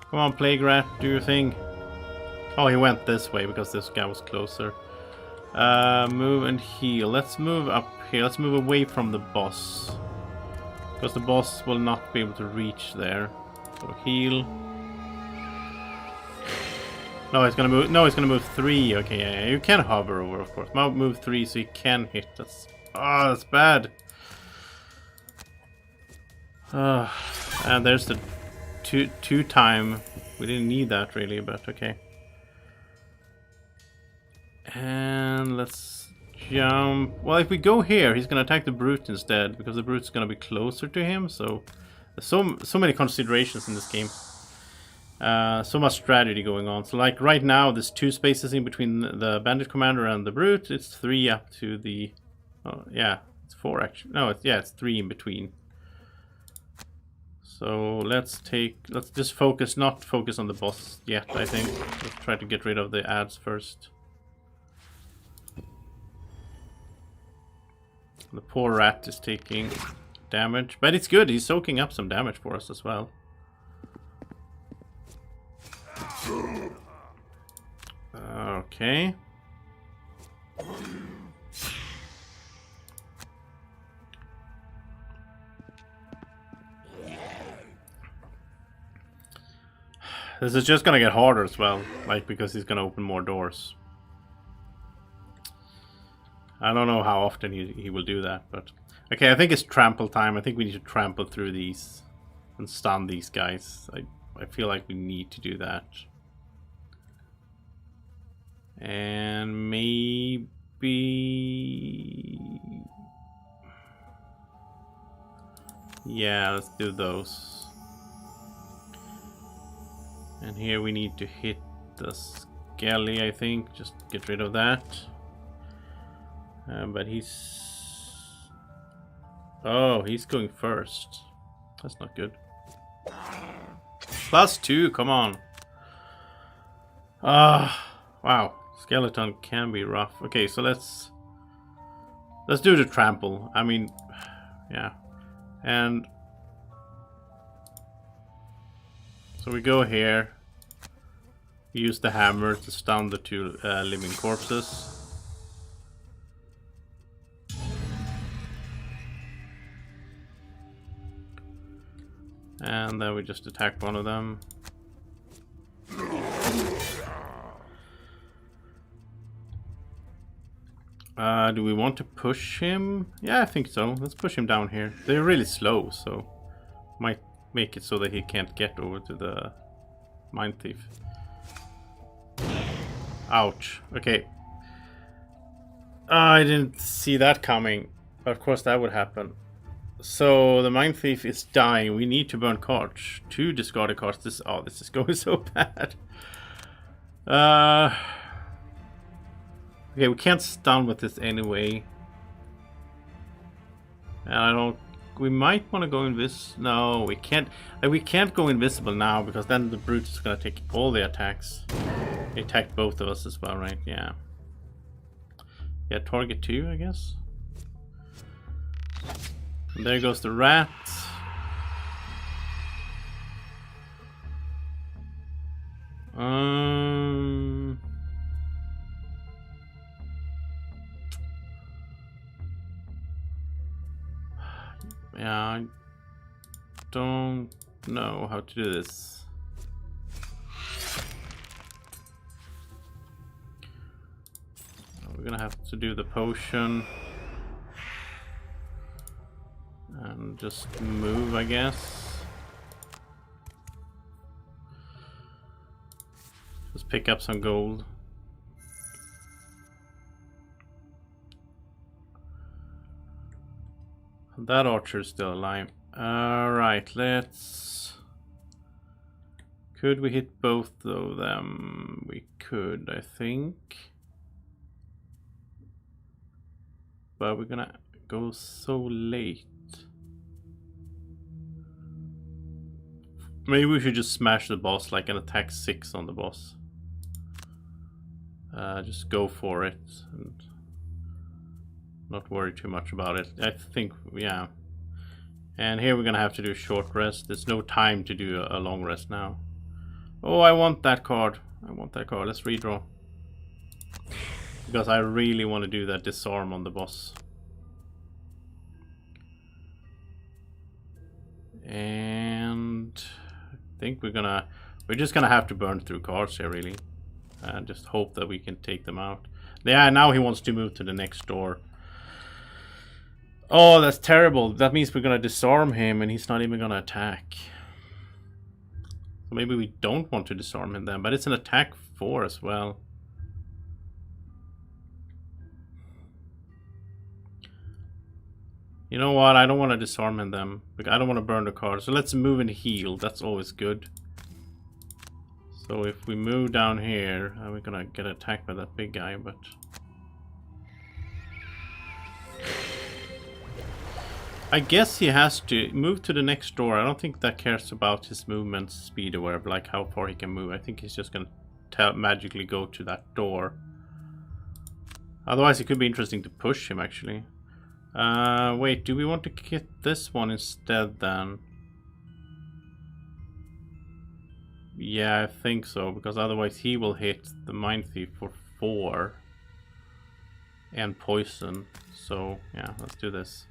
Come on, Plague Rat, do your thing. Oh, he went this way because this guy was closer. Move and heal. Let's move up here. Let's move away from the boss. Because the boss will not be able to reach there. So heal. No, he's gonna move. No, he's gonna move 3. Okay, yeah, you can hover over, of course. Move 3 so you can hit. That's bad. And there's the two time. We didn't need that really, but okay. And let's jump. Well, if we go here, he's gonna attack the brute instead because the brute's gonna be closer to him. So so many considerations in this game. So much strategy going on. So like right now, there's 2 spaces in between the bandit commander and the brute. It's 3 up to the. Oh yeah, it's 4 actually. No, it's 3 in between. So let's just not focus on the boss yet. I think let's try to get rid of the ads first. The poor rat is taking damage, but it's good. He's soaking up some damage for us as well. Okay. This is just gonna get harder as well, like because he's gonna open more doors. I don't know how often he will do that, but okay. I think it's trample time. I think we need to trample through these and stun these guys. I feel like we need to do that. And maybe... yeah, let's do those. And here we need to hit the skelly, I think. Just get rid of that. But he's... oh, he's going first. That's not good. +2, come on. Wow. Skeleton can be rough. Okay, so let's do the trample. I mean, yeah. And so we go here. Use the hammer to stun the 2 living corpses. And then we just attack one of them. Do we want to push him? Yeah, I think so. Let's push him down here. They're really slow, so might make it so that he can't get over to the Mind Thief. Ouch. Okay. I didn't see that coming. Of course that would happen. So the Mind Thief is dying. We need to burn cards. 2 discarded cards. This is going so bad. Okay, we can't stun with this anyway. And I don't... we might want to go invisible. No, we can't. We can't go invisible now because then the brute is going to take all the attacks. He attacked both of us as well, right? Yeah. Yeah, target 2, I guess. And there goes the rat. Yeah, I don't know how to do this. We're gonna have to do the potion. And just move, I guess. Just pick up some gold. That archer is still alive. Alright, let's... could we hit both of them? We could, I think. But we're gonna go so late. Maybe we should just smash the boss, like an attack 6 on the boss. Just go for it and not worry too much about it. I think, yeah. And here we're gonna have to do a short rest. There's no time to do a long rest now. Oh, I want that card. I want that card. Let's redraw. Because I really want to do that disarm on the boss. And I think we're just gonna have to burn through cards here, really. And just hope that we can take them out. Yeah, now he wants to move to the next door. Oh, that's terrible. That means we're gonna disarm him and he's not even gonna attack. So maybe we don't want to disarm him then, but it's an attack 4 as well. You know what? I don't want to disarm them. I don't want to burn the card. So let's move and heal. That's always good. So if we move down here, we're gonna get attacked by that big guy, but... I guess he has to move to the next door. I don't think that cares about his movement speed or whatever, like how far he can move. I think he's just gonna magically go to that door. Otherwise it could be interesting to push him actually. Wait, do we want to get this one instead then? Yeah, I think so, because otherwise he will hit the Mind Thief for 4 and poison. So yeah, let's do this.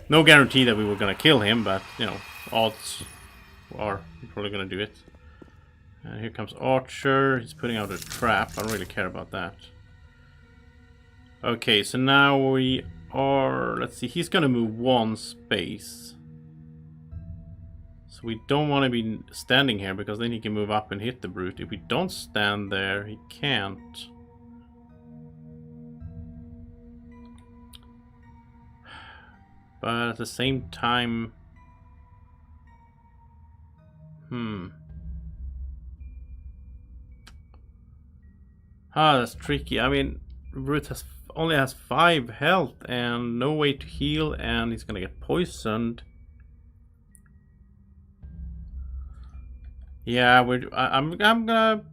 No guarantee that we were gonna kill him, but you know, odds are probably gonna do it. And here comes Archer. He's putting out a trap. I don't really care about that. Okay, so now we are... Let's see. He's gonna move 1 space. So we don't want to be standing here, because then he can move up and hit the brute. If we don't stand there, he can't. But at the same time... that's tricky. I mean, Brute only has 5 health and no way to heal, and he's gonna get poisoned. Yeah, I'm gonna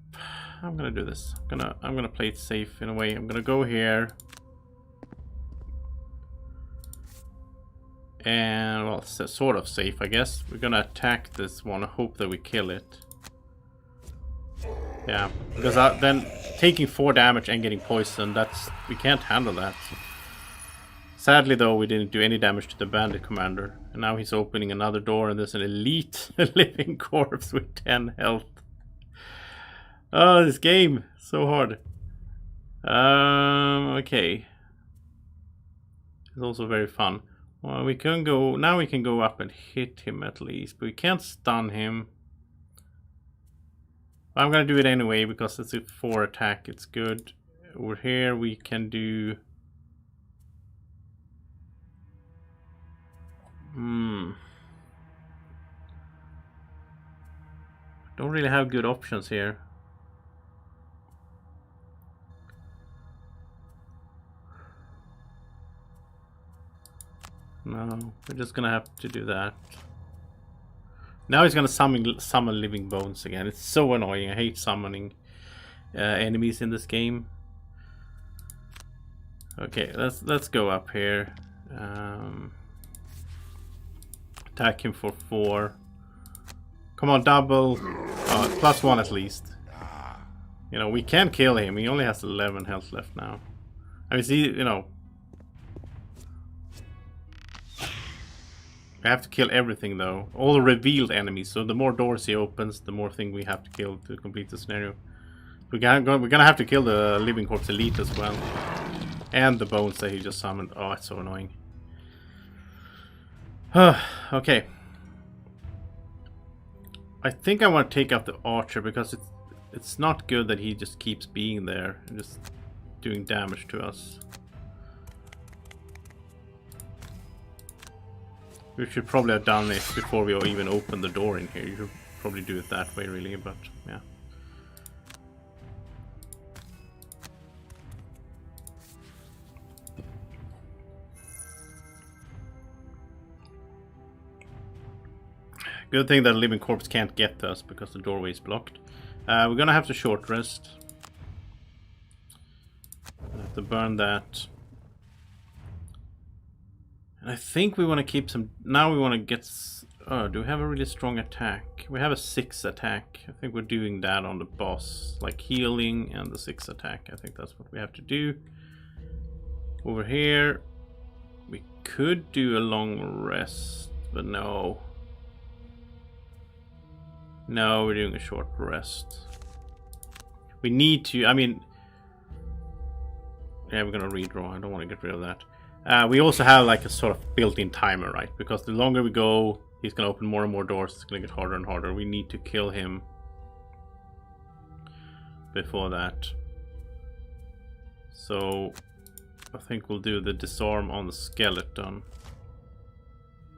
do this. I'm gonna play it safe in a way. I'm gonna go here. And, well, sort of safe, I guess. We're gonna attack this one, hope that we kill it. Yeah, because then taking 4 damage and getting poisoned, we can't handle that. Sadly, though, we didn't do any damage to the bandit commander. And now he's opening another door, and there's an elite living corpse with 10 health. Oh, this game, so hard. Okay. It's also very fun. Well, we can go... Now we can go up and hit him at least. But we can't stun him. I'm gonna do it anyway because it's a 4 attack. It's good. Over here we can do... Don't really have good options here. No, we're just gonna have to do that. Now he's gonna summon living bones again. It's so annoying. I hate summoning enemies in this game. Okay, let's go up here. Attack him for 4. Come on, double. +1 at least. You know, we can kill him. He only has 11 health left now. I mean, see, you know. I have to kill everything though. All the revealed enemies. So the more doors he opens, the more thing we have to kill to complete the scenario. We're gonna have to kill the Living Corpse Elite as well. And the bones that he just summoned. Oh, it's so annoying. Okay. I think I want to take out the Archer because it's not good that he just keeps being there and just doing damage to us. We should probably have done this before we even open the door in here. You should probably do it that way, really, but yeah. Good thing that a living corpse can't get to us because the doorway is blocked. We're gonna have to short rest. I have to burn that. And I think we want to keep some... Now we want to get... Oh, do we have a really strong attack? We have a 6 attack. I think we're doing that on the boss. Like healing and the 6 attack. I think that's what we have to do. Over here. We could do a long rest. But no. No, we're doing a short rest. We need to... I mean... Yeah, we're going to redraw. I don't want to get rid of that. We also have like a sort of built-in timer, right? Because the longer we go, he's going to open more and more doors. It's going to get harder and harder. We need to kill him before that. So I think we'll do the disarm on the skeleton.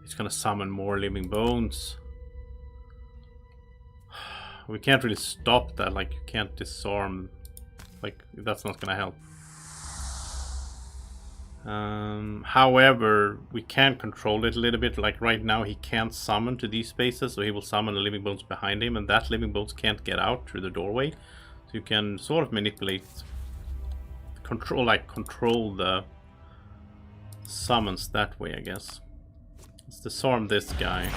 He's gonna summon more living bones. We can't really stop that, like you can't disarm, like that's not gonna help. However, we can control it a little bit. Like right now he can't summon to these spaces, so he will summon the living bones behind him, and that living bones can't get out through the doorway. So you can sort of manipulate, control the summons that way, I guess. Let's disarm this guy.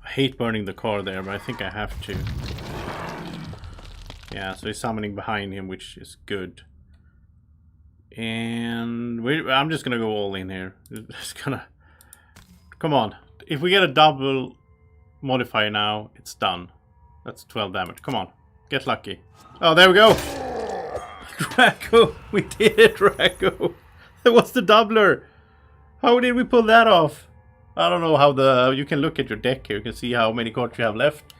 I hate burning the car there, but I think I have to. Yeah, so he's summoning behind him, which is good. And I'm just gonna go all in here. Just gonna... Come on. If we get a double modifier now, it's done. That's 12 damage. Come on. Get lucky. Oh, there we go! Draco! We did it, Draco! What's the doubler? How did we pull that off? I don't know how the... You can look at your deck here. You can see how many cards you have left.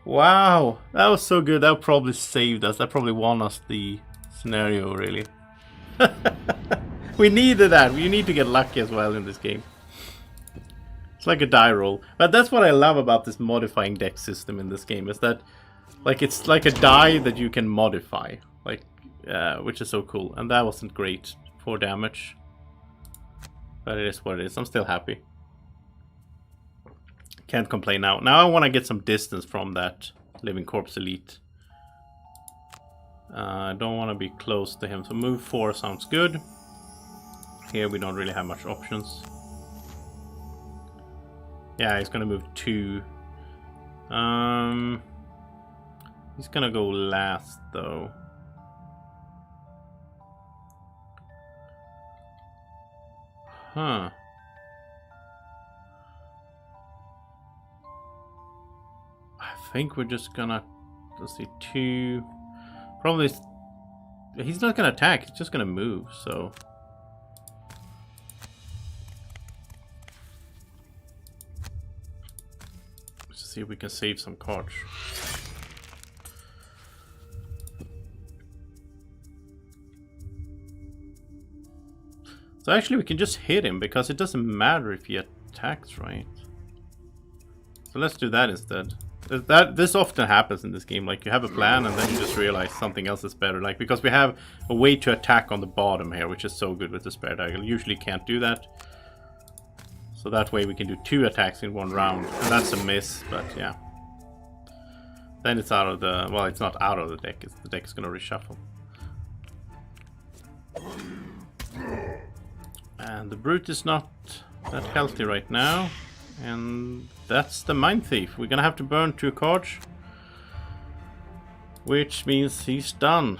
Wow, that was so good. That probably saved us. That probably won us the scenario, really. We needed that. We need to get lucky as well in this game. It's like a die roll. But that's what I love about this modifying deck system in this game, is that like it's like a die that you can modify, like which is so cool. And that wasn't great. 4 damage. But it is what it is. I'm still happy. Can't complain now. Now I want to get some distance from that Living Corpse Elite. I don't want to be close to him, so move 4 sounds good. Here we don't really have much options. Yeah, he's gonna move 2. He's gonna go last though. Huh. I think we're just gonna, let's see, 2, probably, he's not gonna attack, he's just gonna move, so. Let's see if we can save some cards. So actually we can just hit him, because it doesn't matter if he attacks, right? So let's do that instead. This often happens in this game, like you have a plan and then you just realize something else is better, like because we have a way to attack on the bottom here, which is so good with the spare dagger. Usually can't do that, so that way we can do 2 attacks in 1 round, and that's a miss, but yeah, then it's out of the, well, it's not out of the deck, the deck is gonna reshuffle. And the brute is not that healthy right now. And that's the Mind Thief. We're gonna have to burn 2 cards, which means he's done.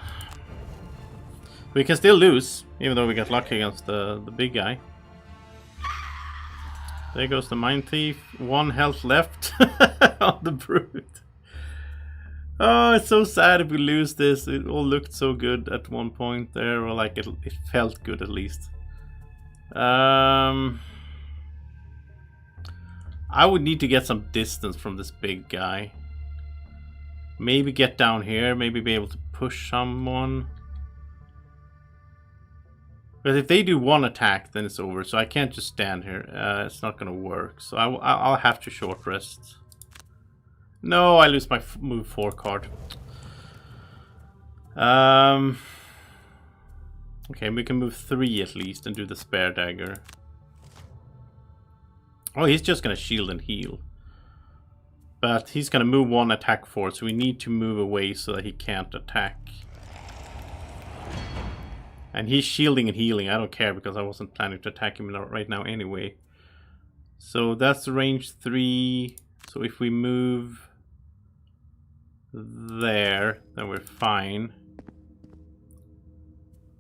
We can still lose, even though we got lucky against the big guy. There goes the Mind Thief. 1 health left on the brute. Oh, it's so sad if we lose this. It all looked so good at one point there, or like it felt good at least. I would need to get some distance from this big guy. Maybe get down here, maybe be able to push someone. But if they do 1 attack, then it's over. So I can't just stand here. It's not gonna work. So I'll have to short rest. No, I lose my move 4 card. Okay, we can move 3 at least and do the spare dagger. Oh, he's just gonna shield and heal. But he's gonna move 1 attack 4, so we need to move away so that he can't attack. And he's shielding and healing. I don't care because I wasn't planning to attack him right now anyway. So that's range 3. So if we move there, then we're fine.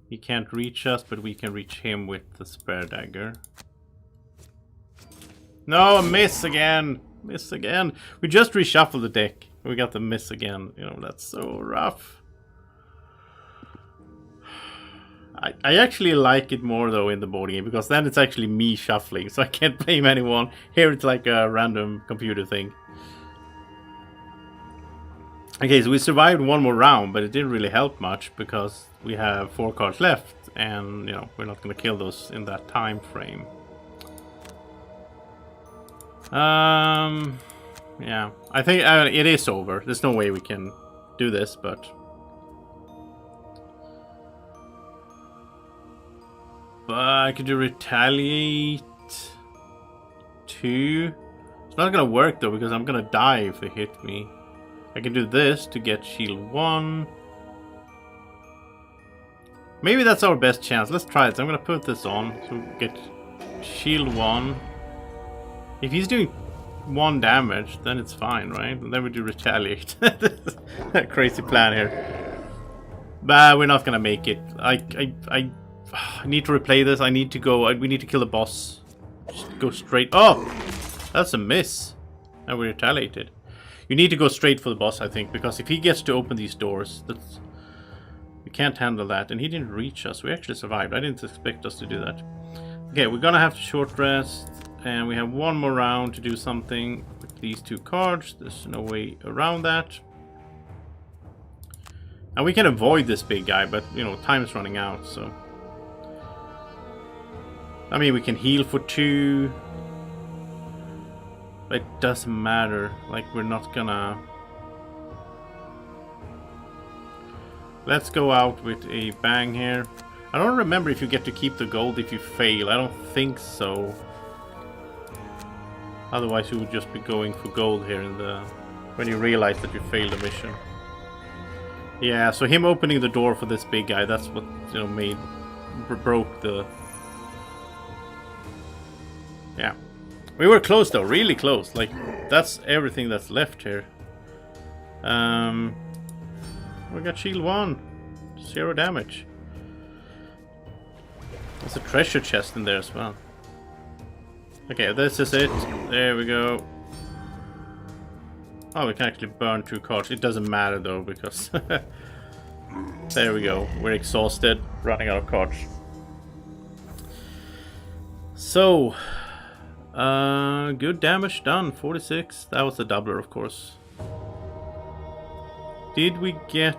He can't reach us, but we can reach him with the spare dagger. No, a miss again! Miss again! We just reshuffled the deck. We got the miss again. You know, that's so rough. I actually like it more though in the board game, because then it's actually me shuffling, so I can't blame anyone. Here it's like a random computer thing. Okay, so we survived one more round, but it didn't really help much because we have 4 cards left, and you know we're not going to kill those in that time frame. Yeah, I think it is over. There's no way we can do this, but I could do retaliate 2. It's not gonna work though because I'm gonna die if they hit me. I can do this to get shield 1. Maybe that's our best chance. Let's try it. So I'm gonna put this on so we get shield 1. If he's doing 1 damage, then it's fine, right? And then we do retaliate. Crazy plan here. But we're not gonna make it. I need to replay this. I need to go. We need to kill the boss. Just go straight. Oh! That's a miss. And we retaliated. You need to go straight for the boss, I think, because if he gets to open these doors, that's... we can't handle that. And he didn't reach us. We actually survived. I didn't expect us to do that. Okay, we're gonna have to short rest. And we have 1 more round to do something with these 2 cards. There's no way around that. And we can avoid this big guy, but, you know, time is running out, so... I mean, we can heal for 2. But it doesn't matter. Like, we're not gonna... Let's go out with a bang here. I don't remember if you get to keep the gold if you fail. I don't think so. Otherwise you would just be going for gold here in the... when you realize that you failed a mission. Yeah, so him opening the door for this big guy, that's what, you know, broke the... Yeah. We were close though, really close. Like, that's everything that's left here. We got shield 1. 0 damage. There's a treasure chest in there as well. Okay, this is it. There we go. Oh, we can actually burn 2 cards. It doesn't matter though, because... there we go. We're exhausted, running out of cards. So... good damage done. 46. That was the doubler, of course. Did we get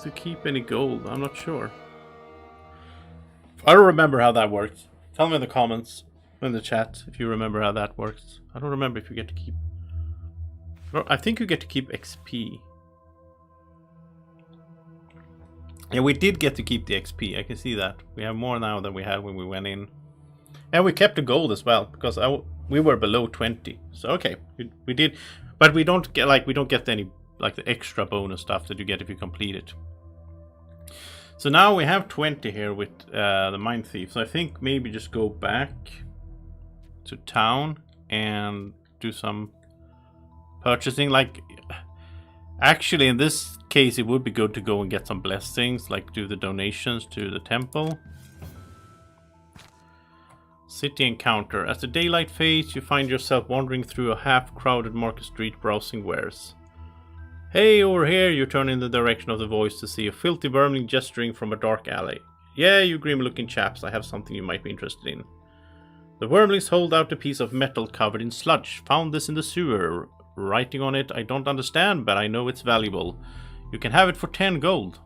to keep any gold? I'm not sure. I don't remember how that works. Tell me in the comments, in the chat, if you remember how that works. I don't remember if you get to keep... I think you get to keep XP. Yeah, we did get to keep the XP. I can see that. We have more now than we had when we went in. And we kept the gold as well, because we were below 20. So okay, we did, but we don't get any like the extra bonus stuff that you get if you complete it. So now we have 20 here with the Mine Thief. So I think maybe just go back to town and do some purchasing. Like, actually in this case it would be good to go and get some blessings, like do the donations to the temple. City encounter. As the daylight fades, you find yourself wandering through a half-crowded market street browsing wares. Hey, over here, you turn in the direction of the voice to see a filthy vermin gesturing from a dark alley. Yeah, you grim-looking chaps, I have something you might be interested in. The wormlings hold out a piece of metal covered in sludge. Found this in the sewer. Writing on it, I don't understand, but I know it's valuable. You can have it for 10 gold.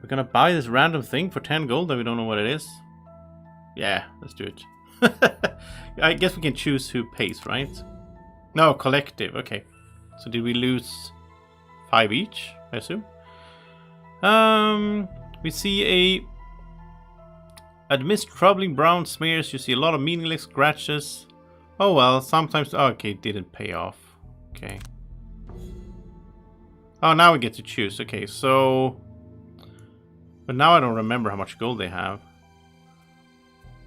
We're gonna buy this random thing for 10 gold and we don't know what it is? Yeah, let's do it. I guess we can choose who pays, right? No, collective, okay. So did we lose 5 each, I assume? We see amidst troubling brown smears, you see a lot of meaningless scratches. Oh well, sometimes... Oh, okay, it didn't pay off. Okay. Oh, now we get to choose. Okay, so... But now I don't remember how much gold they have.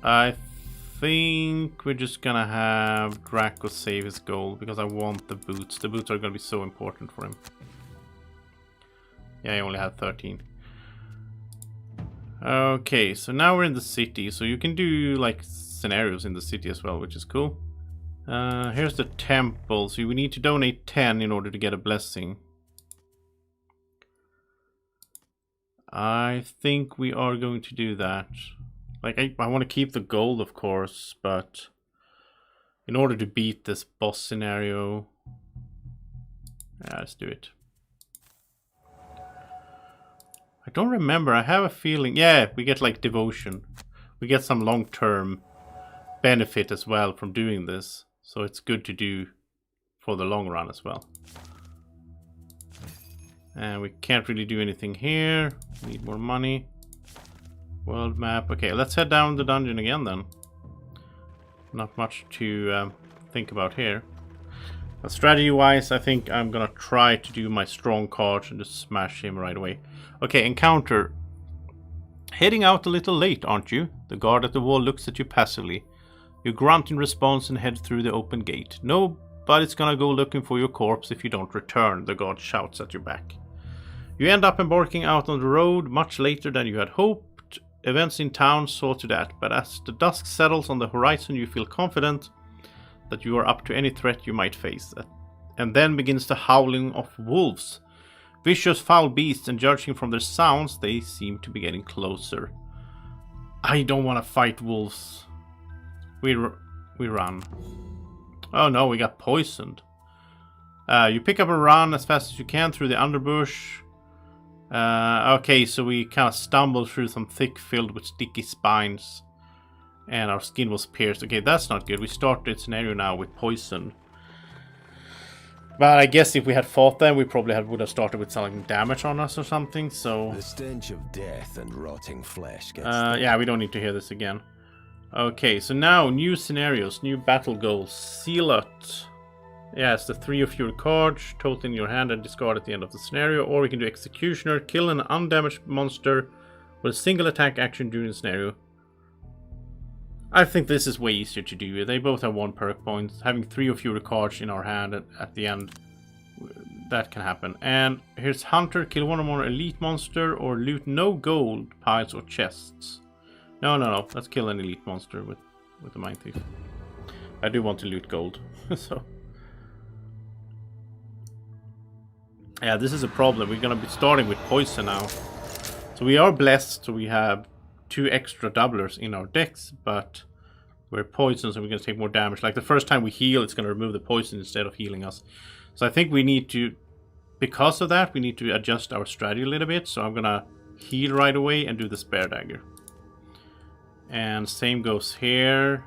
I think we're just gonna have Draco save his gold because I want the boots. The boots are gonna be so important for him. Yeah, I only had 13. Okay, so now we're in the city. So you can do like scenarios in the city as well, which is cool. Here's the temple. So we need to donate 10 in order to get a blessing. I think we are going to do that. Like, I want to keep the gold, of course, but in order to beat this boss scenario... Yeah, let's do it. I don't remember. I have a feeling. Yeah, we get like devotion. We get some long-term benefit as well from doing this. So it's good to do for the long run as well. And we can't really do anything here. We need more money. World map. Okay, let's head down the dungeon again then. Not much to think about here. Strategy-wise, I think I'm gonna try to do my strong cards and just smash him right away. Okay, encounter. Heading out a little late, aren't you? The guard at the wall looks at you passively. You grunt in response and head through the open gate. Nobody's gonna go looking for your corpse if you don't return, the guard shouts at your back. You end up embarking out on the road much later than you had hoped. Events in town saw to that, but as the dusk settles on the horizon, you feel confident that you are up to any threat you might face. And then begins the howling of wolves. Vicious, foul beasts, and judging from their sounds, they seem to be getting closer. I don't want to fight wolves. We run. Oh no, we got poisoned. You pick up a run as fast as you can through the underbush. Okay, so we kind of stumbled through some thick filled with sticky spines. And our skin was pierced. Okay, that's not good. We started scenario now with poison. But I guess if we had fought them, we probably would have started with some damage on us or something, so... The stench of death and rotting flesh gets... yeah, we don't need to hear this again. Okay, so now, new scenarios, new battle goals. Zealot. Yeah, it's the 3 of your cards, total in your hand and discard at the end of the scenario. Or we can do Executioner, kill an undamaged monster with a single attack action during the scenario. I think this is way easier to do. They both have 1 perk point. Having 3 or fewer cards in our hand at the end, that can happen. And here's Hunter, kill 1 or more elite monster or loot no gold piles or chests. No. Let's kill an elite monster with the Mind Thief. I do want to loot gold. So yeah, this is a problem. We're gonna be starting with poison now. So we are blessed, so we have 2 extra doublers in our decks, but we're poisoned, so we're going to take more damage. Like the first time we heal, it's going to remove the poison instead of healing us. So I think we need to, because of that, we need to adjust our strategy a little bit. So I'm going to heal right away and do the Spare Dagger. And same goes here.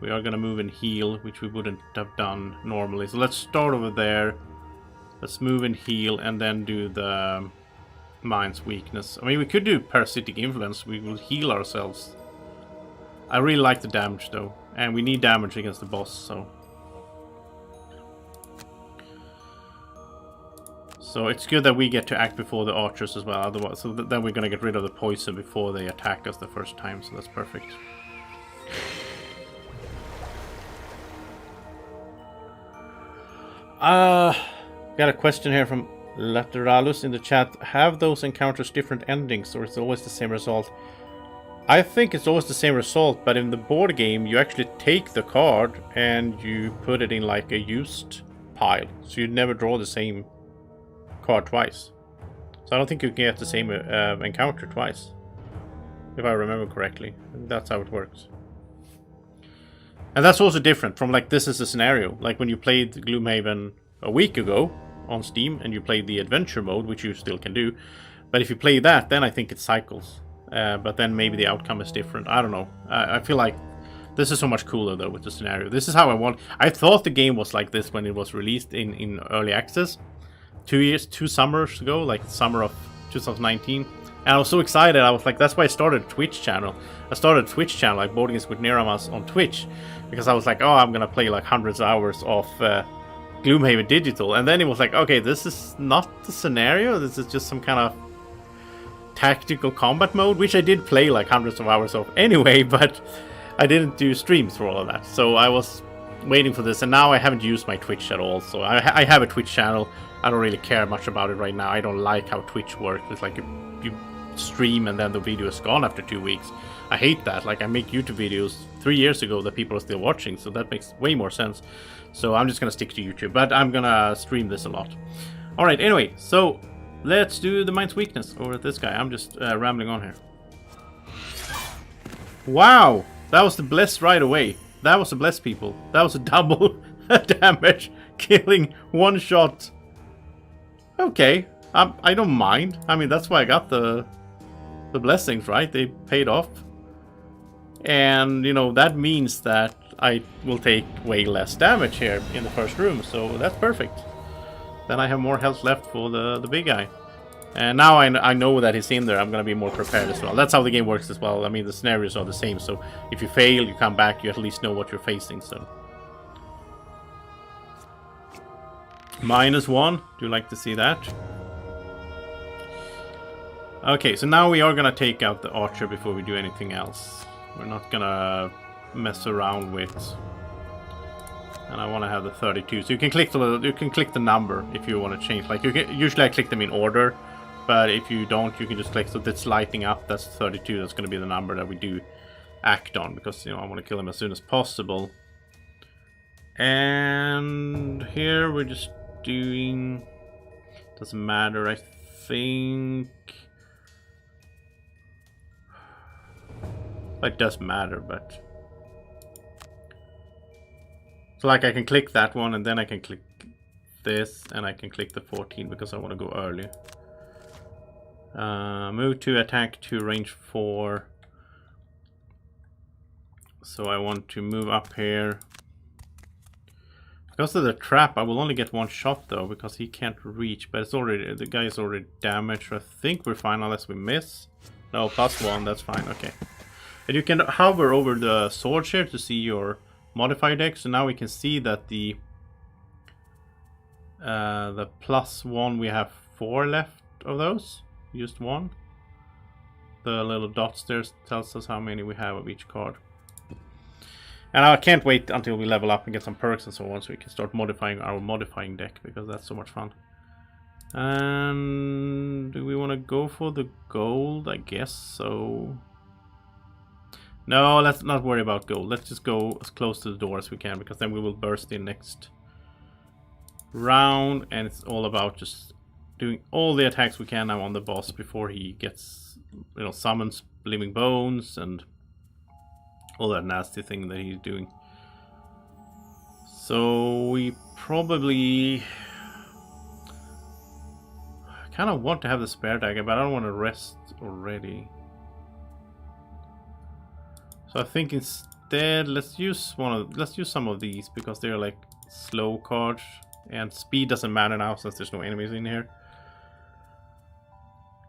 We are going to move and heal, which we wouldn't have done normally. So let's start over there. Let's move and heal and then do the... Mind's weakness. I mean, we could do Parasitic Influence. We will heal ourselves. I really like the damage though, and we need damage against the boss. So it's good that we get to act before the archers as well. Otherwise, so then we're gonna get rid of the poison before they attack us the first time. So that's perfect. Got a question here from Lateralus in the chat. Have those encounters different endings, or is it always the same result? I think it's always the same result, but in the board game you actually take the card and you put it in like a used pile, so you never draw the same card twice. So I don't think you can get the same encounter twice, if I remember correctly. That's how it works. And that's also different from like this is a scenario. Like when you played Gloomhaven a week ago on Steam and you played the adventure mode, which you still can do, but if you play that, then I think it cycles. But then maybe the outcome is different. I don't know. I feel like this is so much cooler though with the scenario. This is how I want. I thought the game was like this when it was released in early access 2 summers ago, like summer of 2019. And I was so excited. I was like, that's why I started a Twitch channel. I started a Twitch channel like Boarding with Niramas on Twitch, because I was like, oh, I'm gonna play like hundreds of hours of Gloomhaven Digital. And then it was like, okay, this is not the scenario. This is just some kind of tactical combat mode, which I did play like hundreds of hours of anyway, but I didn't do streams for all of that. So I was waiting for this, and now I haven't used my Twitch at all. So I have a Twitch channel. I don't really care much about it right now. I don't like how Twitch works. It's like you stream and then the video is gone after 2 weeks. I hate that. Like, I make YouTube videos 3 years ago that people are still watching, so that makes way more sense. So I'm just gonna stick to YouTube, but I'm gonna stream this a lot. All right, anyway, so let's do the Mind's Weakness over at this guy. I'm just rambling on here. Wow, that was the bless right away. That was a bless, people. That was a double damage, killing one shot Okay, I don't mind. I mean, that's why I got the blessings, right? They paid off. And, you know, that means that I will take way less damage here in the first room, so that's perfect. Then I have more health left for the big guy. And now I know that he's in there, I'm gonna be more prepared as well. That's how the game works as well. I mean, the scenarios are the same, so if you fail, you come back, you at least know what you're facing, so. -1, do you like to see that? Okay, so now we are gonna take out the archer before we do anything else. We're not gonna mess around with. And I want to have the 32. So you can click the number if you want to change. Like usually I click them in order, but if you don't, you can just click. So that's lighting up. That's 32. That's going to be the number that we do act on, because, you know, I want to kill him as soon as possible. And here we're just doing. Doesn't matter. I think. It does matter, but. So like I can click that one, and then I can click this, and I can click the 14 because I want to go early. Move to attack to range 4. So I want to move up here. Because of the trap, I will only get 1 shot though, because he can't reach. But it's already, the guy is already damaged. So I think we're fine unless we miss. No, +1, that's fine. Okay. And you can hover over the sword here to see your modifier deck. So now we can see that the +1, we have 4 left of those. Just 1. The little dots there tells us how many we have of each card. And I can't wait until we level up and get some perks and so on, so we can start modifying our modifying deck, because that's so much fun. And do we want to go for the gold? I guess so. No, let's not worry about gold. Let's just go as close to the door as we can, because then we will burst in next round, and it's all about just doing all the attacks we can now on the boss before he gets, you know, summons living bones and all that nasty thing that he's doing. So we probably kind of want to have the spare dagger, but I don't want to rest already. So I think instead let's use some of these, because they're like slow cards, and speed doesn't matter now since there's no enemies in here.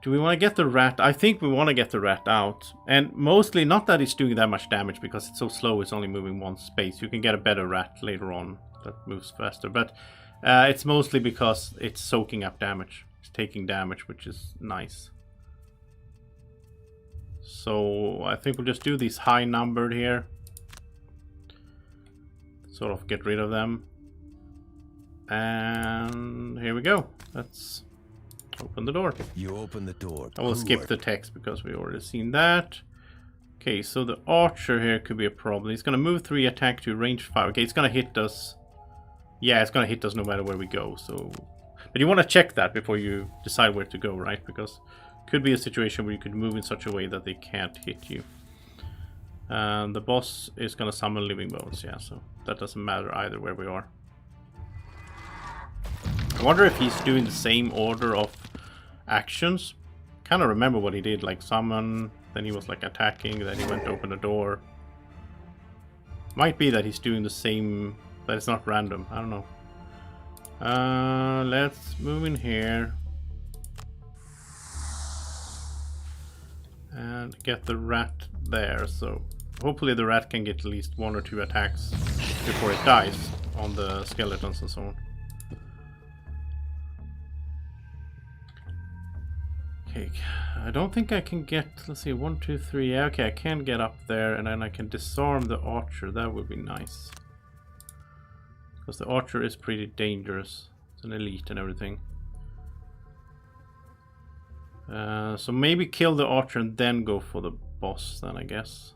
Do we want to get the rat? I think we want to get the rat out, and mostly not that it's doing that much damage, because it's so slow. It's only moving 1 space. You can get a better rat later on that moves faster, but it's mostly because it's soaking up damage. It's taking damage, which is nice. So I think we'll just do these high numbered here. Sort of get rid of them. And here we go. Let's open the door. You open the door. I will skip the text because we already seen that. Okay, so the archer here could be a problem. He's gonna move 3, attack to range 5. Okay, it's gonna hit us. Yeah, it's gonna hit us no matter where we go. So, but you want to check that before you decide where to go, right? Because could be a situation where you could move in such a way that they can't hit you. The boss is gonna summon living bones, yeah, so that doesn't matter either where we are. I wonder if he's doing the same order of actions. Kind of remember what he did, like summon, then he was like attacking, then he went to open the door. Might be that he's doing the same, that it's not random, I don't know. Let's move in here. And get the rat there, so hopefully the rat can get at least 1 or 2 attacks before it dies on the skeletons and so on. Okay, I don't think I can get, let's see, 1, 2, 3, yeah, okay, I can get up there, and then I can disarm the archer. That would be nice, because the archer is pretty dangerous. It's an elite and everything. So maybe kill the archer and then go for the boss then, I guess.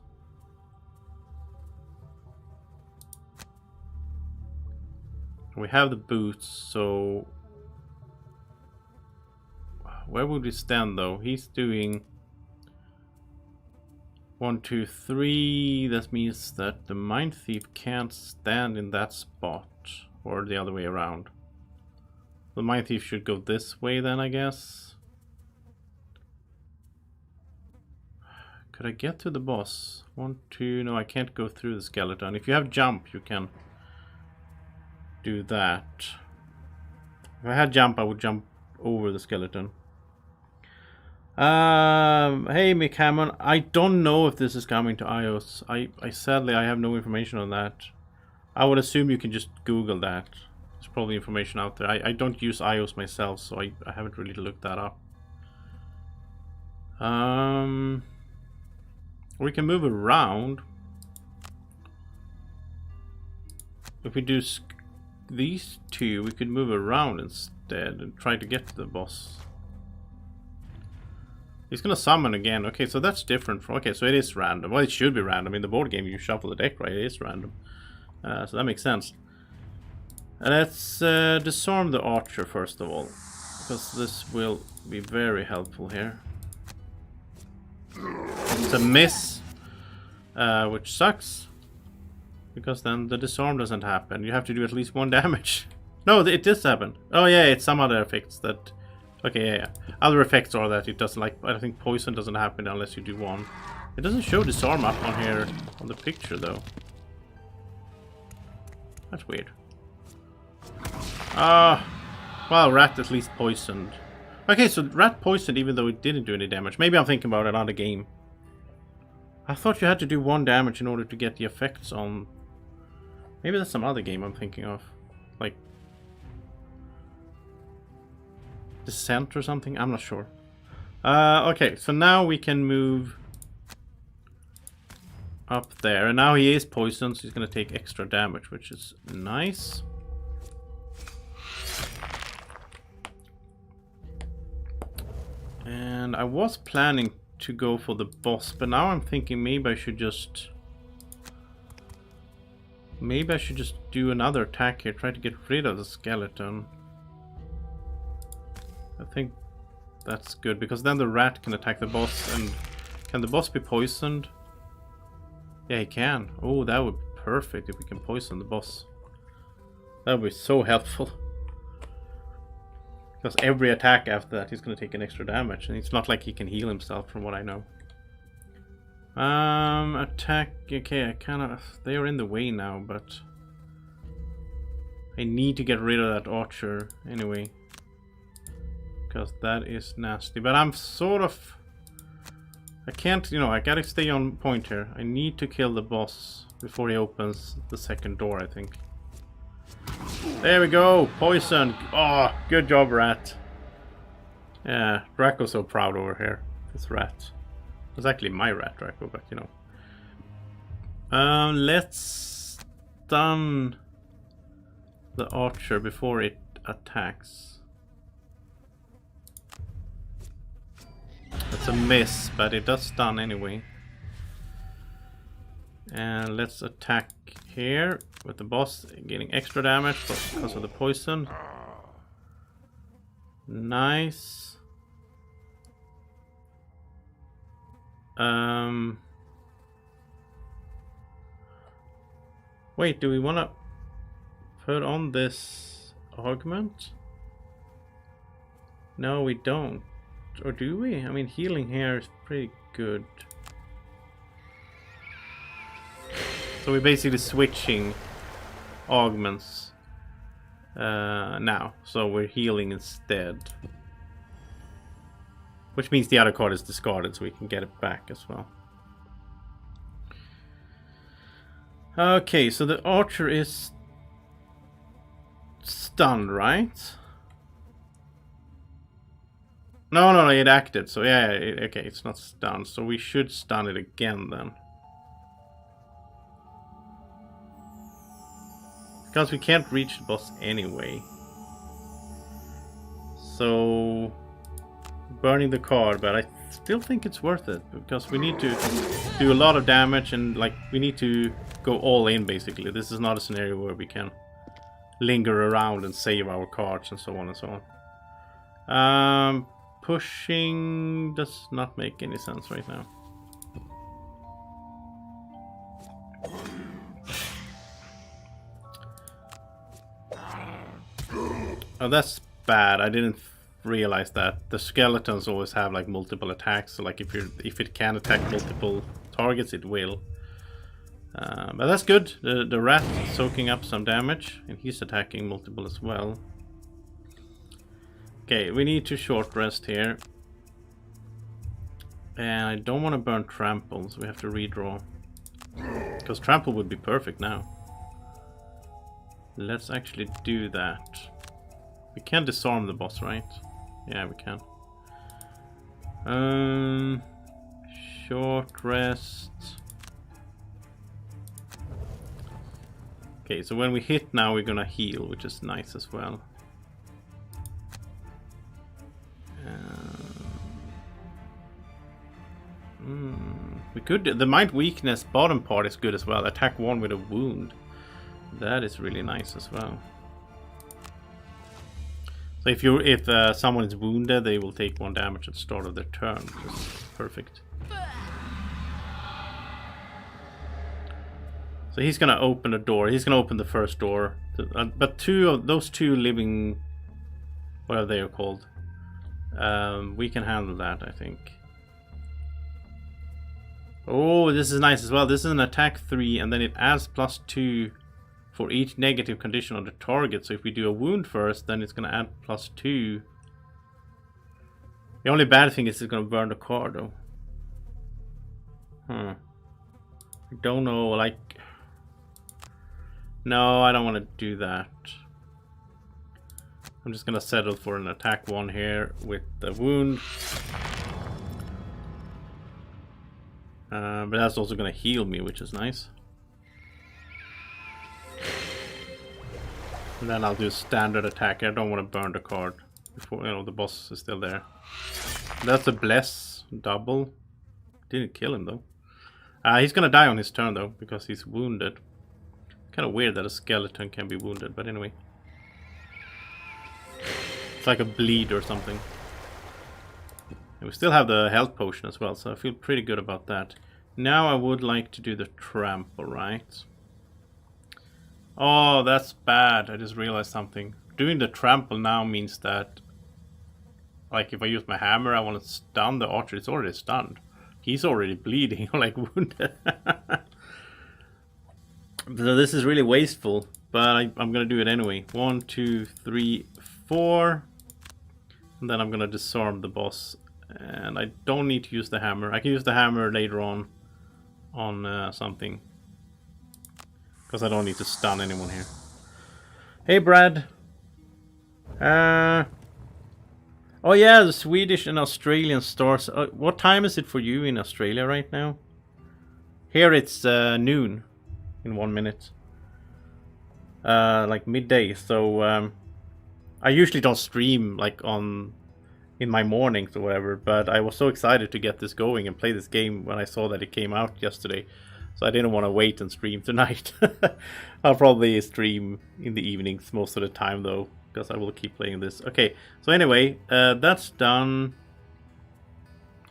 We have the boots, so where would we stand though? He's doing 1, 2, 3. That means that the Mind Thief can't stand in that spot, or the other way around. The Mind Thief should go this way then, I guess. Could I get to the boss? 1, 2... No, I can't go through the skeleton. If you have jump, you can do that. If I had jump, I would jump over the skeleton. Hey, Mick Hammond. I don't know if this is coming to iOS. I sadly, I have no information on that. I would assume you can just Google that. There's probably information out there. I don't use iOS myself, so I haven't really looked that up. We can move around. If we do these two, we could move around instead and try to get to the boss. He's gonna summon again. Okay, so that's different from... Okay, so it is random. Well, it should be random. In the board game, you shuffle the deck, right? It is random. So that makes sense. Let's disarm the archer first of all, because this will be very helpful here. It's a miss, which sucks, because then the disarm doesn't happen. You have to do at least 1 damage. No, it does happen. Oh yeah, it's some other effects that... Okay, yeah. Other effects are that it doesn't, like, I think poison doesn't happen unless you do 1. It doesn't show disarm up on here on the picture though. That's weird. Well, rat at least poisoned. Okay, so rat poisoned even though it didn't do any damage. Maybe I'm thinking about another game. I thought you had to do 1 damage in order to get the effects on... Maybe that's some other game I'm thinking of. Like... Descent or something? I'm not sure. Okay, so now we can move up there. And now he is poisoned, so he's going to take extra damage, which is nice. And I was planning to go for the boss, but now I'm thinking maybe I should just... Maybe I should just do another attack here, try to get rid of the skeleton. I think that's good, because then the rat can attack the boss, and can the boss be poisoned? Yeah, he can. Oh, that would be perfect if we can poison the boss. That would be so helpful. Because every attack after that, he's going to take an extra damage, and it's not like he can heal himself, from what I know. Attack. Okay, I kind of... They are in the way now, but... I need to get rid of that archer, anyway. Because that is nasty. But I'm sort of... I can't, you know, I gotta stay on point here. I need to kill the boss before he opens the second door, I think. There we go! Poison! Oh, good job, rat. Yeah, Draco's so proud over here. This rat. It was actually my rat, Draco, but you know. Let's stun the archer before it attacks. That's a miss, but it does stun anyway. And let's attack here with the boss, getting extra damage because of the poison. Nice. Wait, do we want to put on this augment? No, we don't. Or do we? I mean, healing here is pretty good. So we're basically switching augments now. So we're healing instead. Which means the other card is discarded, so we can get it back as well. Okay, so the archer is stunned, right? No, it acted. So yeah, okay, it's not stunned. So we should stun it again then. Because we can't reach the boss anyway. So... burning the card, but I still think it's worth it. Because we need to do a lot of damage and like we need to go all in basically. This is not a scenario where we can linger around and save our cards and so on and so on. Pushing does not make any sense right now. Oh, that's bad. I didn't realize that the skeletons always have like multiple attacks. So like if it can attack multiple targets, it will. But that's good. The rat is soaking up some damage, and he's attacking multiple as well. Okay, we need to short rest here. And I don't want to burn trample, so we have to redraw. Because trample would be perfect now. Let's actually do that. We can disarm the boss, right? Yeah, we can. Short rest. Okay, so when we hit now, we're gonna heal, which is nice as well. We could. The might weakness bottom part is good as well. Attack 1 with a wound. That is really nice as well. So if someone is wounded, they will take 1 damage at the start of their turn, which is perfect. So he's gonna open a door. He's gonna open the first door. But those two living, whatever they are called, we can handle that, I think. Oh, this is nice as well. This is an attack 3, and then it adds +2 for each negative condition on the target. So if we do a wound first, then it's going to add +2. The only bad thing is it's going to burn the card, though. I don't know, like... No, I don't want to do that. I'm just going to settle for an attack 1 here with the wound. But that's also going to heal me, which is nice. And then I'll do standard attack. I don't want to burn the card before, you know, the boss is still there. That's a bless double. Didn't kill him though. He's going to die on his turn though, because he's wounded. Kind of weird that a skeleton can be wounded, but anyway. It's like a bleed or something. And we still have the health potion as well, so I feel pretty good about that. Now I would like to do the trample, right? Oh, that's bad. I just realized something. Doing the trample now means that, like, if I use my hammer, I want to stun the archer. It's already stunned. He's already bleeding, like wounded. So this is really wasteful, but I'm going to do it anyway. 1, 2, 3, 4. And then I'm going to disarm the boss. And I don't need to use the hammer. I can use the hammer later on something. Because I don't need to stun anyone here. Hey, Brad. Oh yeah, the Swedish and Australian stars. What time is it for you in Australia right now? Here it's noon in 1 minute. Like midday. So I usually don't stream like in my mornings or whatever, but I was so excited to get this going and play this game when I saw that it came out yesterday. So I didn't want to wait and stream tonight. I'll probably stream in the evenings most of the time though, because I will keep playing this. Okay, so anyway, that's done.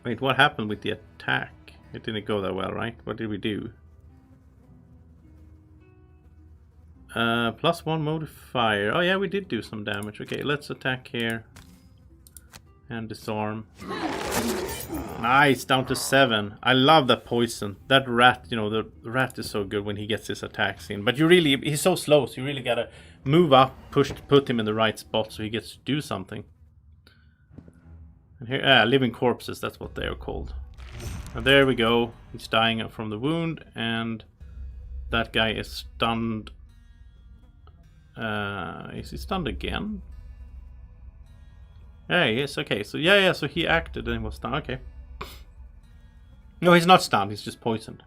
Wait, what happened with the attack? It didn't go that well, right? What did we do? +1 modifier. Oh yeah, we did do some damage. Okay, let's attack here. And disarm. Nice, down to 7. I love that poison. That rat, you know, the rat is so good when he gets his attacks in. But he's so slow, so you really gotta move up, put him in the right spot so he gets to do something. And here, living corpses, that's what they are called. And there we go. He's dying from the wound, and that guy is stunned. Is he stunned again? Yeah, yes, okay. So yeah, so he acted and was stunned. Okay. No, he's not stunned, he's just poisoned.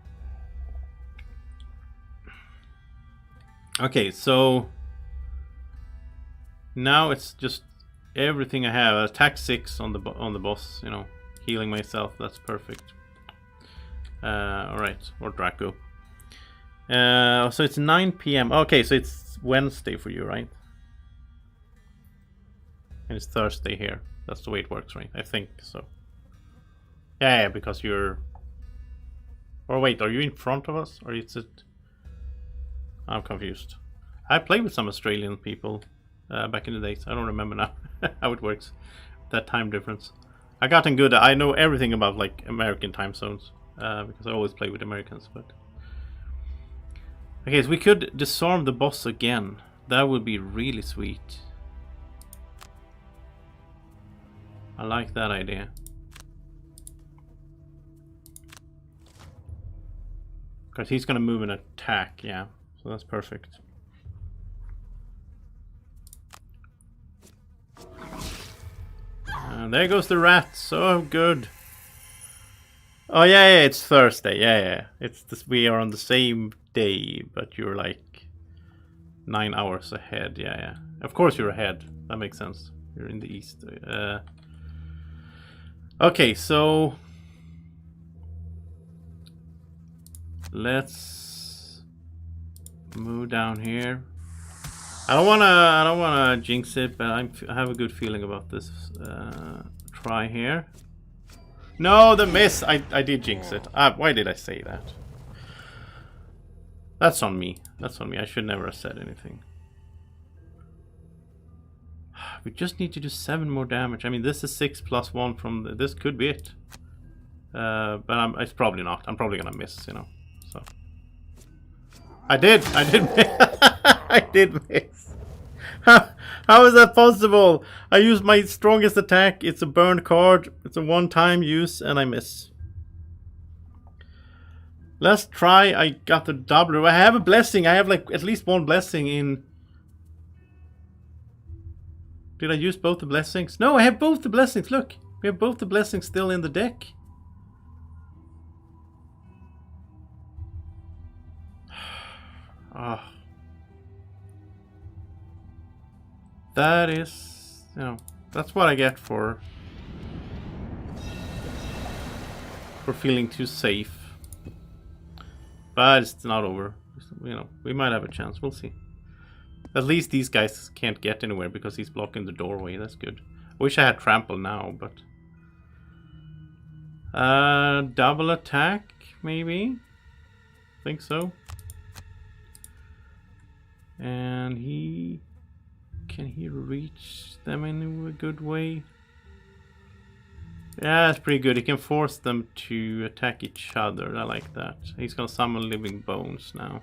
Okay, so now it's just everything I have. Attack 6 on the boss, you know, healing myself, that's perfect. Alright, or Draco. So it's 9 PM. Okay, so it's Wednesday for you, right? And it's Thursday here. That's the way it works, right? I think so. Yeah, because you're... Or wait, are you in front of us? Or is it... I'm confused. I play with some Australian people. back in the days. I don't remember now how it works. That time difference. I gotten good. I know everything about like American time zones because I always play with Americans. But okay, so we could disarm the boss again. That would be really sweet. I like that idea. Because he's gonna move and attack, yeah. So that's perfect. And there goes the rat. So good. Oh yeah, it's Thursday. Yeah. It's this, we are on the same day, but you're like 9 hours ahead. Yeah. Of course you're ahead. That makes sense. You're in the east. Okay, so let's move down here. I don't wanna jinx it, but I have a good feeling about this try here. No, the miss! I did jinx it. Why did I say that? That's on me. That's on me. I should never have said anything. We just need to do 7 more damage. I mean, this is 6 plus 1 from the, this could be it. But it's probably not. I'm probably gonna miss, you know. So I did miss. I did miss. How is that possible? I used my strongest attack. It's a burned card. It's a one-time use, and I miss. Let's try. I got the double. I have a blessing. I have like at least one blessing in. Did I use both the blessings? No, I have both the blessings. Look, we have both the blessings still in the deck. Ah. That is, you know, that's what I get for feeling too safe. But it's not over. You know, we might have a chance. We'll see. At least these guys can't get anywhere because he's blocking the doorway. That's good. I wish I had trample now, but double attack maybe. Think so. And can he reach them in a good way? Yeah, that's pretty good. He can force them to attack each other. I like that. He's gonna summon living bones now.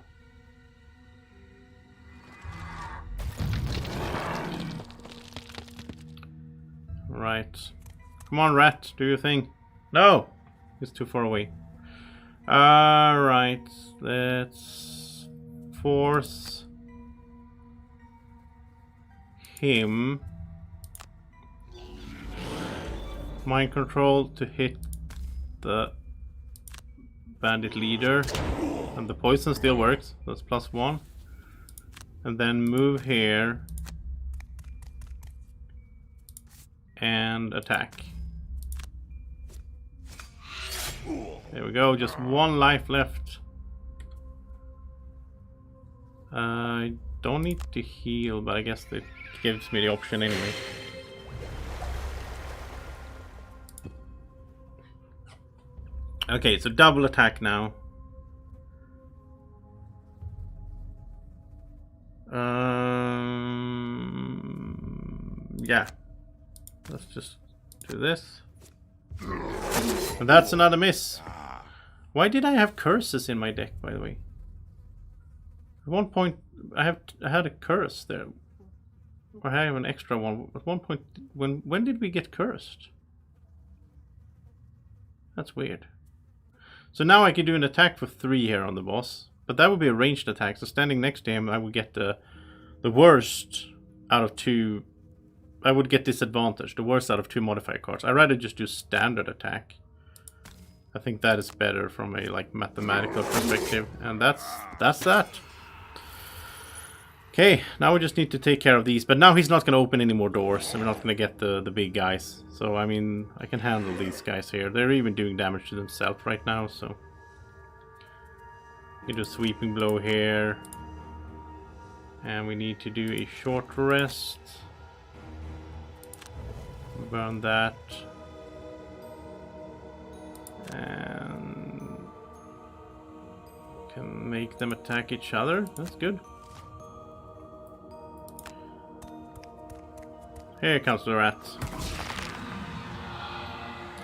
Right. Come on, rat. Do your thing. No! He's too far away. Alright. Let's force him. Mind control to hit the bandit leader. And the poison still works. That's +1. And then move here. And attack. There we go, just 1 life left. I don't need to heal, but I guess it gives me the option anyway. Okay, so double attack now. Yeah. Let's just do this. And that's another miss. Why did I have curses in my deck, by the way? At one point, I had a curse there. Or I have an extra one. At one point, when did we get cursed? That's weird. So now I can do an attack for 3 here on the boss. But that would be a ranged attack. So standing next to him, I would get the worst out of 2. I would get disadvantage, the worst out of 2 modifier cards. I'd rather just do standard attack. I think that is better from a like mathematical perspective. And that's that. Okay, now we just need to take care of these. But now he's not going to open any more doors. And we're not going to get the big guys. So, I mean, I can handle these guys here. They're even doing damage to themselves right now, so. We do a sweeping blow here. And we need to do a short rest. Burn that. And can make them attack each other. That's good. Here comes the rat.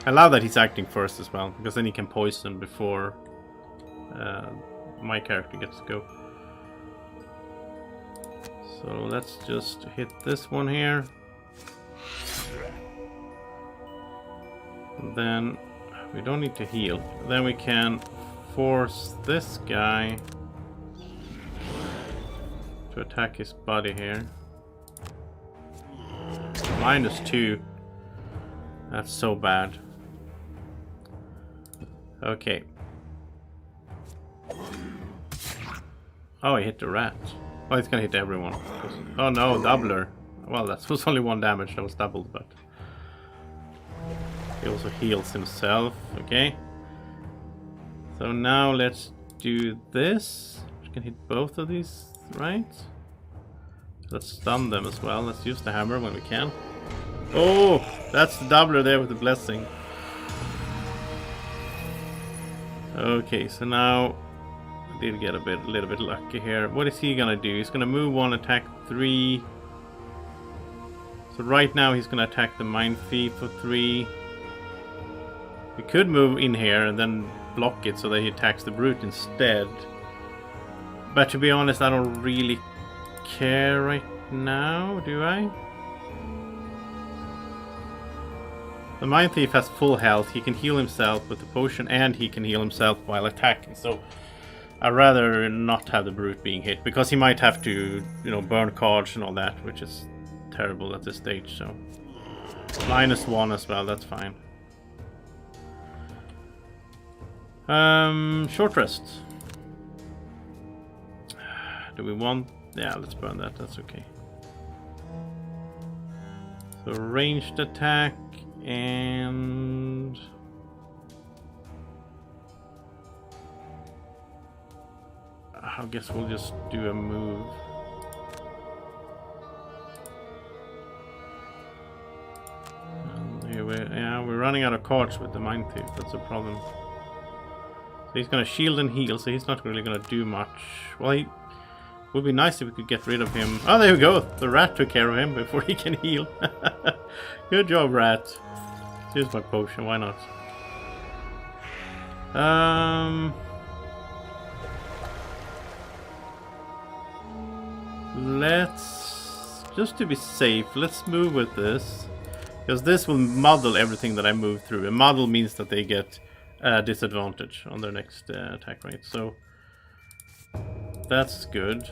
I love that he's acting first as well, because then he can poison before my character gets to go. So let's just hit this one here. And then we don't need to heal. Then we can force this guy to attack his body here. -2. That's so bad. Okay. Oh, he hit the rat. Oh, he's gonna hit everyone. Oh no, doubler. Well, that was only 1 damage. That was doubled, but he also heals himself. Okay. So now let's do this. We can hit both of these, right? Let's stun them as well. Let's use the hammer when we can. Oh, that's the doubler there with the blessing. Okay, so now I did get a little bit lucky here. What is he gonna do? He's gonna move 1, attack 3. So right now he's gonna attack the Mind Thief for 3. We could move in here and then block it so that he attacks the brute instead. But to be honest, I don't really care right now, do I? The Mind Thief has full health. He can heal himself with the potion and he can heal himself while attacking. So I'd rather not have the brute being hit, because he might have to, you know, burn cards and all that, which is terrible at this stage. So -1 as well, that's fine. Short rest. Do we want... Yeah, let's burn that, that's okay. So ranged attack and... I guess we'll just do a move. And here we're running out of cards with the Mind Thief, that's a problem. So he's gonna shield and heal, so he's not really gonna do much. Well, it would be nice if we could get rid of him. Oh, there we go! The rat took care of him before he can heal. Good job, rat. Here's my potion, why not? Let's, just to be safe, let's move with this. Because this will muddle everything that I move through. And muddle means that they get disadvantage on their next attack rate. So that's good.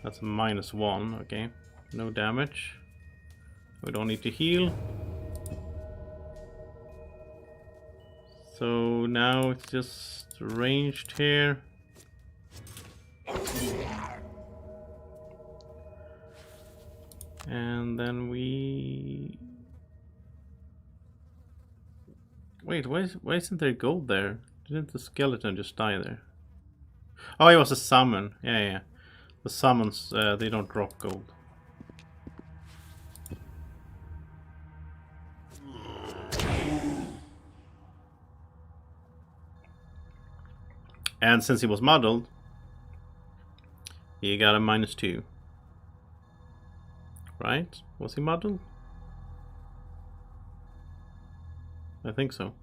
That's a -1, okay. No damage. We don't need to heal. So now it's just ranged here. And then we... Wait, why isn't there gold there? Didn't the skeleton just die there? Oh, it was a summon. Yeah. The summons, they don't drop gold. And since he was muddled, he got a -2. Right? Was he muddled? I think so.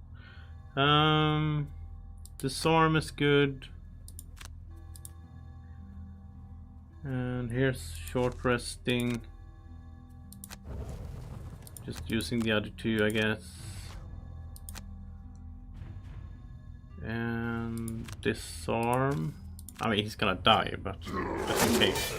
Disarm is good. And here's short resting. Just using the other 2, I guess. And disarm. I mean, he's gonna die, but just in case.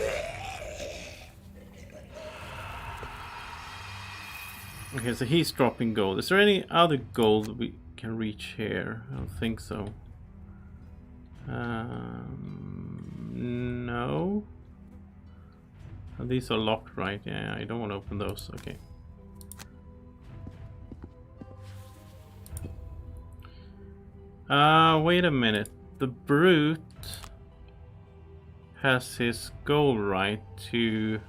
Okay, so he's dropping gold. Is there any other gold we can reach here? I don't think so. No. Oh, these are locked, right? Yeah, I don't want to open those. Okay. Wait a minute. The brute has his goal right to...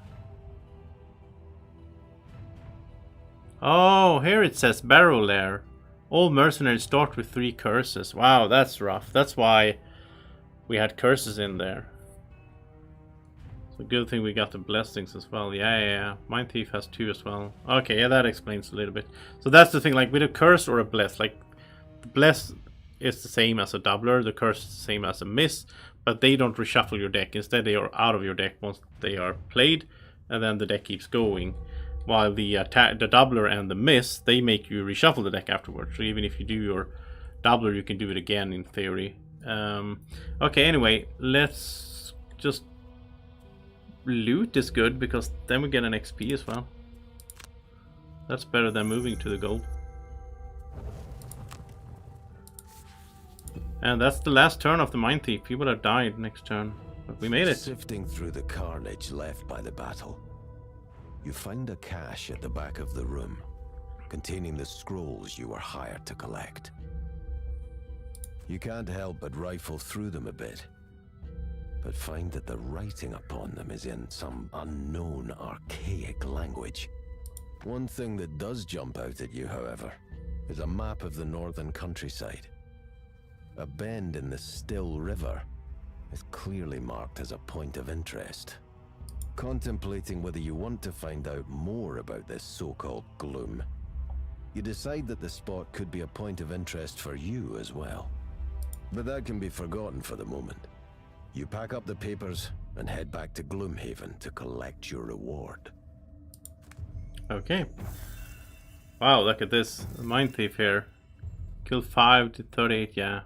Oh, here it says Barrow Lair. All mercenaries start with 3 curses. Wow, that's rough. That's why we had curses in there. It's a good thing we got the blessings as well. Yeah. Mind Thief has 2 as well. Okay, yeah, that explains a little bit. So that's the thing, like with a curse or a bless, like the bless is the same as a doubler, the curse is the same as a miss, but they don't reshuffle your deck. Instead, they are out of your deck once they are played, and then the deck keeps going. While the doubler and the miss, they make you reshuffle the deck afterwards. So even if you do your doubler, you can do it again in theory. Okay, anyway, let's just loot is good because then we get an XP as well. That's better than moving to the gold. And that's the last turn of the Mind Thief. He would have died next turn, but we made it. Sifting through the carnage left by the battle, you find a cache at the back of the room, containing the scrolls you were hired to collect. You can't help but rifle through them a bit, but find that the writing upon them is in some unknown archaic language. One thing that does jump out at you, however, is a map of the northern countryside. A bend in the Still River is clearly marked as a point of interest. Contemplating whether you want to find out more about this so-called gloom, you decide that the spot could be a point of interest for you as well. But that can be forgotten for the moment. You pack up the papers and head back to Gloomhaven to collect your reward. Okay. Wow, look at this. The Mind Thief here. Killed 5 to 38, yeah.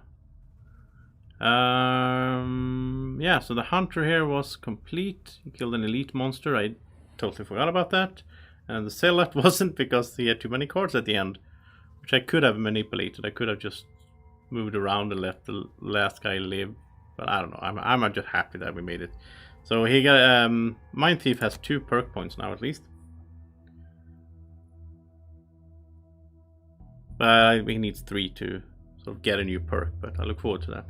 Yeah, so the hunter here was complete. He killed an elite monster. I totally forgot about that. And the zealot wasn't because he had too many cards at the end, which I could have manipulated. I could have just moved around and let the last guy live. But I don't know. I'm just happy that we made it. So he got Mind Thief has 2 perk points now at least. He needs 3 to sort of get a new perk, but I look forward to that.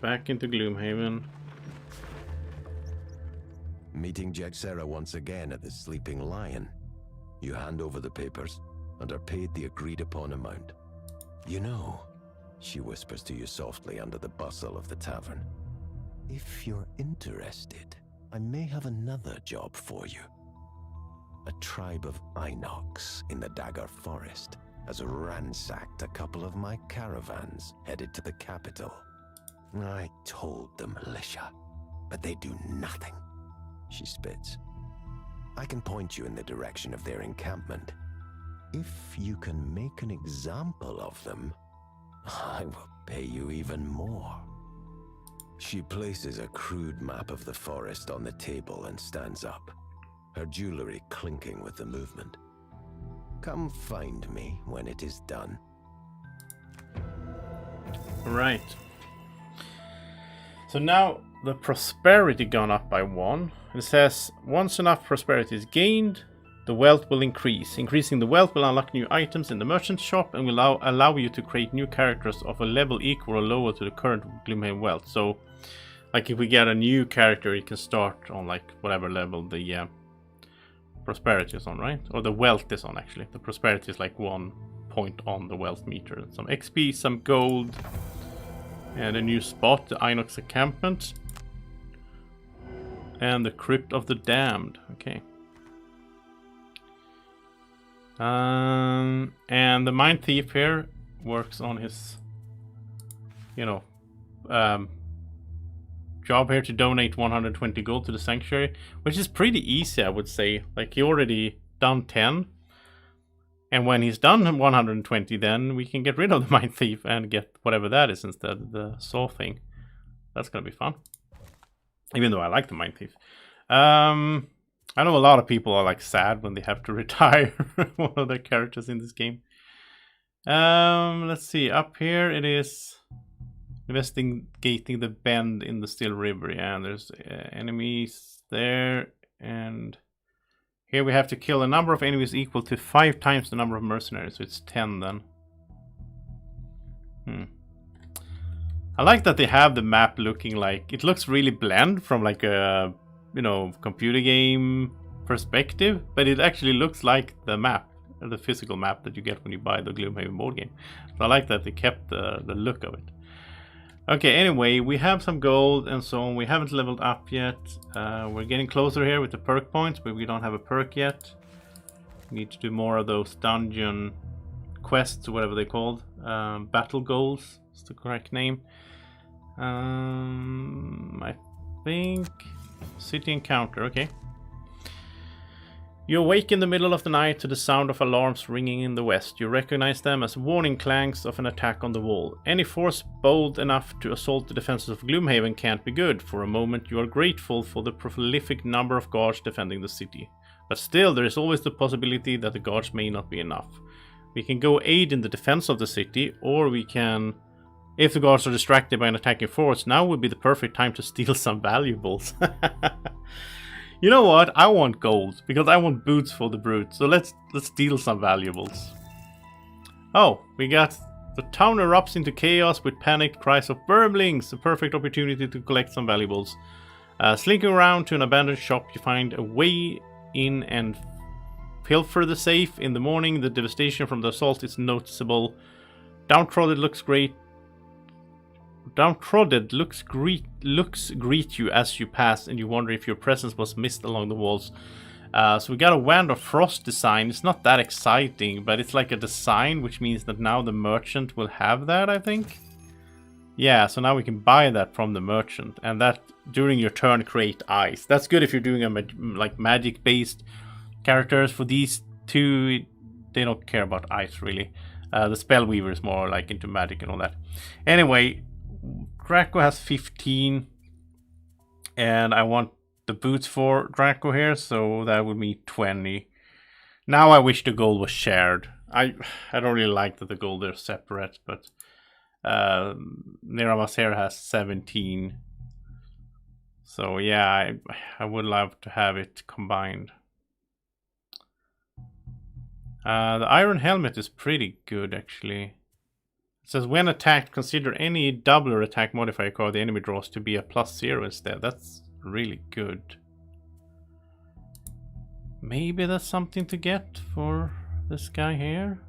Back into Gloomhaven. Meeting Jexera once again at the Sleeping Lion, you hand over the papers and are paid the agreed upon amount. You know, she whispers to you softly under the bustle of the tavern, if you're interested, I may have another job for you. A tribe of Inox in the Dagger Forest has ransacked a couple of my caravans headed to the capital. I told the militia, but they do nothing. She spits. I can point you in the direction of their encampment. If you can make an example of them, I will pay you even more. She places a crude map of the forest on the table and stands up, her jewelry clinking with the movement. Come find me when it is done. Right. So now the prosperity gone up by 1. It says once enough prosperity is gained, the wealth will increase. Increasing the wealth will unlock new items in the merchant shop and will allow you to create new characters of a level equal or lower to the current Gloomhaven wealth. So, like if we get a new character, it can start on like whatever level the prosperity is on, right? Or the wealth is on actually. The prosperity is like 1 point on the wealth meter. Some XP, some gold. And a new spot, the Inox encampment. And the Crypt of the Damned. Okay. And the Mind Thief here works on his, job here to donate 120 gold to the Sanctuary, which is pretty easy, I would say. Like, he already done 10. And when he's done 120, then we can get rid of the Mind Thief and get whatever that is instead, the saw thing. That's gonna be fun. Even though I like the Mind Thief. I know a lot of people are like sad when they have to retire one of their characters in this game. Let's see. Up here it is investigating the bend in the Still River. Yeah, and there's enemies there, and here we have to kill a number of enemies equal to 5 times the number of mercenaries, so it's 10 then. I like that they have the map looking like, it looks really bland from like a, computer game perspective, but it actually looks like the map the physical map that you get when you buy the Gloomhaven board game. So I like that they kept the look of it. Okay, anyway, we have some gold and so on. We haven't leveled up yet. We're getting closer here with the perk points, but we don't have a perk yet. We need to do more of those dungeon quests, or whatever they're called. Battle goals is the correct name. I think city encounter. Okay. You awake in the middle of the night to the sound of alarms ringing in the west. You recognize them as warning clanks of an attack on the wall. Any force bold enough to assault the defenses of Gloomhaven can't be good. For a moment you are grateful for the prolific number of guards defending the city. But still, there is always the possibility that the guards may not be enough. We can go aid in the defense of the city, or we can... If the guards are distracted by an attacking force, now would be the perfect time to steal some valuables. You know what? I want gold, because I want boots for the brute. So let's steal some valuables. Oh, we got... The town erupts into chaos with panicked cries of burblings. A perfect opportunity to collect some valuables. Slinking around to an abandoned shop, you find a way in and pilfer the safe. In the morning, the devastation from the assault is noticeable. Downtrodden looks great. Downtrodden looks greet you as you pass, and you wonder if your presence was missed along the walls. So we got a Wand of Frost design. It's not that exciting, but it's like a design, which means that now the merchant will have that, I think. Yeah, so now we can buy that from the merchant, and that during your turn create ice. That's good if you're doing a like magic-based characters. For these two, they don't care about ice really. The Spellweaver is more like into magic and all that. Anyway, Draco has 15, and I want the boots for Draco here, so that would be 20. Now I wish the gold was shared. I don't really like that the gold are separate, but Niramas here has 17. So yeah, I would love to have it combined. The Iron Helmet is pretty good actually. It says when attacked, consider any doubler attack modifier card the enemy draws to be a +0 instead. That's really good. Maybe that's something to get for this guy here.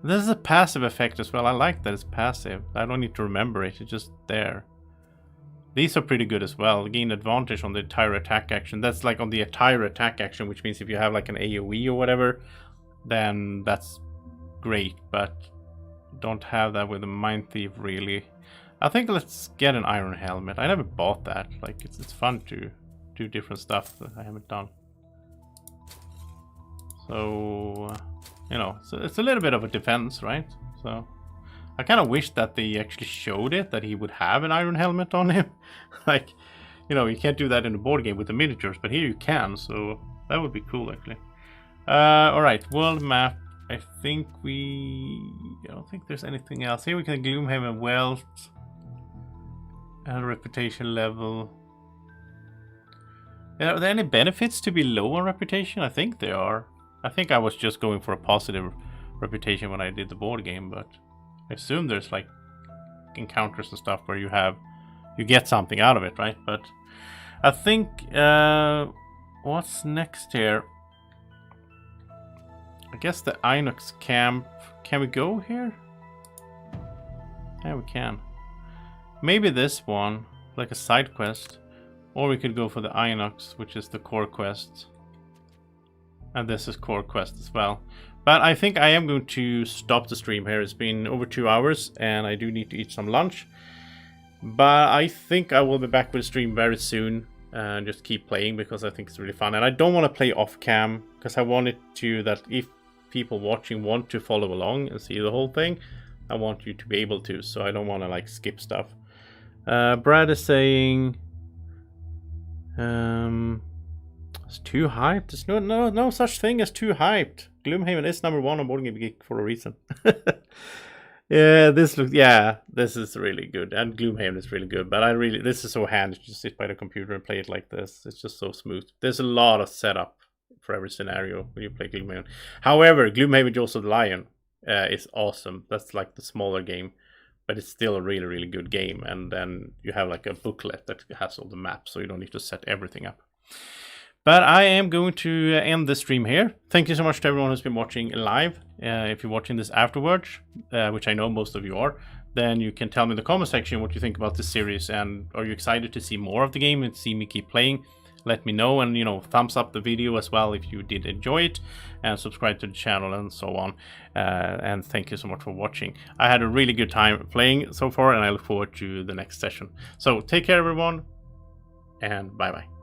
This is a passive effect as well. I like that it's passive. I don't need to remember it. It's just there. These are pretty good as well. Gain advantage on the entire attack action. That's like on the entire attack action, which means if you have like an AoE or whatever, then that's great. But don't have that with a Mind Thief really. I think let's get an Iron Helmet. I never bought that. Like it's fun to do different stuff that I haven't done. So you know, so it's a little bit of a defense, right? So I kind of wish that they actually showed it, that he would have an Iron Helmet on him. Like, you know, you can't do that in a board game with the miniatures, but here you can, so that would be cool actually. Alright, world map. I don't think there's anything else. Here we can Gloomhaven wealth and reputation level. Are there any benefits to be low on reputation? I think there are. I think I was just going for a positive reputation when I did the board game, but I assume there's like encounters and stuff where you get something out of it, right? But I think what's next here? I guess the Inox camp. Can we go here? Yeah, we can. Maybe this one, like a side quest, or we could go for the Inox, which is the core quest. And this is core quest as well. But I think I am going to stop the stream here. It's been over 2 hours and I do need to eat some lunch. But I think I will be back with the stream very soon and just keep playing because I think it's really fun. And I don't want to play off cam because I want it to that if people watching want to follow along and see the whole thing, I want you to be able to. So I don't want to like skip stuff. Brad is saying it's too hyped. There's no such thing as too hyped. Gloomhaven is #1 on Board Game Geek for a reason. Yeah, this is really good, and Gloomhaven is really good. But this is so handy to just sit by the computer and play it like this. It's just so smooth. There's a lot of setup for every scenario when you play Gloomhaven. However, Gloomhaven Jaws of the Lion is awesome. That's like the smaller game, but it's still a really, really good game. And then you have like a booklet that has all the maps, so you don't need to set everything up. But I am going to end the stream here. Thank you so much to everyone who's been watching live. If you're watching this afterwards, which I know most of you are, then you can tell me in the comment section what you think about this series, and are you excited to see more of the game and see me keep playing? Let me know, and thumbs up the video as well if you did enjoy it, and subscribe to the channel and so on. And thank you so much for watching. I had a really good time playing so far, and I look forward to the next session. So take care everyone, and bye bye.